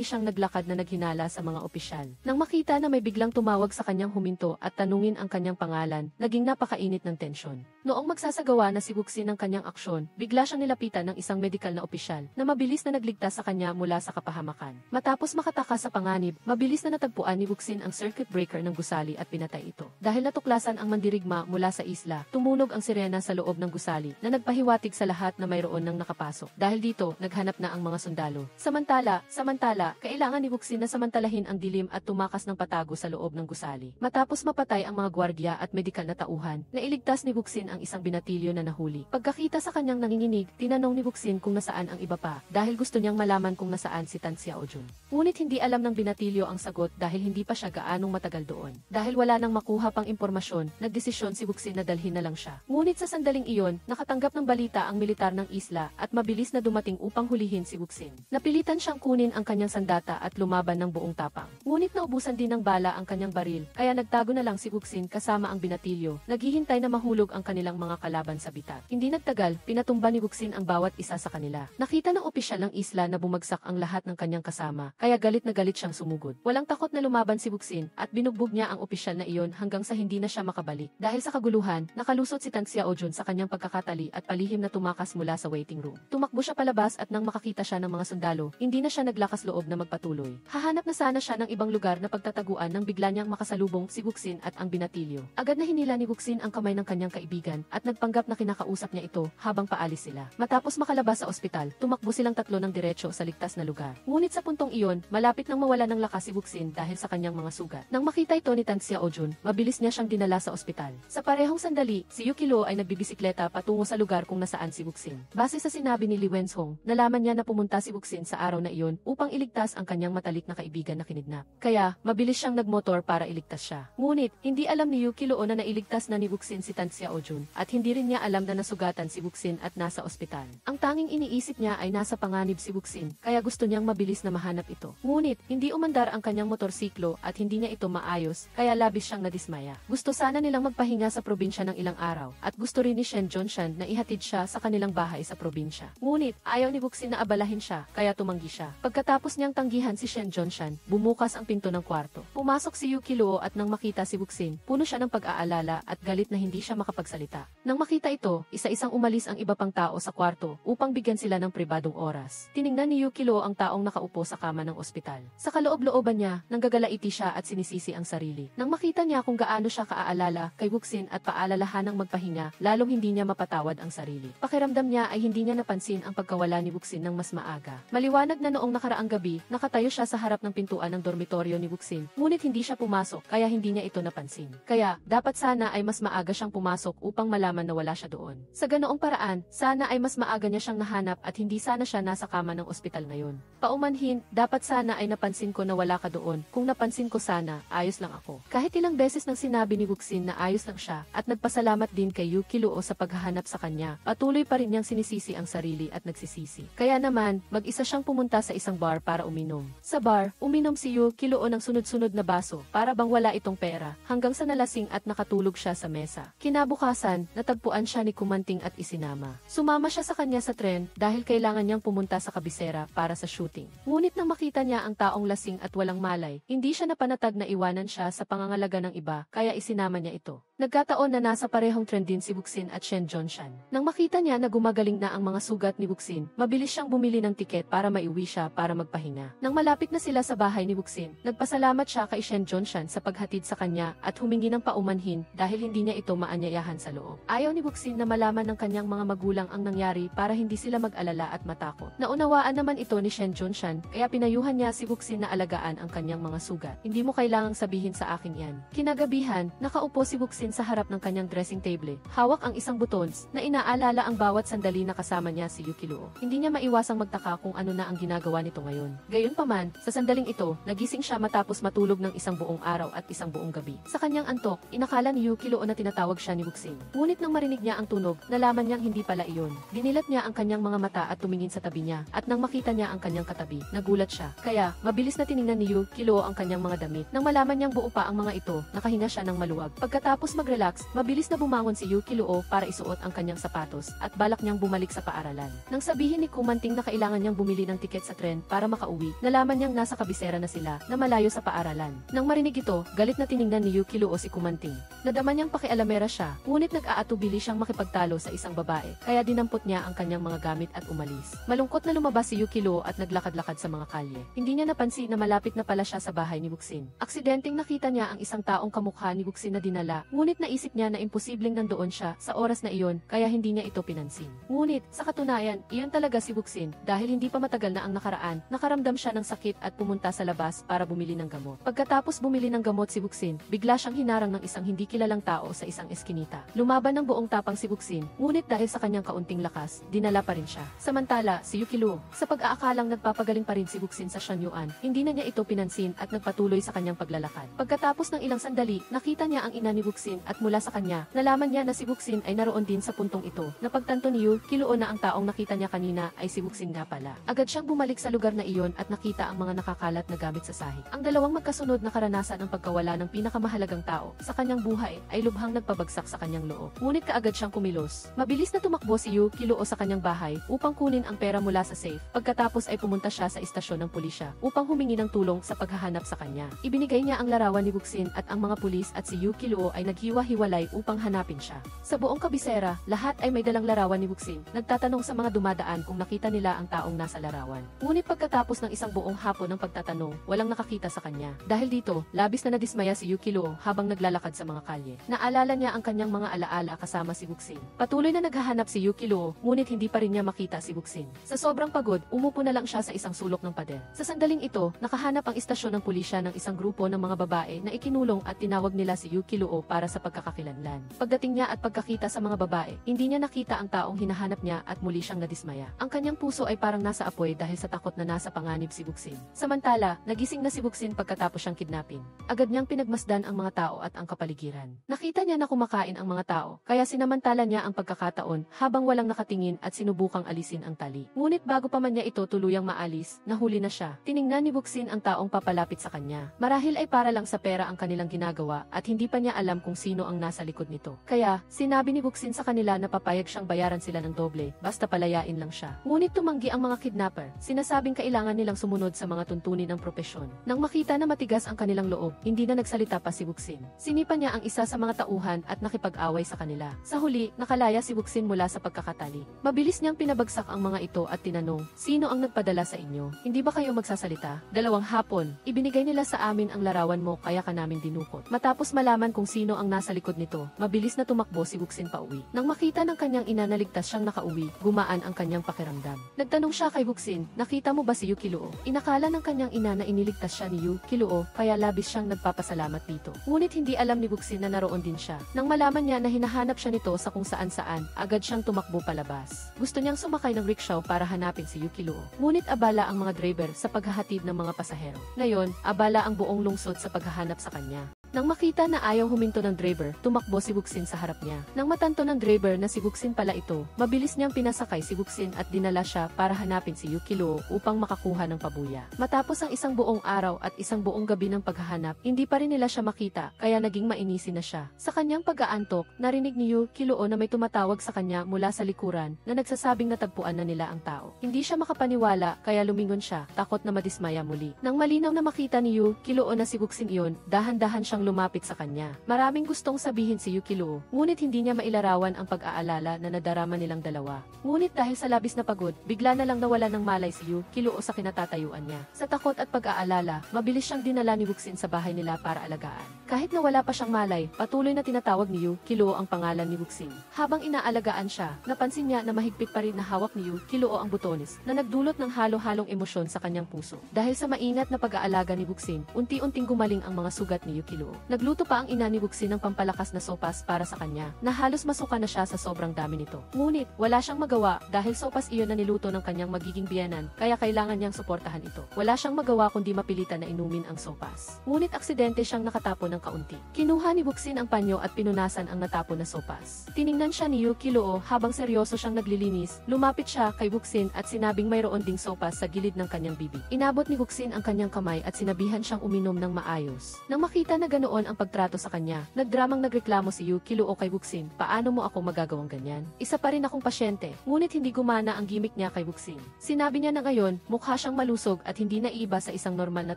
siyang naglakad na naghinala sa mga opisyal. Nang makita na may biglang tumawag sa kanyang huminto at tanungin ang kanyang pangalan, naging napakainit ng tensyon. Noong magsasagawa na si Wuxin ng kanyang aksyon, bigla siyang nilapitan ng isang medikal na opisyal na mabilis na nagligtas sa kanya mula sa kapahamakan. Matapos makataka sa panganib, mabilis na natagpuan ni Wuxin ang circuit breaker ng gusali at pinatay ito. Dahil natuklasan ang mandirigma mula sa isla, tumunog ang sirena sa loob ng gusali na nagpahiwatig sa lahat na mayroon ng nakapasok. Dahil dito, naghanap na ang mga sundalo. Samantala, kailangan ni Wuxin na samantalahin ang dilim at tumakas ng patago sa loob ng gusali. Matapos mapatay ang mga gwardiya at medikal na tauhan, nailigtas ni Wuxin ang isang binatilyo na nahuli. Pagkakita sa kanyang nanginginig, tinanong ni Wuxin kung nasaan ang iba pa, dahil gusto niyang malaman kung nasaan si Tan Xiaojun. Ngunit hindi alam ng binatilyo ang sagot dahil hindi pa siya gaanong matagal doon. Dahil wala nang makuha pang impormasyon, nagdesisyon si Wuxin na dalhin na lang siya. Ngunit sa sandaling iyon, nakatanggap ng balita ang militar ng isla at mabilis na dumating upang hulihin si Wuxin. Napilitan siyang kunin ang kanyang sandata at lumaban ng buong tapang. Ngunit naubusan din ng bala ang kanyang baril, kaya nagtago na lang si Wuxin kasama ang binatilyo, naghihintay na mahulog ang kanilang mga kalaban sa bitak. Hindi nagtagal, pinatumba ni Wuxin ang bawat isa sa kanila. Nakita ng opisyal ng isla na bumagsak ang lahat ng kanyang kasama, kaya galit na galit siyang sumugod. Walang takot na lumaban si Wuxin at binugbog niya ang opisyal na iyon hanggang sa hindi na siya makabalik. Dahil sa kaguluhan, nakalusot si Tan Xiaojun sa kanyang pagkakatali at palihim na tumakas mula sa waiting room. Tumakbo siya palabas at nang makakita siya ng mga sundalo, hindi na siya naglakas loob na magpatuloy. Hahanap na sana siya ng ibang lugar na pagtataguan nang bigla niyang makasalubong si Wuxin at ang binatilyo. Agad na hinila ni Wuxin ang kamay ng kanyang kaibigan at nagpanggap na kinakausap niya ito habang paalis sila. Matapos makalabas sa ospital, tumakbo silang tatlo ng diretso sa ligtas na lugar. Ngunit sa puntong iyon, malapit nang mawala ng lakas si Wuxin dahil sa kanyang mga sugat. Nang makita ito ni Tan Xiaojun, mabilis niya siyang dinala sa ospital. Sa parehong sandali, si Yukilo ay nagbibisikleta patungo sa lugar kung nasaan si Wuxin. Base sa sinabi ni Li Wenzhong, nalaman niya na pumunta si Wuxin sa araw na iyon upang iligtas ang kanyang matalik na kaibigan na kinidnap. Kaya, mabilis siyang nagmotor para iligtas siya. Ngunit, hindi alam ni Yukilo na nailigtas na ni Wuxin si Tan Xiaojun at hindi rin niya alam na nasugatan si Wuxin at nasa ospital. Ang tanging iniisip niya ay nasa panganib si Wuxin, kaya gusto niyang mabilis na mahanap ito. Ngunit, hindi umandar ang kanyang motorsiklo at hindi niya ito maayos, kaya labis siyang nadismaya. Gusto sana nilang magpahinga sa probinsya ng ilang araw at gusto rin ni Shen Zhongshan na ihatid siya sa kanilang bahay sa probinsya. Ngunit, ayaw ni Wuxin na abalahin siya, kaya tumanggi siya. Pagkatapos niyang tanggihan si Shen Zhongshan, bumukas ang pinto ng kwarto. Pumasok si Yukilo at nang makita si Wuxin, puno siya ng pag-aalala at galit na hindi siya makapagsalita. Nang makita ito, isa-isang umalis ang iba pang tao sa kwarto upang bigyan sila ng pribadong oras. Tiningnan ni Yukilo ang taong nakaupo sa kama ng ospital. Sa kaloob-looban niya, nanggagalaiti siya at sinisisi ang sarili. Nang makita niya kung gaano siya kaaalala kay Wuxin at paalalahanang magpahinga, lalong hindi niya mapatawad ang sarili. Pakiramdam niya ay hindi niya napansin ang pagkawala ni Wuxin ng mas maaga. Maliwanag na noong nakaraang gabi, nakatayo siya sa harap ng pintuan ng dormitoryo ni Wuxin, ngunit hindi siya pumasok kaya hindi niya ito napansin. Kaya, dapat sana ay mas maaga siyang pumasok upang malaman na wala siya doon. Sa ganoong paraan, sana ay mas maaga niya siyang nahanap at hindi sana siya nasa kama ng ospital ngayon. Paumanhin, dapat sana ay napansin ko na wala ka doon. Kung napansin ko sana, ayos lang ako. Kahit ilang beses nang sinabi ni Wuxin na ayos lang siya at nagpasalamat din kay Yukilo sa paghahanap sa kanya, patuloy pa rin niyang sinisisi ang sarili at nagsisisi. Kaya naman, mag-isa siyang pumunta sa isang bar para uminom. Sa bar, uminom si Yukilo ng sunod-sunod na baso para bang wala itong pera, hanggang sa nalasing at nakatulog siya sa mesa. Kinabukasan, natagpuan siya ni Kumanting at isinama. Sumama siya sa kanya sa tren dahil kailangan niyang pumunta sa kabisera para sa shooting. Ngunit nang makita niya ang taong lasing at walang malay, hindi siya napanatag na iwanan siya sa pangangalaga ng iba, kaya isinama niya ito. Nagkataon na nasa parehong trend din si Wuxin at Shen Zhongshan. Nang makita niya na gumagaling na ang mga sugat ni Wuxin, mabilis siyang bumili ng tiket para maiuwi siya para magpahinga. Nang malapit na sila sa bahay ni Wuxin, nagpasalamat siya kay Shen Zhongshan sa paghatid sa kanya at humingi ng paumanhin dahil hindi niya ito maanyayahan sa loob. Ayaw ni Wuxin na malaman ng kanyang mga magulang ang nangyari para hindi sila mag-alala at matakot. Naunawaan naman ito ni Shen Zhongshan, kaya pinayuhan niya si Wuxin na alagaan ang kanyang mga sugat. Hindi mo kailangang sabihin sa akin yan. Kinagabihan, nakaupo si Wuxin sa harap ng kanyang dressing table. Hawak ang isang buttons na inaalala ang bawat sandali na kasama niya si Yukilo. Hindi niya maiwasang magtaka kung ano na ang ginagawa nito ngayon. Gayunpaman, sa sandaling ito, nagising siya matapos matulog ng isang buong araw at isang buong gabi. Sa kanyang antok, inakala ni Yukilo na tinatawag siya ni Wuxin. Ngunit nang marinig niya ang tunog, nalaman niyang hindi pala iyon. Dinilat niya ang kanyang mga mata at tumingin sa tabi niya, at nang makita niya ang kanyang katabi, nagulat siya. Kaya, mabilis na tiningnan ni Yukilo ang kanyang mga damit. Nang malaman niyang buo pa ang mga ito, nakahinga siya ng maluwag. Pagkatapos mag-relax, mabilis na bumangon si Yukilo para isuot ang kanyang sapatos sapatos at balak niyang bumalik sa paaralan. Nang sabihin ni Kumanting na kailangan niyang bumili ng tiket sa tren para makauwi, nalaman niyang nasa kabisera na sila na malayo sa paaralan. Nang marinig ito, galit na tiningnan ni Yukilo si Kumanting. Nadama niyang pakialamera siya, ngunit nag-aatubili siyang makipagtalo sa isang babae, kaya dinampot niya ang kanyang mga gamit at umalis. Malungkot na lumabas si Yukilo at naglakad-lakad sa mga kalye. Hindi niya napansin na malapit na pala siya sa bahay ni Buksin. Aksidenteng nakita niya ang isang taong kamukha ni Buksin na dinala, ngunit naisip niya na imposibleng nandoon siya sa oras na iyon, kaya hindi niya ito pinansin. Ngunit, sa katunayan, iyon talaga si Buksin, dahil hindi pa matagal na ang nakaraan, nakaramdam siya ng sakit at pumunta sa labas para bumili ng gamot. Pagkatapos bumili ng gamot si Buksin, bigla siyang hinarang ng isang hindi kilalang tao sa isang eskinita. Lumaban ng buong tapang si Buksin, ngunit dahil sa kanyang kaunting lakas, dinala pa rin siya. Samantala, si Yukilo, sa pag-aakalang nagpapagaling pa rin si Buksin sa Shanyuan, hindi na niya ito pinansin at nagpatuloy sa kanyang paglalakad. Pagkatapos ng ilang sandali, nakita niya ang ina ni Buksin at mula sa kanya, nalaman niya na si Buksin ay naroon din sa puntong ito. Napagtanto ni Yukilo na ang taong nakita niya kanina ay si Buksin nga pala. Agad siyang bumalik sa lugar na iyon at nakita ang mga nakakalat na gamit sa sahig. Ang dalawang magkasunod na karanasan ng pagkawala ng pinakamahalagang tao sa kanyang buhay ay lubhang nagpabagsak sa kanyang loob. Ngunit kaagad siyang kumilos. Mabilis na tumakbo si Yukilo sa kanyang bahay upang kunin ang pera mula sa safe. Pagkatapos ay pumunta siya sa istasyon ng pulisya upang humingi ng tulong sa paghahanap sa kanya. Ibinigay niya ang larawan ni Buksin at ang mga pulis at si Yukilo ay naghiwa-hiwalay upang hanapin siya. Sa buong kabisera, lahat ay may dalang larawan ni Buksin. Nagtatanong sa mga dumadaan kung nakita nila ang taong nasa larawan. Ngunit pagkatapos ng isang buong hapon ng pagtatanong, walang nakakita sa kanya. Dahil dito, labis na nadismaya si Yukilo habang naglalakad sa mga kalye. Naalala niya ang kanyang mga alaala kasama si Buksin. Patuloy na naghahanap si Yukilo, ngunit hindi pa rin niya makita si Buksin. Sa sobrang pagod, umupo na lang siya sa isang sulok ng pader. Sa sandaling ito, nakahanap ang istasyon ng pulisya ng isang grupo ng mga babae na ikinulong at tinawag nila si Yukilo para sa pagkakakilanlan. Pagdating niya at pagkakita sa mga babae, hindi niya nakita ang taong hinahanap niya at muli siyang nadismaya. Ang kanyang puso ay parang nasa apoy dahil sa takot na nasa panganib si Buksin. Samantala, nagising na si Buksin pagkatapos siyang kidnapin. Agad niyang pinagmasdan ang mga tao at ang kapaligiran. Nakita niya na kumakain ang mga tao, kaya sinamantala niya ang pagkakataon habang walang nakatingin at sinubukang alisin ang tali. Ngunit bago pa man niya ito tuluyang maalis, nahuli na siya. Tiningnan ni Buksin ang taong papalapit sa kanya. Marahil ay para lang sa pera ang kanilang ginagawa at hindi pa niya alam kung sino ang nasa likod nito. Kaya, sinabi ni Buksin sa kanila na papayag siyang bayaran sila ng doble, basta palayain lang siya. Ngunit tumanggi ang mga kidnapper. Sinasabing kailangan nilang sumunod sa mga tuntunin ng propesyon. Nang makita na matigas ang kanilang loob, hindi na nagsalita pa si Buksin. Sinipa niya ang isa sa mga tauhan at nakipag-away sa kanila. Sa huli, nakalaya si Buksin mula sa pagkakatali. Mabilis niyang pinabagsak ang mga ito at tinanong, "Sino ang nagpadala sa inyo? Hindi ba kayo magsasalita? 2 hapon, ibinigay nila sa amin ang larawan mo kaya ka namin dinukot." Matapos malaman kung sino ang nasa likod nito, mabilis na tumakbo si Buksin pauwi. Nang makita ng kanyang ina na ligtas siyang nakauwi, gumaan ang kanyang pakiramdam. Nagtanong siya kay Buksin, "Nakita mo ba si Yukilo?" Inakala ng kanyang ina na iniligtas siya ni Yukilo, kaya labis siyang nagpapasalamat dito. Ngunit hindi alam ni Buksin na naroon din siya. Nang malaman niya na hinahanap siya nito sa kung saan-saan, agad siyang tumakbo palabas. Gusto niyang sumakay ng rickshaw para hanapin si Yukilo. Ngunit abala ang mga driver sa paghahatid ng mga pasahero. Ngayon, abala ang buong lungsod sa paghahanap sa kanya. Nang makita na ayaw huminto ng driver, tumakbo si Buksin sa harap niya. Nang matanto ng driver na si Buksin pala ito, mabilis niyang pinasakay si Buksin at dinala siya para hanapin si Yukilo upang makakuha ng pabuya. Matapos ang isang buong araw at isang buong gabi ng paghahanap, hindi pa rin nila siya makita, kaya naging mainisin na siya. Sa kanyang pag-aantok, narinig ni Yukilo na may tumatawag sa kanya mula sa likuran na nagsasabing natagpuan na nila ang tao. Hindi siya makapaniwala, kaya lumingon siya, takot na madismaya muli. Nang malinaw na makita ni Yukilo na si Buksin iyon, dahan-dahan siyang lumapit sa kanya. Maraming gustong sabihin si Yukilo, ngunit hindi niya mailarawan ang pag-aalala na nadarama nilang dalawa. Ngunit dahil sa labis na pagod, bigla na lang nawala ng malay si Yukilo sa kinatatayuan niya. Sa takot at pag-aalala, mabilis siyang dinala ni Buksin sa bahay nila para alagaan. Kahit na wala pa siyang malay, patuloy na tinatawag ni Yukilo ang pangalan ni Buksin. Habang inaalagaan siya, napansin niya na mahigpit pa rin na hawak ni Yukilo ang butones na nagdulot ng halo-halong emosyon sa kanyang puso. Dahil sa maingat na pag-aalaga ni Buksin, unti-unting gumaling ang mga sugat ni Yukilo. Nagluto pa ang ina ni Buksin ng pampalakas na sopas para sa kanya, na halos masuka na siya sa sobrang dami nito. Ngunit, wala siyang magawa dahil sopas iyon na niluto ng kanyang magiging biyenan, kaya kailangan niyang suportahan ito. Wala siyang magawa kundi mapilitan na inumin ang sopas. Ngunit aksidente siyang nakatapon ng kaunti. Kinuha ni Buksin ang panyo at pinunasan ang natapon na sopas. Tiningnan siya ni Yukilo habang seryoso siyang naglilinis. Lumapit siya kay Buksin at sinabing mayroon ding sopas sa gilid ng kanyang bibig. Inabot ni Buksin ang kanyang kamay at sinabihan siyang uminom ng maayos. Nang makita na ganoon ang pagtrato sa kanya. Nagdramang nagreklamo si Yu Kiluo kay Wuxin, paano mo ako magagawang ganyan? Isa pa rin akong pasyente, ngunit hindi gumana ang gimmick niya kay Wuxin. Sinabi niya na ngayon, mukha siyang malusog at hindi naiiba sa isang normal na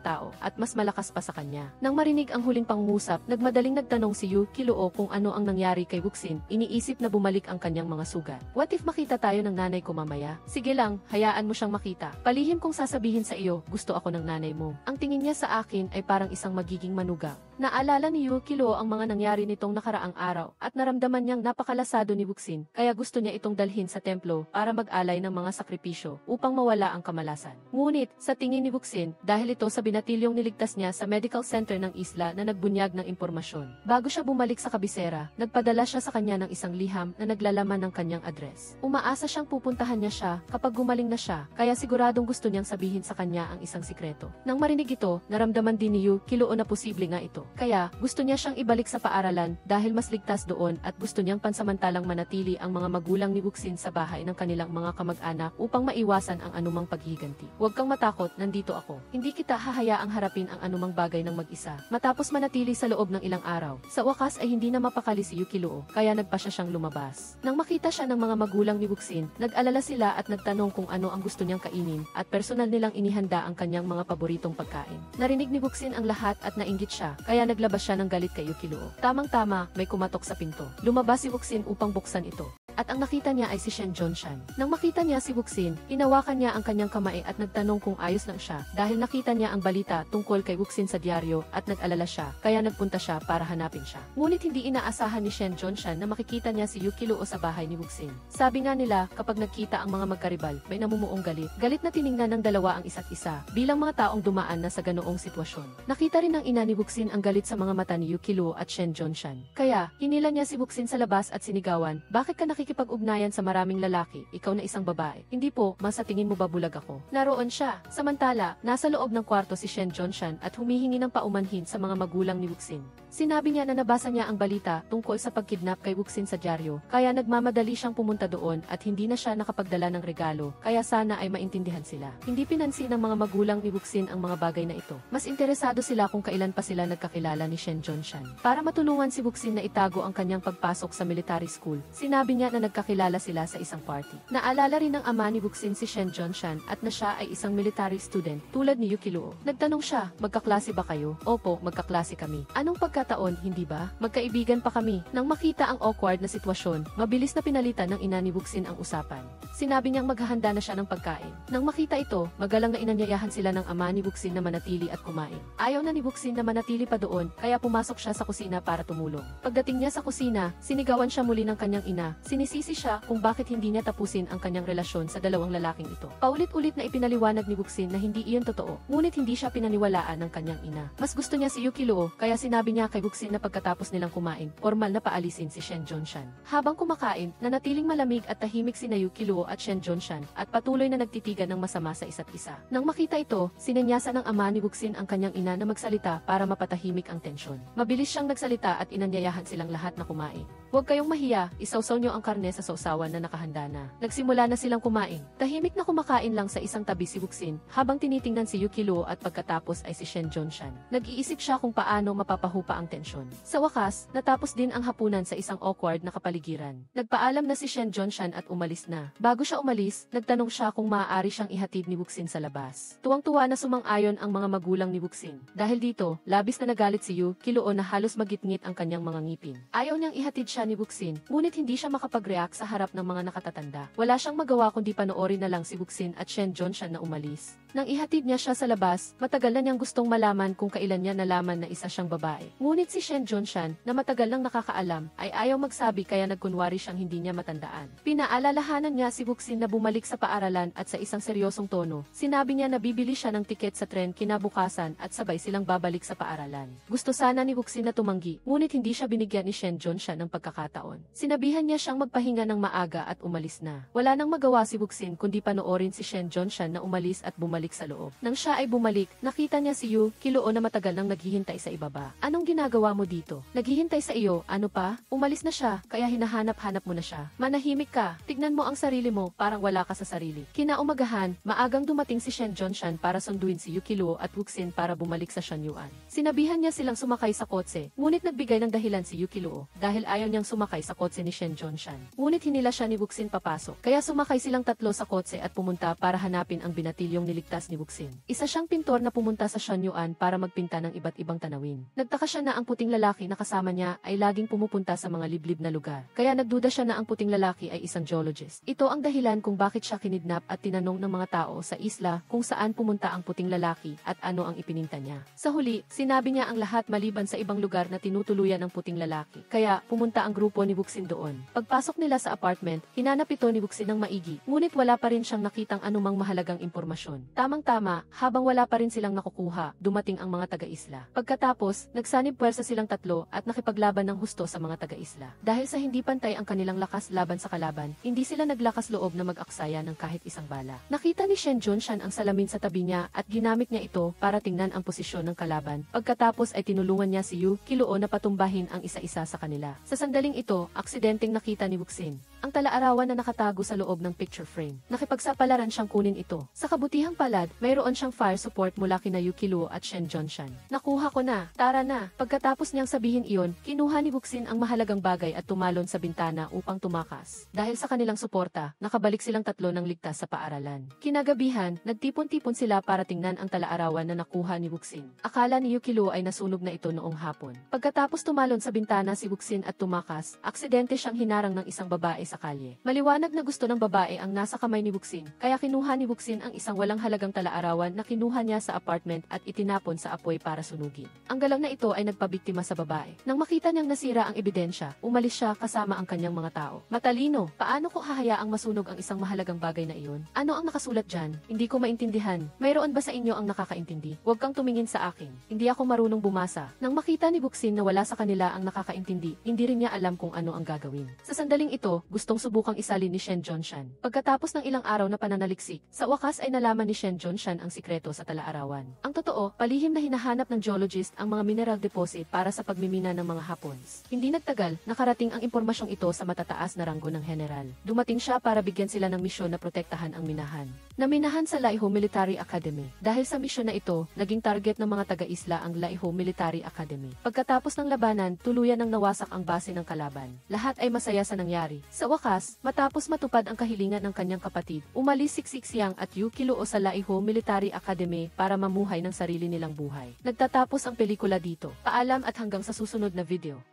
tao, at mas malakas pa sa kanya. Nang marinig ang huling pangungusap, nagmadaling nagtanong si Yu Kiluo kung ano ang nangyari kay Wuxin, iniisip na bumalik ang kanyang mga sugat. What if makita tayo ng nanay ko mamaya? Sige lang, hayaan mo siyang makita. Palihim kong sasabihin sa iyo, gusto ako ng nanay mo. Ang tingin niya sa akin ay parang isang magiging manugang. Naalala ni Yu Kiluo ang mga nangyari nitong nakaraang araw at naramdaman niyang napakalasado ni Wuxin, kaya gusto niya itong dalhin sa templo para mag-alay ng mga sakripisyo upang mawala ang kamalasan. Ngunit, sa tingin ni Wuxin, dahil ito sa binatilyong niligtas niya sa medical center ng isla na nagbunyag ng impormasyon. Bago siya bumalik sa kabisera, nagpadala siya sa kanya ng isang liham na naglalaman ng kanyang address. Umaasa siyang pupuntahan niya siya kapag gumaling na siya, kaya siguradong gusto niyang sabihin sa kanya ang isang sikreto. Nang marinig ito, naramdaman din ni Yu Kiluo na posible nga ito. Kaya, gusto niya siyang ibalik sa paaralan dahil mas ligtas doon at gusto niyang pansamantalang manatili ang mga magulang ni Wuxin sa bahay ng kanilang mga kamag-anak upang maiwasan ang anumang paghihiganti. Huwag kang matakot, nandito ako. Hindi kita hahayaang harapin ang anumang bagay ng mag-isa. Matapos manatili sa loob ng ilang araw, sa wakas ay hindi na mapakali si Yu Kiluo, kaya nagpasya siyang lumabas. Nang makita siya ng mga magulang ni Wuxin, nag-alala sila at nagtanong kung ano ang gusto niyang kainin at personal nilang inihanda ang kanyang mga paboritong pagkain. Narinig ni Wuxin ang lahat at nainggit siya, kaya naglabas siya ng galit kay Yu Kiluo. Tamang-tama, may kumatok sa pinto. Lumabas si Wuxin upang buksan ito. At ang nakita niya ay si Shen Zhongshan. Nang makita niya si Wuxin, hinawakan niya ang kanyang kamay at nagtanong kung ayos lang siya dahil nakita niya ang balita tungkol kay Wuxin sa dyaryo at nag-alala siya, kaya nagpunta siya para hanapin siya. Ngunit hindi inaasahan ni Shen Zhongshan na makikita niya si Yu Kiluo sa bahay ni Wuxin. Sabi nga nila, kapag nagkita ang mga magkaribal, may namumuong galit. Galit na tiningnan ng dalawa ang isa't isa, bilang mga taong dumaan na sa ganoong sitwasyon. Nakita rin ng ina ni Wuxin ang galit sa mga mata ni Yu Kiluo at Shen Zhongshan. Kaya, hinila niya si Wuxin sa labas at sinigawan, bakit ka nakikipag-ugnayan sa maraming lalaki, ikaw na isang babae? Hindi po, sa tingin mo ba bulag ako? Naroon siya. Samantala, nasa loob ng kwarto si Shen Zhongshan at humihingi ng paumanhin sa mga magulang ni Wuxin. Sinabi niya na nabasa niya ang balita tungkol sa pagkidnap kay Wuxin sa dyaryo, kaya nagmamadali siyang pumunta doon at hindi na siya nakapagdala ng regalo, kaya sana ay maintindihan sila. Hindi pinansin ng mga magulang ni Wuxin ang mga bagay na ito. Mas interesado sila kung kailan pa sila nagkakilala ni Shen Zhongshan. Para matulungan si Wuxin na itago ang kanyang pagpasok sa military school, sinabi niya na nagkakilala sila sa isang party. Naalala rin ng ama ni Wuxin si Shen Zhongshan at na siya ay isang military student tulad ni Yu Kiluo. Nagtanong siya, magkaklase ba kayo? Opo, magkaklase kami. Anong pagkataon, hindi ba? Magkaibigan pa kami. Nang makita ang awkward na sitwasyon, mabilis na pinalitan ng ina ni Wuxin ang usapan. Sinabi niyang maghahanda na siya ng pagkain. Nang makita ito, magalang na inanyayahan sila ng ama ni Wuxin na manatili at kumain. Ayaw na ni Wuxin na manatili pa doon, kaya pumasok siya sa kusina para tumulong. Pagdating niya sa kusina, sinigawan siya muli ng kanyang ina. Sinisisi siya kung bakit hindi niya tapusin ang kanyang relasyon sa dalawang lalaking ito. Paulit-ulit na ipinaliwanag ni Wuxin na hindi iyon totoo, ngunit hindi siya pinaniwalaan ng kanyang ina. Mas gusto niya si Yu Kiluo, kaya sinabi niya kay Wuxin na pagkatapos nilang kumain, formal na paalisin si Shen Zhongshan. Habang kumakain, nanatiling malamig at tahimik sina Yu Kiluo at Shen Zhongshan at patuloy na nagtitigan ng masama sa isa't isa. Nang makita ito, sinenyasan ng ama ni Wuxin ang kanyang ina na magsalita para mapatahimik ang tensyon. Mabilis siyang nagsalita at inanyayahan silang lahat na kumain. Huwag kayong mahiya, isawsaw niyo ang karne sa sausawan na nakahanda na. Nagsimula na silang kumain. Tahimik na kumakain lang sa isang tabi si Wuxin habang tinitingnan si Yu Kiluo at pagkatapos ay si Shen Zhongshan. Nag-iisip siya kung paano mapapahupa ang tensyon. Sa wakas, natapos din ang hapunan sa isang awkward na kapaligiran. Nagpaalam na si Shen Zhongshan at umalis na. Bago siya umalis, nagtanong siya kung maaari siyang ihatid ni Wuxin sa labas. Tuwang-tuwa na sumang-ayon ang mga magulang ni Wuxin. Dahil dito, labis na nagalit si Yu Kiluo na halos magitngit ang kanyang mga ngipin. Ayaw niyang ihatid siya ni Wuxin, ngunit hindi siya makapag-react sa harap ng mga nakatatanda. Wala siyang magawa kundi panoorin na lang si Wuxin at Shen Zhongshan na umalis. Nang ihatid niya siya sa labas, matagal na niyang gustong malaman kung kailan niya nalaman na isa siyang babae. Ngunit si Shen Zhongshan, na matagal nang nakakaalam, ay ayaw magsabi kaya nagkunwari siyang hindi niya matandaan. Pinaalalahanan niya si Wuxin na bumalik sa paaralan at sa isang seryosong tono, sinabi niya na bibili siya ng tiket sa tren kinabukasan at sabay silang babalik sa paaralan. Gusto sana ni Wuxin na tumanggi, ngunit hindi siya binigyan ni Shen Zhongshan ng pagkakataon. pagkakataon. Sinabihan niya siyang magpahinga ng maaga at umalis na. Wala nang magawa si Wuxin kundi panoorin si Shen Zhongshan na umalis at bumalik sa loob. Nang siya ay bumalik, nakita niya si Yu Qiluo na matagal nang naghihintay sa ibaba. Anong ginagawa mo dito? Naghihintay sa iyo, ano pa? Umalis na siya, kaya hinahanap-hanap mo na siya. Manahimik ka, tignan mo ang sarili mo, parang wala ka sa sarili. Kinaumagahan, maagang dumating si Shen Zhongshan para sunduin si Yu Qiluo at Wuxin para bumalik sa Shanyuan. Sinabihan niya silang sumakay sa kotse, ngunit nagbigay ng dahilan si Yu Qiluo dahil ayaw niyang sumakay sa kotse ni Shen Zhongshan. Ngunit hinila siya ni Wuxin papasok, kaya sumakay silang tatlo sa kotse at pumunta para hanapin ang binatilyong niligtas ni Wuxin. Isa siyang pintor na pumunta sa Shanyuan para magpinta ng iba't ibang tanawin. Nagtaka siya na ang puting lalaki na kasama niya ay laging pumupunta sa mga liblib na lugar, kaya nagduda siya na ang puting lalaki ay isang geologist. Ito ang dahilan kung bakit siya kinidnap at tinanong ng mga tao sa isla kung saan pumunta ang puting lalaki at ano ang ipininta niya. Sa huli, sinabi niya ang lahat maliban sa ibang lugar na tinutuluyan ng puting lalaki. Kaya, pumunta ang grupo ni Wuxin doon. Pagpasok nila sa apartment, hinanap ito ni Wuxin ng maigi, ngunit wala pa rin siyang nakitang anumang mahalagang impormasyon. Tamang-tama, habang wala pa rin silang nakukuha, dumating ang mga taga-isla. Pagkatapos, nagsanib puwersa silang tatlo at nakipaglaban ng husto sa mga taga-isla. Dahil sa hindi pantay ang kanilang lakas laban sa kalaban, hindi sila naglakas loob na mag-aksaya ng kahit isang bala. Nakita ni Shen Zhongshan ang salamin sa tabi niya at ginamit niya ito para tingnan ang posisyon ng kalaban. Pagkatapos ay tinulungan niya si Yu Qiluo na patumbahin ang isa-isa sa kanila. Sa sandaling ito, aksidenteng nakita ni Wuxin ang talaarawan na nakatago sa loob ng picture frame. Nakipagsapalaran siyang kunin ito. Sa kabutihang palad, mayroon siyang fire support mula kina Yu Qiluo at Shen Zhongshan. Nakuha ko na, tara na. Pagkatapos niyang sabihin iyon, kinuha ni Wuxin ang mahalagang bagay at tumalon sa bintana upang tumakas. Dahil sa kanilang suporta, nakabalik silang tatlo ng ligtas sa paaralan. Kinagabihan, nagtipon-tipon sila para tingnan ang talaarawan na nakuha ni Wuxin. Akala ni Yu Qiluo ay nasunog na ito noong hapon. Pagkatapos tumalon sa bintana si Wuxin at tumakas, aksidente siyang hinarang ng isang babae sa kalye. Maliwanag na gusto ng babae ang nasa kamay ni Wuxin, kaya kinuha ni Wuxin ang isang walang halagang talaarawan na kinuha niya sa apartment at itinapon sa apoy para sunugin. Ang galang na ito ay nagpabiktima sa babae. Nang makita niyang nasira ang ebidensya, umalis siya kasama ang kanyang mga tao. Matalino, paano ko hahayaang masunog ang isang mahalagang bagay na iyon? Ano ang nakasulat dyan? Hindi ko maintindihan. Mayroon ba sa inyo ang nakakaintindi? Huwag kang tumingin sa akin. Hindi ako marunong bumasa. Nang makita ni Wuxin na wala sa kanila ang nakakaintindi, hindi rin niya alam kung ano ang gagawin. Sa sandaling ito, gustong subukang isalin ni Shen Zhongshan. Pagkatapos ng ilang araw na pananaliksik, sa wakas ay nalaman ni Shen Zhongshan ang sikreto sa talaarawan. Ang totoo, palihim na hinahanap ng geologist ang mga mineral deposit para sa pagmimina ng mga Hapons. Hindi nagtagal, nakarating ang impormasyong ito sa matataas na ranggo ng general. Dumating siya para bigyan sila ng misyon na protektahan ang minahan. Naminahan sa Laiho Military Academy. Dahil sa misyon na ito, naging target ng mga taga-isla ang Laiho Military Academy. Pagkatapos ng labanan, tuluyan ng nawasak ang base ng kalaban. Lahat ay masaya sa nangyari. Sa wakas, matapos matupad ang kahilingan ng kanyang kapatid, umalis Siksik Siang at Yu Qiluo sa Laiho Military Academy para mamuhay ng sarili nilang buhay. Nagtatapos ang pelikula dito. Paalam at hanggang sa susunod na video.